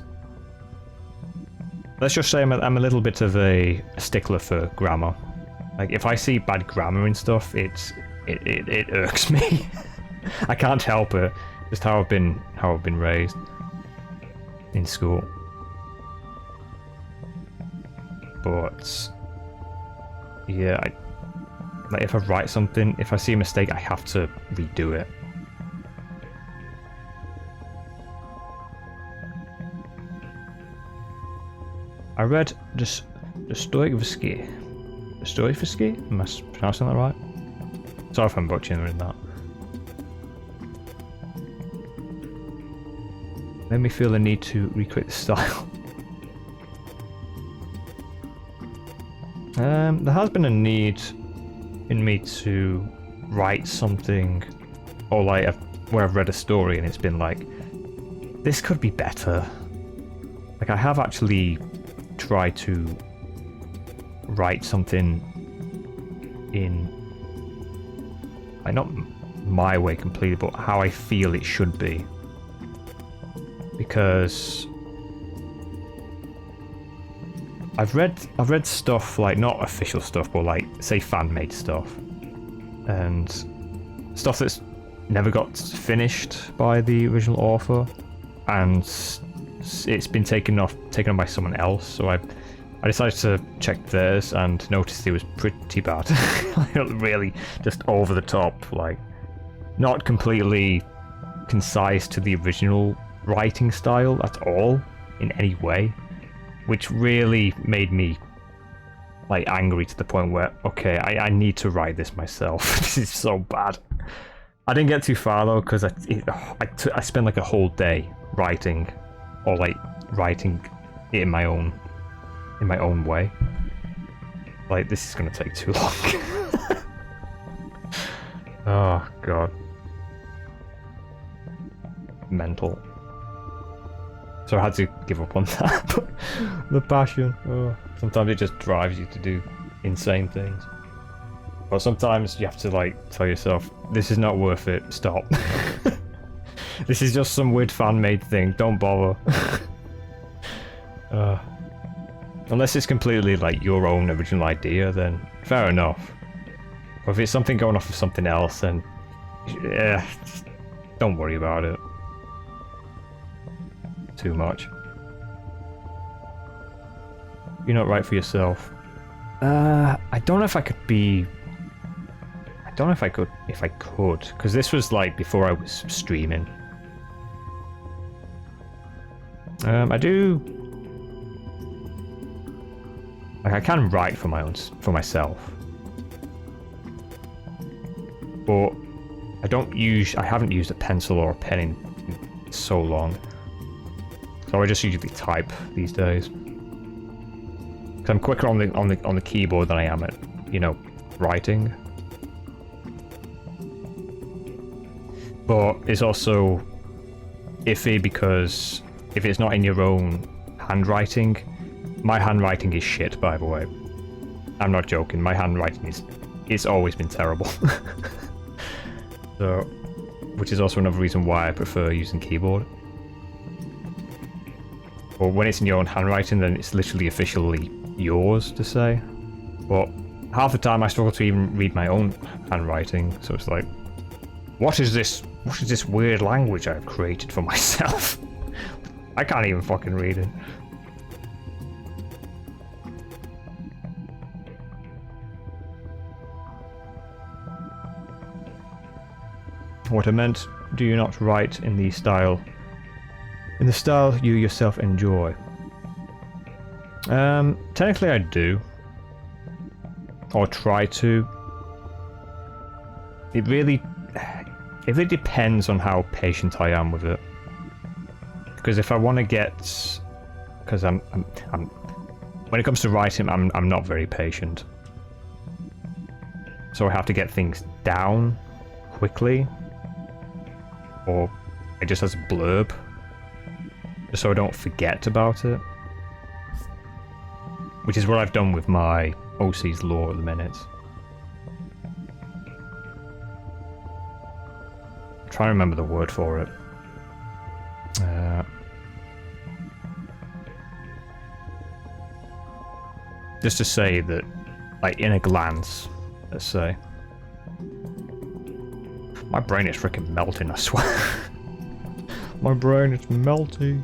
let's just say I'm a little bit of a stickler for grammar. Like if I see bad grammar and stuff, it irks me. I can't help it. Just how I've been raised in school. But yeah, like if I write something, if I see a mistake, I have to redo it. I read Dostoevsky. Dostoevsky? Am I pronouncing that right? Sorry if I'm butchering that. Made me feel the need to recreate the style. There has been a need in me to write something, or like where I've read a story and it's been like, this could be better. Like I have actually tried to write something in, like not my way completely, but how I feel it should be. Because I've read stuff, like not official stuff, but like say fan-made stuff, and stuff that's never got finished by the original author, and it's been taken on by someone else. So I decided to check theirs and noticed it was pretty bad. Really just over the top, like not completely concise to the original writing style at all in any way, which really made me like angry to the point where, okay, I need to write this myself. This is so bad. I didn't get too far though, because I spent like a whole day writing, or like writing it in my own way. Like, this is gonna take too long. Oh god. Mental. So I had to give up on that. But the passion. Oh. Sometimes it just drives you to do insane things. But sometimes you have to like tell yourself, this is not worth it, stop. This is just some weird fan-made thing, don't bother. Unless it's completely like your own original idea, then fair enough. But if it's something going off of something else, then yeah, just don't worry about it too much. You're not right for yourself. I don't know if I could be... I don't know if I could, because this was like before I was streaming. I do... Like, I can write for myself. But I haven't used a pencil or a pen in so long. So I just usually type these days. I'm quicker on the keyboard than I am at, you know, writing. But it's also iffy because if it's not in your own handwriting, my handwriting is shit, by the way. I'm not joking. My handwriting it's always been terrible. So, which is also another reason why I prefer using keyboard. But when it's in your own handwriting, then it's literally officially yours to say. But half the time I struggle to even read my own handwriting, so it's like, what is this weird language I've created for myself? I can't even fucking read it. What I meant, do you not write in the style you yourself enjoy? Technically I do. Or try to. It really depends on how patient I am with it. Because if I want to get... Because I'm... When it comes to writing, I'm not very patient. So I have to get things down quickly. Or it just has a blurb. Just so I don't forget about it. Which is what I've done with my OC's lore at the minute. I'm trying to remember the word for it. Just to say that, like, in a glance, let's say. My brain is freaking melting, I swear. My brain is melting.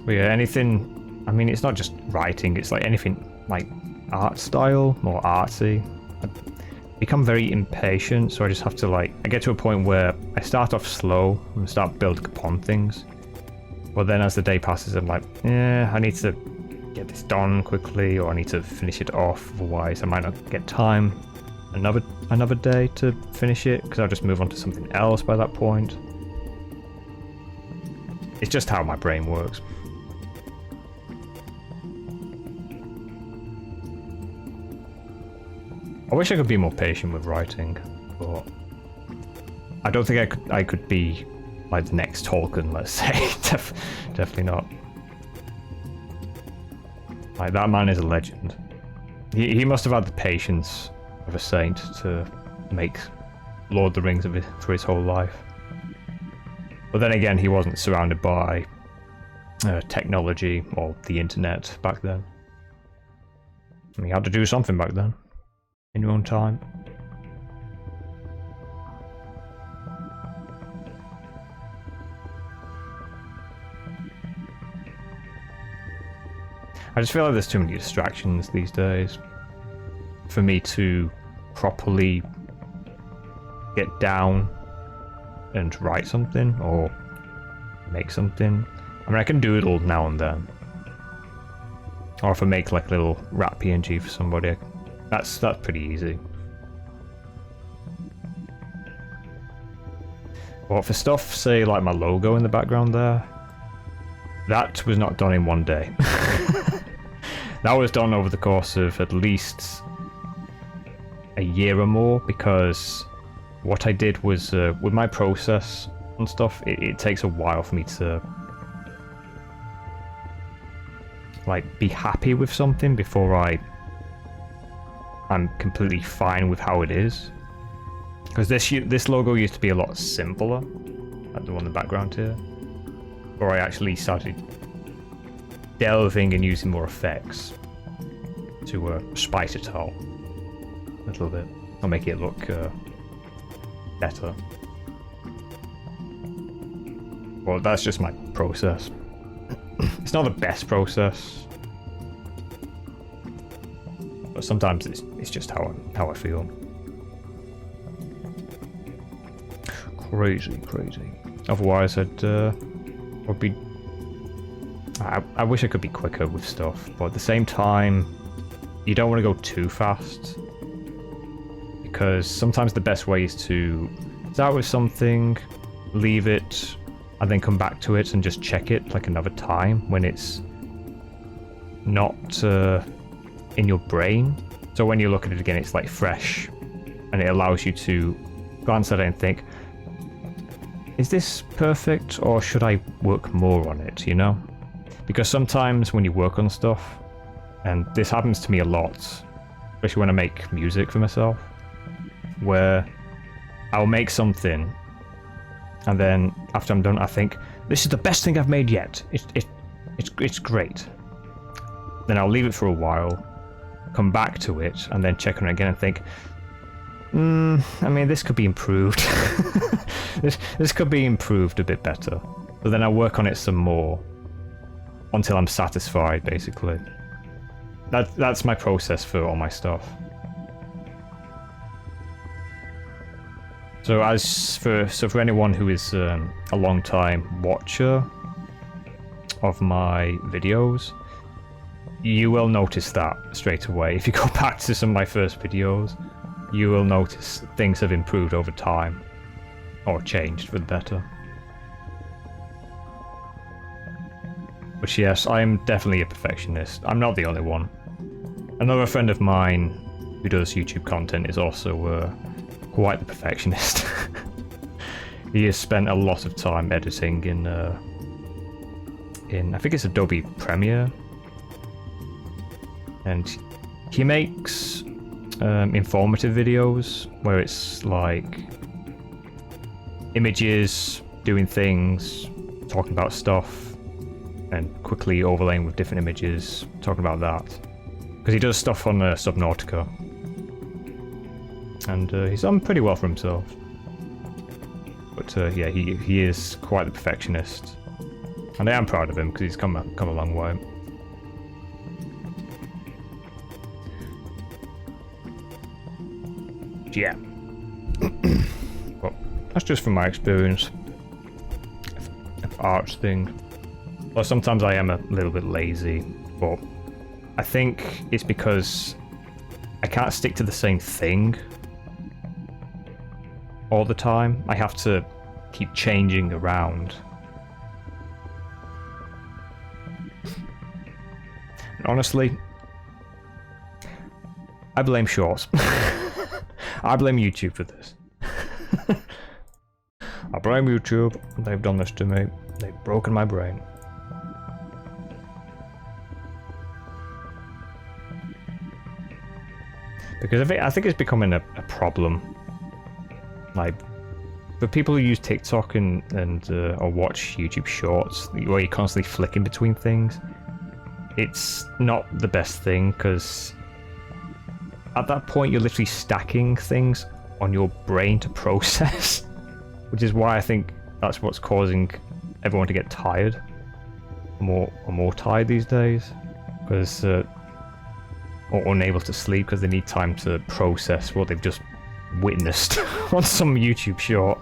But yeah, anything, I mean, it's not just writing, it's like anything like art style, more artsy. I become very impatient, so I just have to I get to a point where I start off slow and start building upon things. But then as the day passes, I'm like, yeah, I need to get this done quickly, or I need to finish it off, otherwise I might not get time another day to finish it, because I'll just move on to something else by that point. It's just how my brain works. I wish I could be more patient with writing, but I don't think I could be like the next Tolkien, let's say. Definitely not. Like, that man is a legend. He must have had the patience of a saint to make Lord of the Rings for his whole life. But then again, he wasn't surrounded by technology or the internet back then. And he had to do something back then. in your own time. I just feel like there's too many distractions these days for me to properly get down and write something or make something. I mean, I can doodle now and then. Or if I make like a little rap PNG for somebody, that's pretty easy. But for stuff, say like my logo in the background there, that was not done in one day. That was done over the course of at least a year or more, because what I did was, with my process and stuff, it takes a while for me to like be happy with something before I'm completely fine with how it is. Because this logo used to be a lot simpler, like the one in the background here, where I actually started delving and using more effects to spice it up a little bit, or make it look better. Well, that's just my process. It's not the best process, but sometimes it's just how I feel. Crazy. Otherwise, I'd be. I wish I could be quicker with stuff, but at the same time, you don't want to go too fast, because sometimes the best way is to start with something, leave it, and then come back to it and just check it like another time when it's not in your brain. So when you look at it again, it's like fresh, and it allows you to glance at it and think, is this perfect, or should I work more on it, you know? Because sometimes when you work on stuff, and this happens to me a lot, especially when I make music for myself, where I'll make something, and then after I'm done, I think, this is the best thing I've made yet. It's great. Then I'll leave it for a while, come back to it, and then check on it again and think, I mean, this could be improved. this could be improved a bit better. But then I'll work on it some more until I'm satisfied, basically. That's my process for all my stuff. So for anyone who is a long time watcher of my videos, you will notice that straight away. If you go back to some of my first videos, you will notice things have improved over time, or changed for the better. But yes, I'm definitely a perfectionist. I'm not the only one. Another friend of mine who does YouTube content is also quite the perfectionist. He has spent a lot of time editing in I think it's Adobe Premiere, and he makes informative videos where it's like images doing things, talking about stuff, and quickly overlaying with different images, talking about that. Because he does stuff on Subnautica, and he's done pretty well for himself. But yeah, he is quite the perfectionist, and I am proud of him because he's come a long way. Yeah. Well, that's just from my experience of arts thing. Well, sometimes I am a little bit lazy, but I think it's because I can't stick to the same thing all the time. I have to keep changing around. And honestly, I blame shorts. I blame YouTube for this. I blame YouTube. They've done this to me. They've broken my brain. Because I think it's becoming a problem. Like, for people who use TikTok and or watch YouTube Shorts, where you're constantly flicking between things, it's not the best thing, because at that point you're literally stacking things on your brain to process, which is why I think that's what's causing everyone to get tired, more tired these days, because or unable to sleep because they need time to process what they've just witnessed on some YouTube short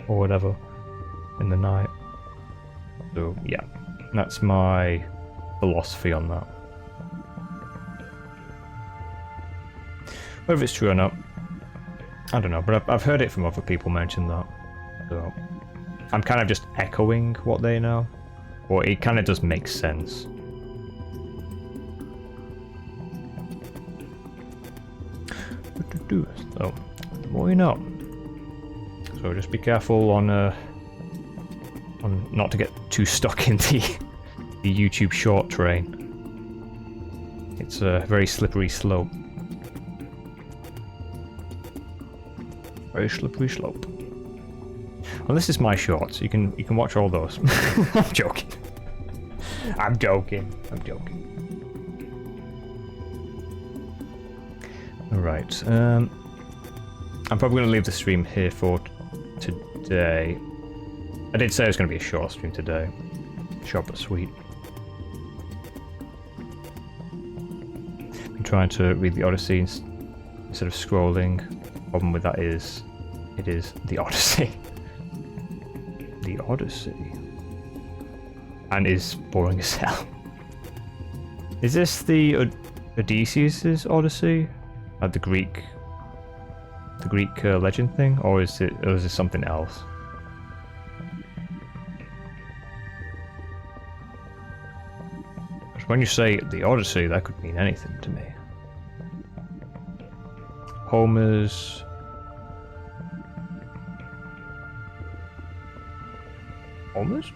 or whatever in the night. So yeah, that's my philosophy on that. Whether it's true or not, I don't know, but I've heard it from other people mention that. So I'm kind of just echoing what they know, or it kind of does make sense. So, the more you know. So just be careful on not to get too stuck in the YouTube short train. It's a very slippery slope. Very slippery slope. Well, this is my shorts. You can watch all those. I'm joking. I'm joking. Alright, I'm probably going to leave the stream here for today. I did say it was going to be a short stream today. Short but sweet. I'm trying to read the Odyssey instead of scrolling. Problem with that is, it is the Odyssey. The Odyssey. And is boring as hell. Is this the Odysseus' Odyssey? The Greek legend thing, or is it something else? When you say the Odyssey, that could mean anything to me. Homer's... Homer's?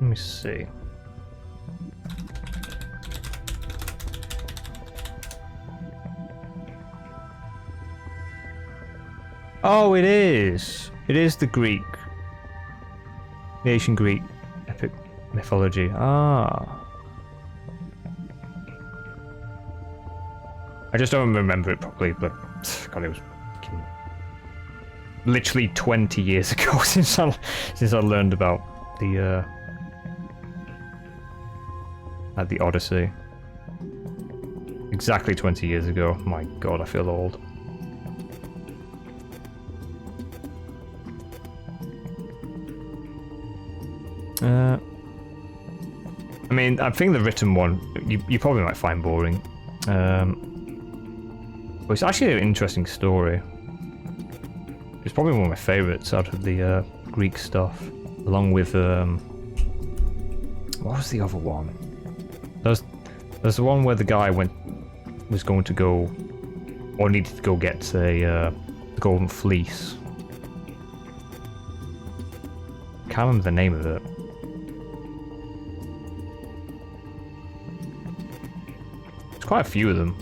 Let me see. Oh, it is! It is the Greek. The ancient Greek epic mythology. Ah. I just don't remember it properly, but God, it was literally 20 years ago since I learned about the Odyssey. Exactly 20 years ago. My God, I feel old. I mean, I think the written one you probably might find boring. But it's actually an interesting story. It's probably one of my favourites out of the Greek stuff, along with what was the other one? There's the one where the guy was going to go, or needed to go get the golden fleece. Can't remember the name of it. There's quite a few of them.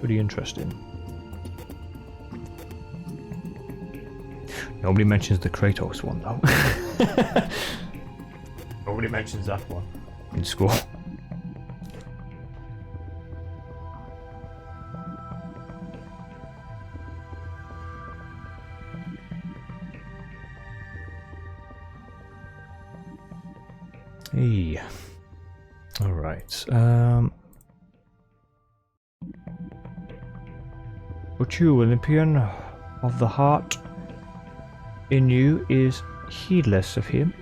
Pretty interesting. Nobody mentions the Kratos one though. Nobody mentions that one in school. Hey. All right. But you, Olympian of the heart in you is heedless of him.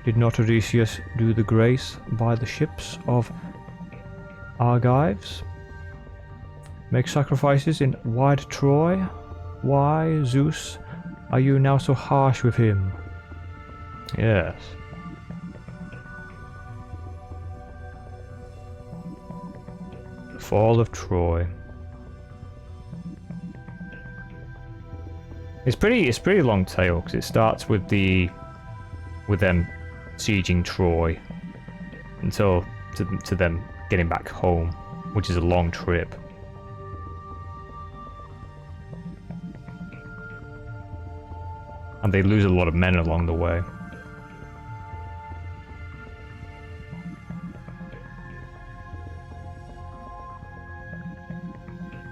Did not Odysseus do the grace by the ships of Argives? Make sacrifices in wide Troy? Why, Zeus, are you now so harsh with him? Yes. The fall of Troy. It's pretty long tale because it starts with them sieging Troy until to them getting back home, which is a long trip. And they lose a lot of men along the way.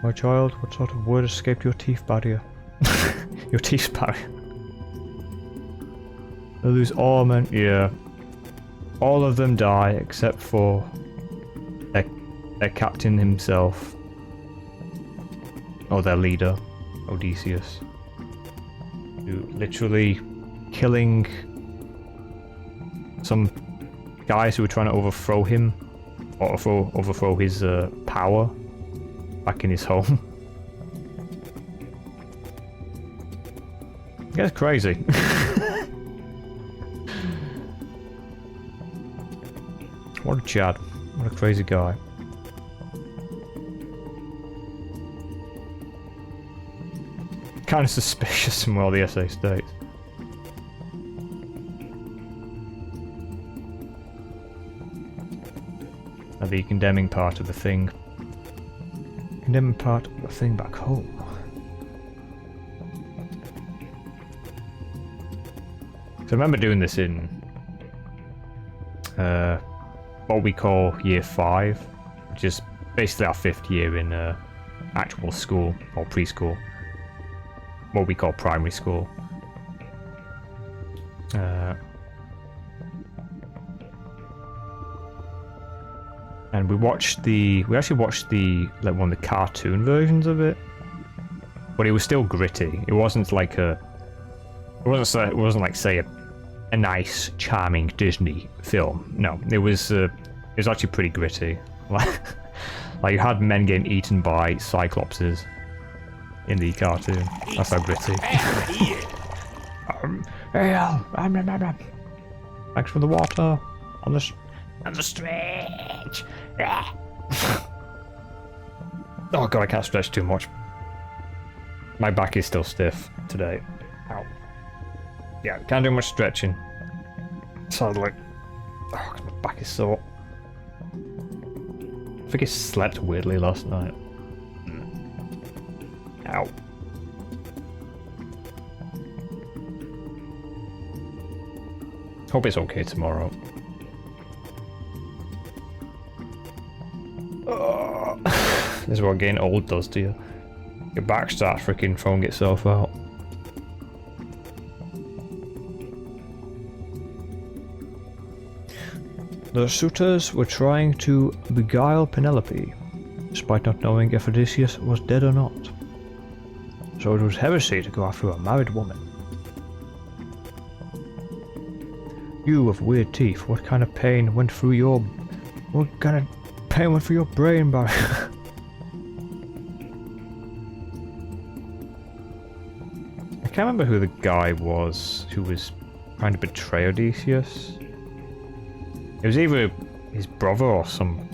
My child, what sort of word escaped your teeth barrier? Your teeth barrier. They lose all men. Yeah. All of them die except for their captain himself. Or their leader, Odysseus. Who literally killing some guys who were trying to overthrow him. Or overthrow his power back in his home. That's crazy. What a Chad. What a crazy guy. Kind of suspicious from all the essay states. Now the condemning part of the thing. Condemning part of the thing back home. So I remember doing this in what we call year 5, which is basically our 5th year in actual school or preschool. What we call primary school. And we actually watched the like one of the cartoon versions of it, but it was still gritty. It wasn't like it wasn't like say a nice, charming Disney film. No, it was actually pretty gritty. Like you had men getting eaten by cyclopses in the cartoon. That's how gritty. Thanks for the water on the stretch. Oh god, I can't stretch too much. My back is still stiff today. Ow. Yeah, can't do much stretching. Sadly. Oh, my back is sore. I think I slept weirdly last night. Ow. Hope it's okay tomorrow. This is what getting old does to you. Your back starts freaking throwing itself out. The suitors were trying to beguile Penelope, despite not knowing if Odysseus was dead or not. So it was heresy to go after a married woman. You with weird teeth, what kind of pain went through your... What kind of pain went through your brain, Barry? I can't remember who the guy was who was trying to betray Odysseus. It was either his brother or some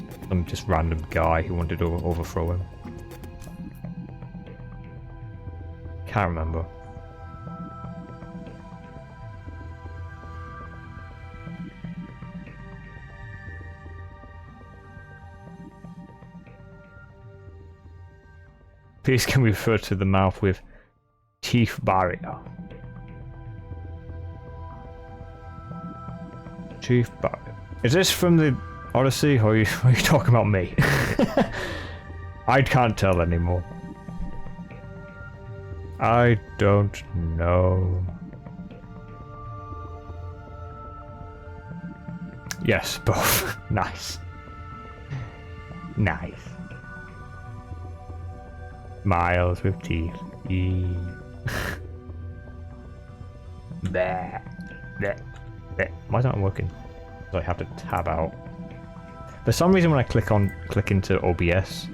just random guy who wanted to overthrow him. Can't remember. These can refer to the mouth with teeth barrier. Teeth barrier. Is this from the Odyssey, or are you talking about me? I can't tell anymore. I don't know. Yes, both. Nice. Nice. Miles with teeth. Bleh. Bleh. Bleh. Why is that not working? So I have to tab out. For some reason when I click into OBS,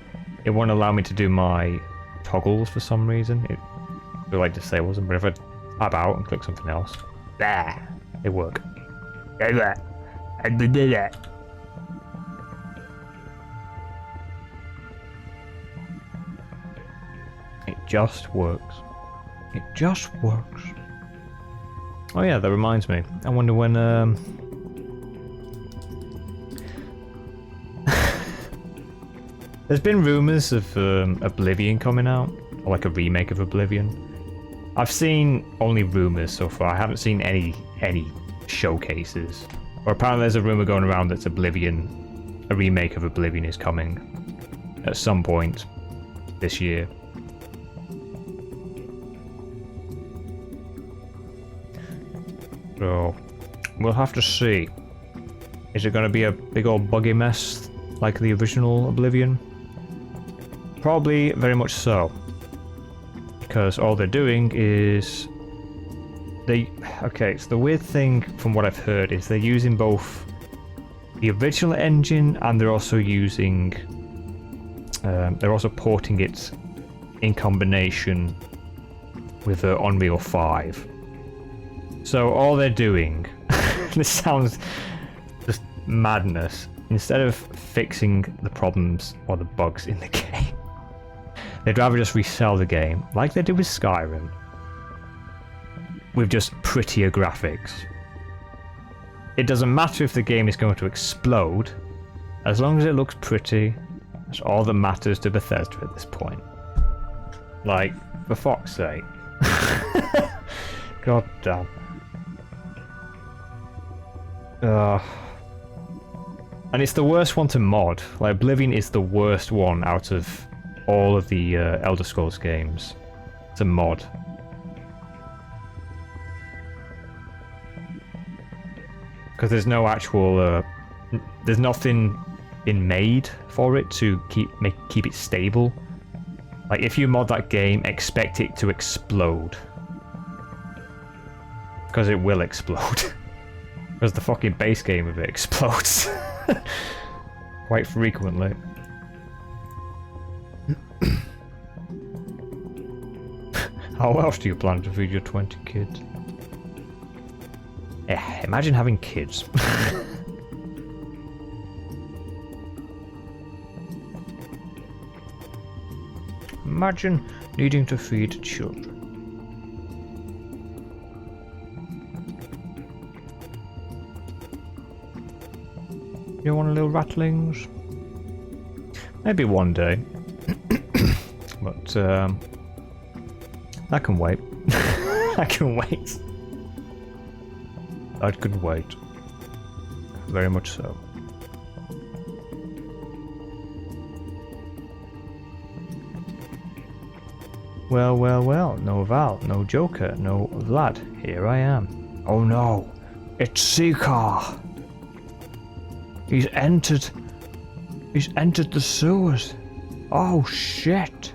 it won't allow me to do my toggles for some reason. It will like disables them, but if I tab out and click something else, it works. It just works. It just works. Oh yeah, that reminds me. I wonder when there's been rumours of Oblivion coming out, or like a remake of Oblivion. I've seen only rumors so far. I haven't seen any showcases. Or apparently there's a rumor going around that Oblivion, a remake of Oblivion is coming at some point this year. So we'll have to see. Is it going to be a big old buggy mess like the original Oblivion? Probably very much so. Because all they're doing is okay, so the weird thing from what I've heard is they're using both the original engine and they're also using they're also porting it in combination with Unreal 5. So all they're doing, this sounds just madness, instead of fixing the problems or the bugs in the game, they'd rather just resell the game, like they did with Skyrim, with just prettier graphics. It doesn't matter if the game is going to explode, as long as it looks pretty, that's all that matters to Bethesda at this point. Like, for fuck's sake. God damn. And it's the worst one to mod. Like, Oblivion is the worst one out of all of the Elder Scrolls games to mod. Because there's no actual, there's nothing been made for it to keep it stable. Like, if you mod that game, expect it to explode. Because it will explode. Because the fucking base game of it explodes. Quite frequently. How else do you plan to feed your 20 kids? Imagine having kids. Imagine needing to feed children. You want a little rattlings? Maybe one day. But that can wait. I can wait. I could wait. Very much so. Well, well, well. No Val, no Joker, no Vlad. Here I am. Oh no. It's Seeker. He's entered the sewers. Oh shit.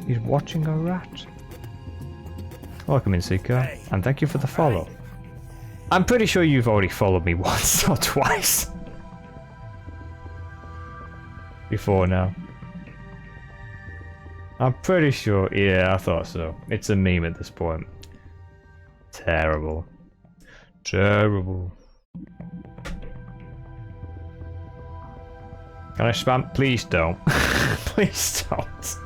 He's watching a rat. Welcome in, Seeker, and thank you for the follow. I'm pretty sure you've already followed me once or twice. Before now. I'm pretty sure, yeah, I thought so. It's a meme at this point. Terrible. Terrible. Can I spam? Please don't. Please don't.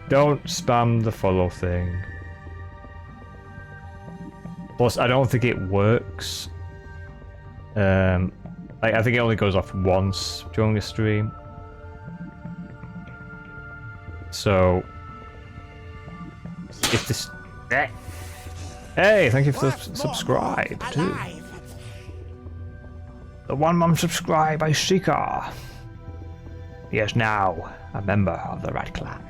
Don't spam the follow thing. Plus, I don't think it works. I think it only goes off once during a stream. So, if this... Hey, thank you for the subscribe, too. The 1 month subscribe by Seeker. He is now a member of the Rat Clan.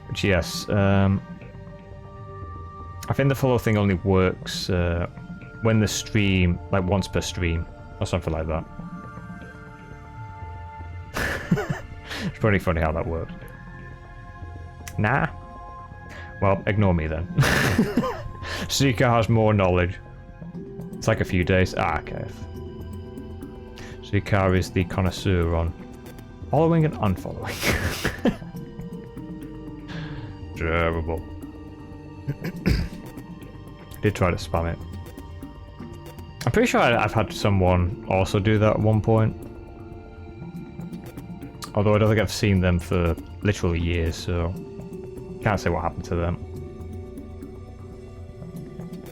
But yes, I think the follow thing only works when the stream, like once per stream, or something like that. It's pretty funny how that works. Nah. Well, ignore me then. Seeker has more knowledge. It's like a few days. Ah, okay. Seeker is the connoisseur on following and unfollowing. Terrible. Did try to spam it. I'm pretty sure I've had someone also do that at one point. Although I don't think I've seen them for literally years, so can't say what happened to them.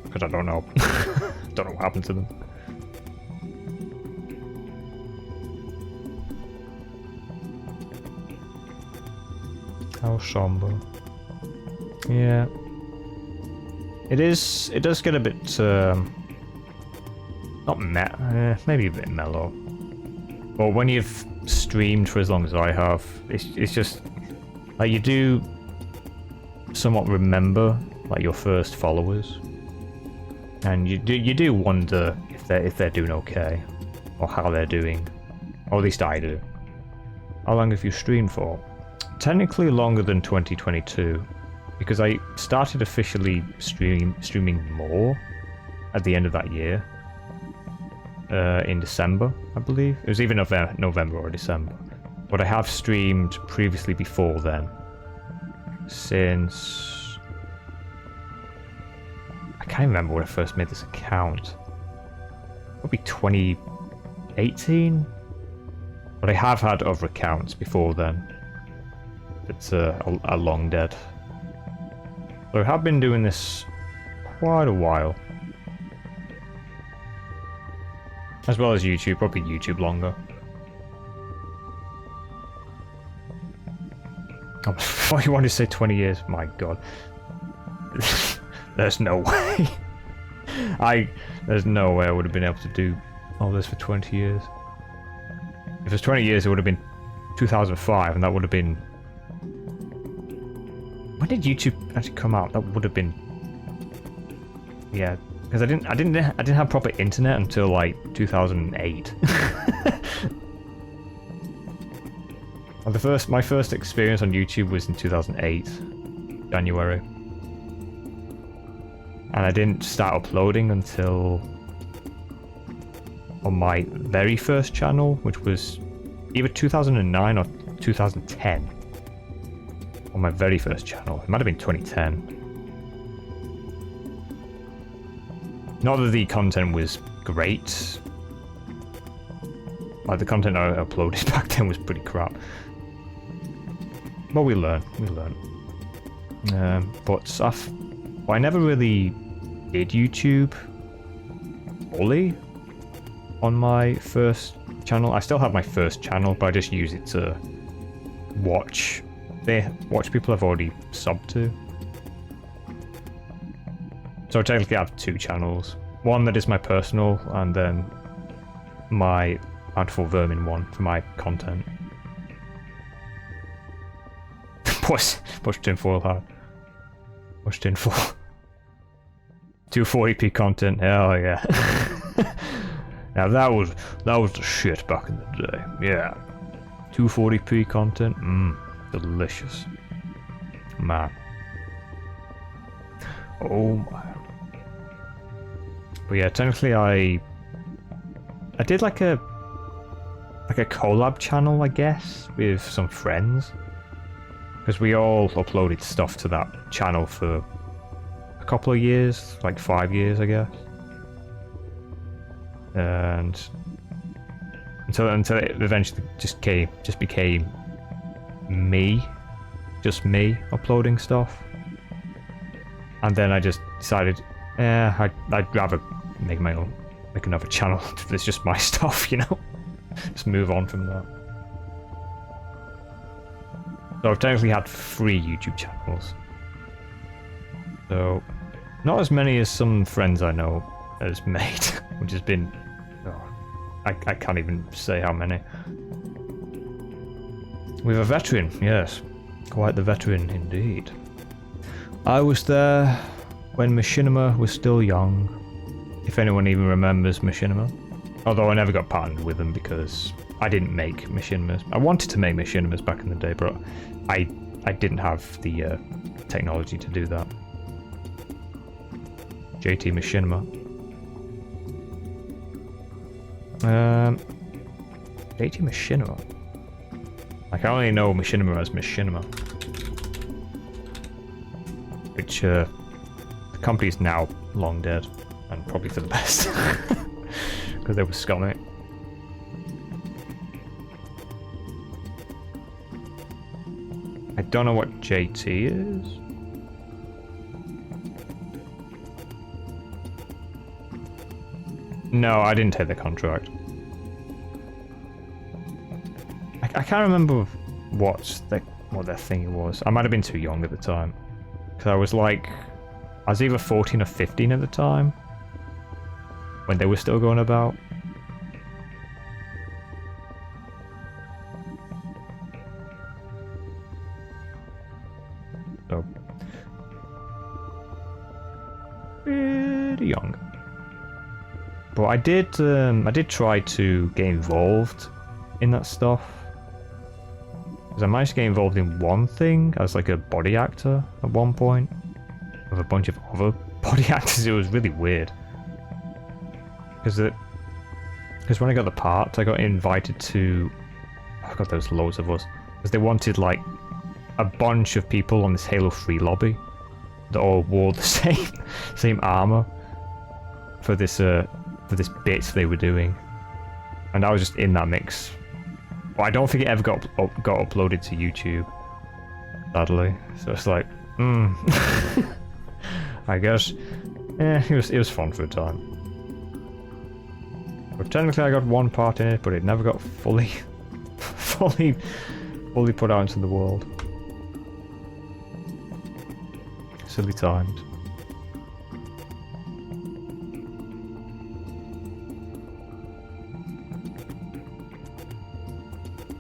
Because I don't know. Don't know what happened to them. How somber. Yeah. It does get a bit, not maybe a bit mellow. But when you've streamed for as long as I have, it's just, like, you do somewhat remember, like, your first followers. And you do wonder if they're doing okay, or how they're doing. Or at least I do. How long have you streamed for? Technically longer than 2022, because I started officially streaming more at the end of that year. In December, I believe. It was either November or December. But I have streamed previously before then. Since... I can't remember when I first made this account. Probably 2018? But I have had other accounts before then. It's a long dead. So I have been doing this quite a while. As well as YouTube, probably YouTube longer. Oh, why you want to say 20 years? My god. There's no way. There's no way I would have been able to do all this for 20 years. If it was 20 years, it would have been 2005, and that would have been... When did YouTube actually come out? That would have been... Yeah, because I didn't have proper internet until like 2008. My first experience on YouTube was in 2008, January. And I didn't start uploading until on my very first channel, which was either 2009 or 2010. On my very first channel. It might have been 2010. Not that the content was great. Like, the content I uploaded back then was pretty crap. But we learn. But I never really did YouTube fully on my first channel. I still have my first channel, but I just use it to watch people I've already subbed to. So I technically have two channels. One that is my personal, and then my Bountiful Vermin one for my content. Pushed in full hard. Pushed in full. 240p content, hell yeah. Now that was the shit back in the day. Yeah. 240p content, delicious. Man. Oh my. But yeah, technically I did like a collab channel, I guess, with some friends. Because we all uploaded stuff to that channel for a couple of years, like 5 years, I guess. And until it eventually just became me uploading stuff. And then I just decided, I'd rather make another channel that's just my stuff, you know? Just move on from that. So I've technically had 3 YouTube channels. So, not as many as some friends I know has made, which has been... I can't even say how many. With a veteran, yes. Quite the veteran indeed. I was there when Machinima was still young. If anyone even remembers Machinima. Although I never got partnered with them because I didn't make Machinimas. I wanted to make Machinimas back in the day, but I didn't have the technology to do that. JT Machinima. JT Machinima. Like, I only know Machinima as Machinima. Which, the company's now long dead. And probably for the best. Because they were scummy. I don't know what JT is. No, I didn't take the contract. I can't remember what the what their thing was. I might have been too young at the time. Because I was like... I was either 14 or 15 at the time. When they were still going about. So... pretty young. But I did try to get involved in that stuff. Because I managed to get involved in one thing as like a body actor at one point. With a bunch of other body actors. It was really weird. Because when I got the part, I got invited to... Oh god, there was loads of us. Because they wanted like a bunch of people on this Halo 3 lobby that all wore the same armor for this bit they were doing. And I was just in that mix. But I don't think it ever got uploaded to YouTube, sadly. So it's like, I guess, it was fun for a time. But technically, I got one part in it, but it never got fully put out into the world. Silly times.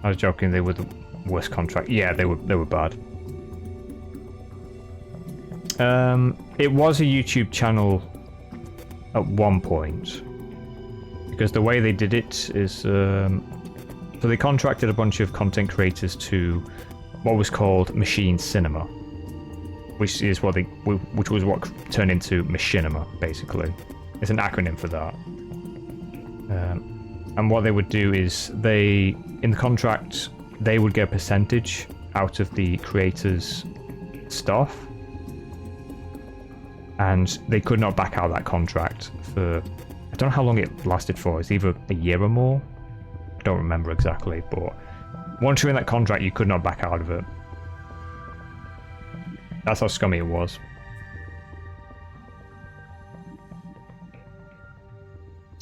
I was joking, they were the worst contract. Yeah, they were bad. It was a YouTube channel at one point. Because the way they did it is... so they contracted a bunch of content creators to what was called Machine Cinema. Which was what turned into Machinima, basically. It's an acronym for that. And what they would do is in the contract, they would get a percentage out of the creator's stuff. And they could not back out that contract for... I don't know how long it lasted for. It's either a year or more. I don't remember exactly, but once you're in that contract, you could not back out of it. That's how scummy it was.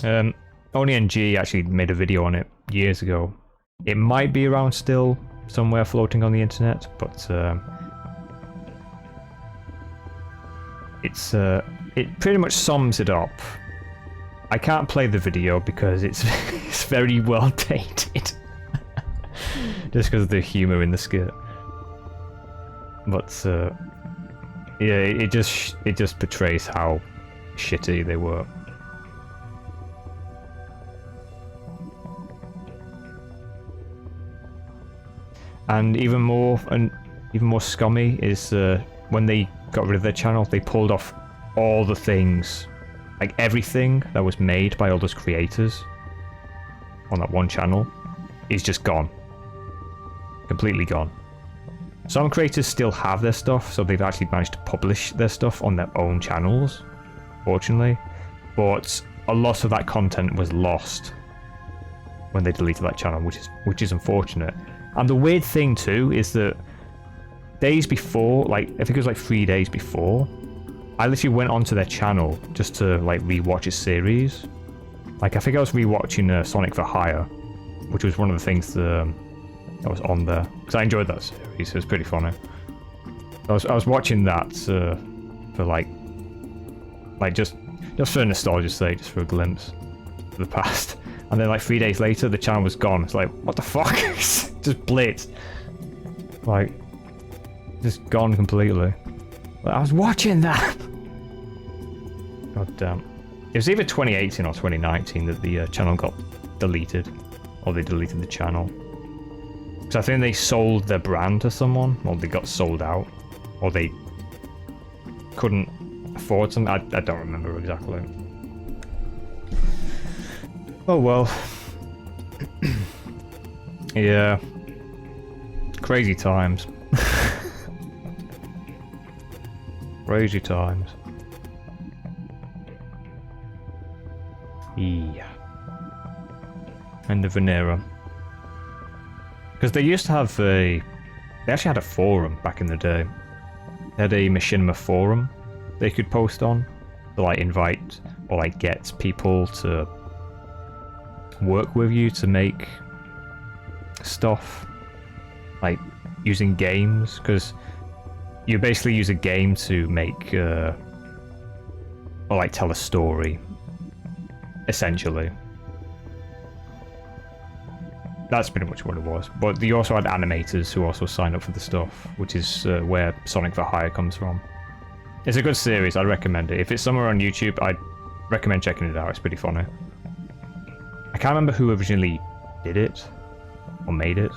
OnlyNG actually made a video on it years ago. It might be around still, somewhere floating on the internet, but it pretty much sums it up. I can't play the video because it's very well dated. Just because of the humour in the skit. But yeah, it just portrays how shitty they were. And even more scummy is when they got rid of their channel, they pulled off all the things, like everything that was made by all those creators on that one channel is just gone. Completely gone. Some creators still have their stuff, so they've actually managed to publish their stuff on their own channels, fortunately. But a lot of that content was lost when they deleted that channel, which is unfortunate. And the weird thing too is that days before, like I think it was like 3 days before, I literally went onto their channel just to like rewatch a series. Like I think I was rewatching Sonic for Hire, which was one of the things that was on there because I enjoyed that series. It was pretty funny. I was watching that for like just for nostalgia's sake, just for a glimpse of the past. And then like 3 days later, the channel was gone. It's like, what the fuck? Just blitzed. Like, just gone completely. Like, I was watching that. God damn. It was either 2018 or 2019 that the channel got deleted, or they deleted the channel. Because I think they sold their brand to someone, or they got sold out, or they couldn't afford something. I don't remember exactly. Oh well. Yeah. Crazy times. Crazy times. Yeah. End of an era. Because they used to have they actually had a forum back in the day. They had a Machinima forum they could post on to like invite or like get people to work with you to make stuff. like using games, because you basically use a game to make or like tell a story, essentially. That's pretty much what it was. But you also had animators who also signed up for the stuff, which is where Sonic for Hire comes from. It's a good series, I'd recommend it. If it's somewhere on YouTube, I'd recommend checking it out, it's pretty funny. I can't remember who originally did it, or made it.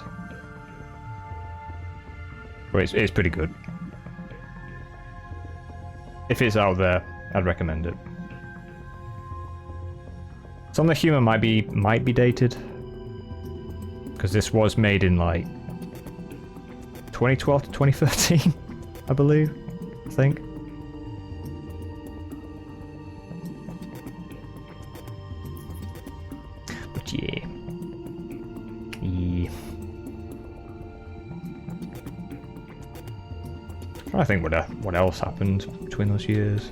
But it's pretty good. If it's out there, I'd recommend it. Some of the humor might be dated, because this was made in like 2012 to 2013, I believe. I think. But yeah. I think what else happened between those years.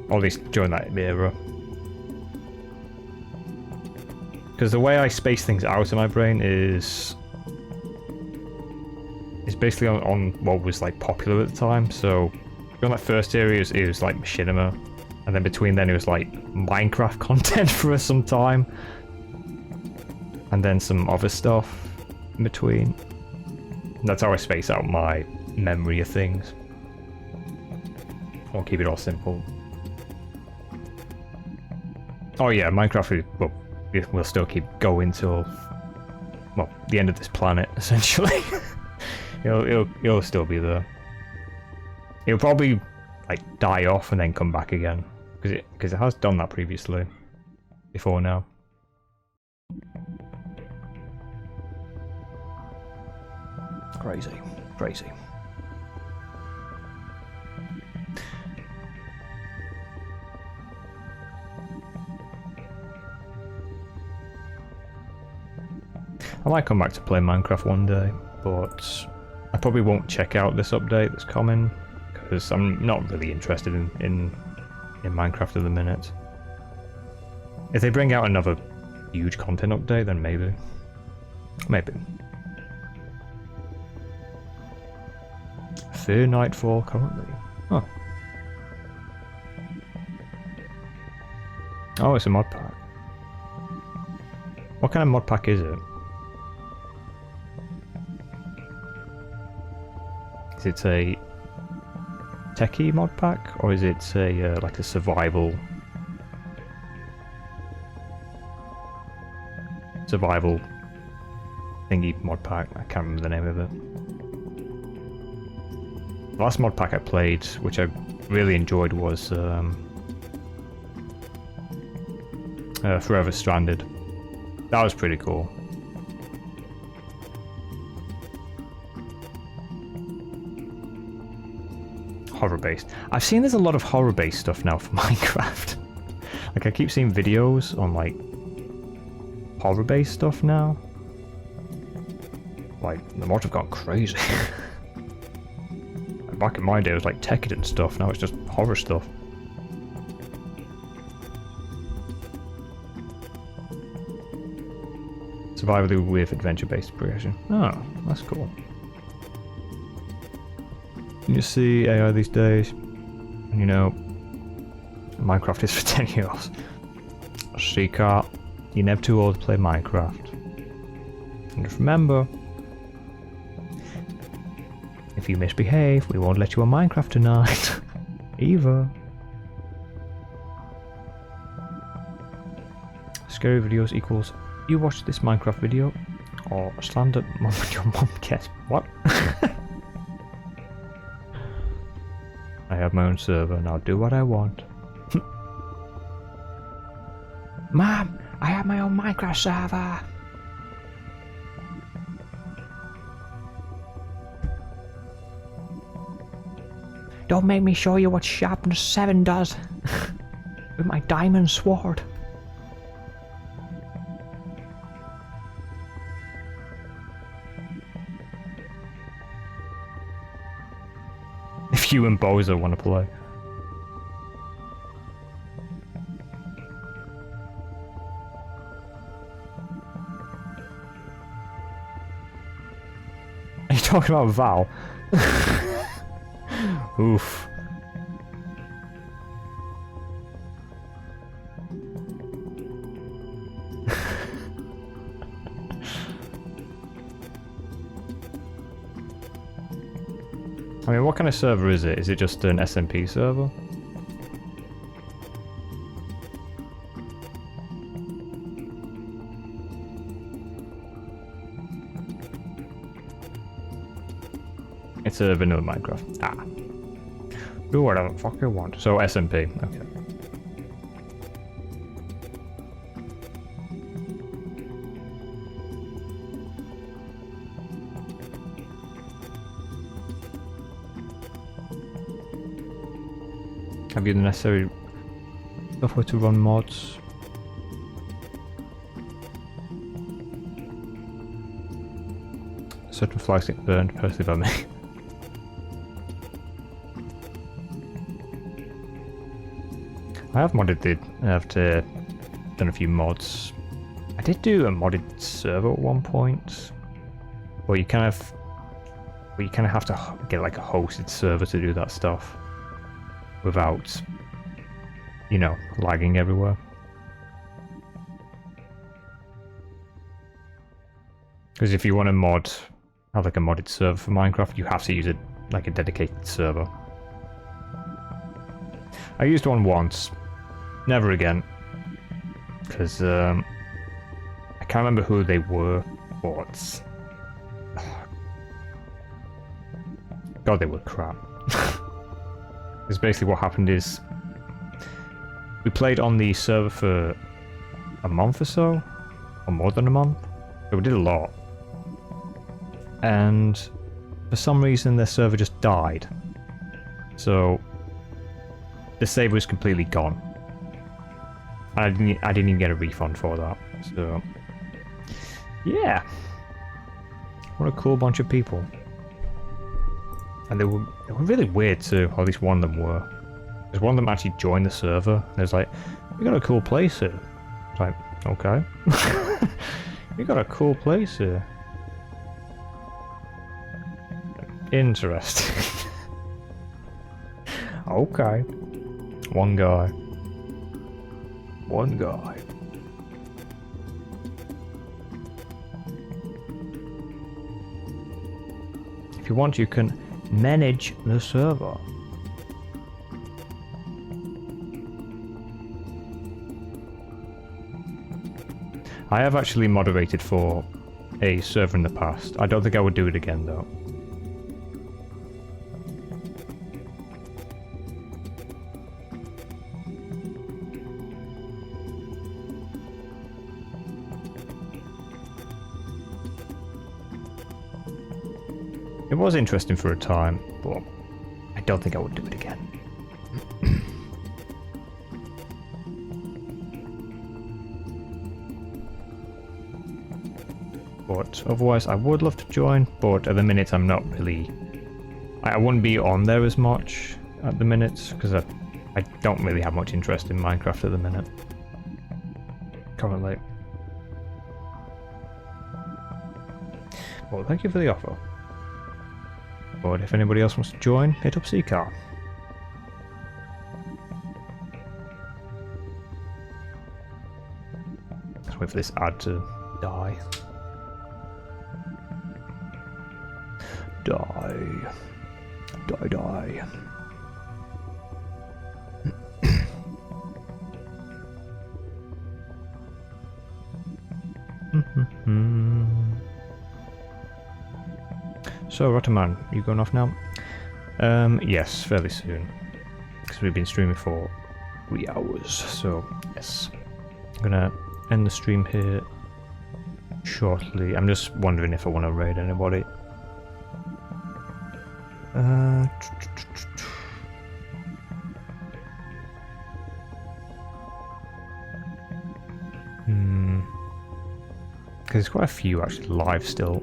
Or at least during that era. Because the way I space things out in my brain is basically on what was like popular at the time. So during that first era it was like machinima, and then between then it was like Minecraft content for some time, and then some other stuff in between. And that's how I space out my memory of things. I'll keep it all simple. Oh yeah, Minecraft will still keep going till, well, the end of this planet, essentially. it'll still be there. It'll probably like die off and then come back again, because it has done that previously, before now. Crazy. I might come back to play Minecraft one day, but I probably won't check out this update that's coming, because I'm not really interested in Minecraft at the minute. If they bring out another huge content update, then maybe. Fair Nightfall currently. Oh. Oh, it's a mod pack. What kind of mod pack is it? Is it a techie mod pack, or is it a like a survival thingy mod pack? I can't remember the name of it. The last mod pack I played, which I really enjoyed, was Forever Stranded. That was pretty cool. Horror-based. I've seen there's a lot of horror-based stuff now for Minecraft. Like, I keep seeing videos on, like, horror-based stuff now. Like, the mods have gone crazy. Back in my day, it was like Tekkit and stuff. Now it's just horror stuff. Survival with adventure-based progression. Oh, that's cool. You see AI these days, and you know, Minecraft is for 10 years. Seeker, you're never too old to play Minecraft. And just remember, if you misbehave, we won't let you on Minecraft tonight. Either. Scary videos equals you watch this Minecraft video, or slammed at mom when your mom gets what? I have my own server and I'll do what I want. Mom, I have my own Minecraft server. Don't make me show you what Sharpness 7 does. With my diamond sword. If you and Bowser want to play. you talking about Val? Oof. I mean, what kind of server is it? Is it just an SMP server? It's a vanilla Minecraft. Ah. Do whatever the fuck you want. So SMP. Okay. Have you the necessary software to run mods? Certain flags get burned personally by me. I have modded the. I've done a few mods. I did do a modded server at one point, where you kind of have to get like a hosted server to do that stuff, without, you know, lagging everywhere. Because if you want to have like a modded server for Minecraft, you have to use like a dedicated server. I used one once. Never again, because I can't remember who they were, but God, they were crap. Because basically what happened is we played on the server for a month or so, or more than a month, so we did a lot, and for some reason their server just died, so the save was completely gone. I didn't even get a refund for that. So yeah, what a cool bunch of people. And they were really weird too. Or at least one of them were. Because one of them actually joined the server. And it was like, "We got a cool place here." It's like, okay, you got a cool place here. Interesting. Okay, one guy. One guy. If you want, you can manage the server. I have actually moderated for a server in the past. I don't think I would do it again though. It was interesting for a time, but I don't think I would do it again. But otherwise, I would love to join, but at the minute I'm not really... I wouldn't be on there as much at the minute, because I don't really have much interest in Minecraft at the minute. Currently. Well, thank you for the offer. But if anybody else wants to join, hit up Seacar. Let's wait for this ad to die. Die. Die, die. So, Rotterman, you going off now? Yes, fairly soon. Because we've been streaming for 3 hours, so yes. I'm gonna end the stream here shortly. I'm just wondering if I want to raid anybody. Because there's quite a few actually live still.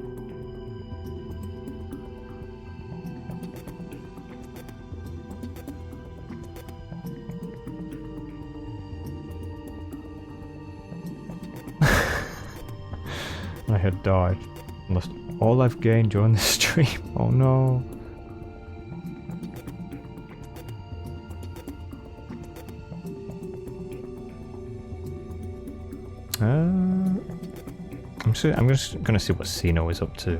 I had died. Lost all I've gained during the stream. Oh no. I'm just gonna see what Sino is up to.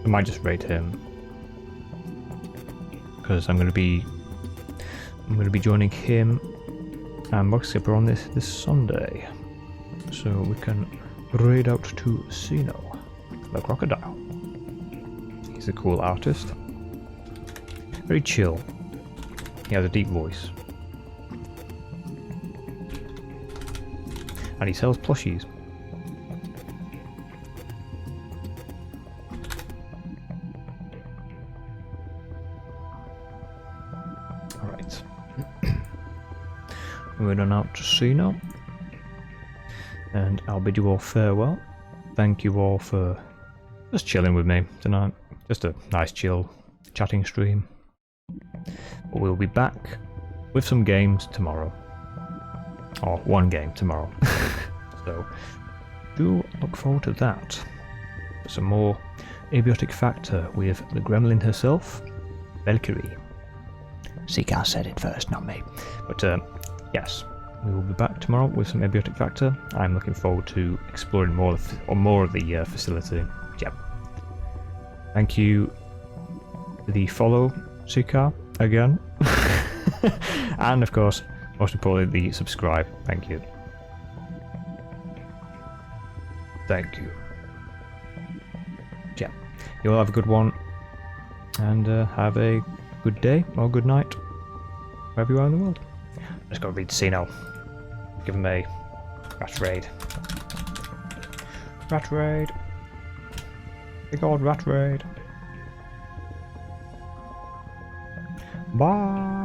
I might just raid him because I'm gonna be joining him and Box Skipper on this Sunday, so we can raid out to Sino, the crocodile. He's a cool artist, very chill. He has a deep voice. And he sells plushies. Alright. We're on out to Sino. And I'll bid you all farewell. Thank you all for just chilling with me tonight. Just a nice chill chatting stream. But we'll be back with some games tomorrow. Or one game tomorrow. So do look forward to that. Some more Abiotic Factor with the gremlin herself, Valkyrie. Seacar said it first, not me. But yes, we will be back tomorrow with some Abiotic Factor. I'm looking forward to exploring more of the facility. Yep. Thank you for the follow, Seacar, again. And of course, most importantly, the subscribe. Thank you. Thank you. Yeah. You all have a good one. And have a good day or good night. Wherever you are in the world. Let's go read Sino. Give him a rat raid. Rat raid. Big old rat raid. Bye.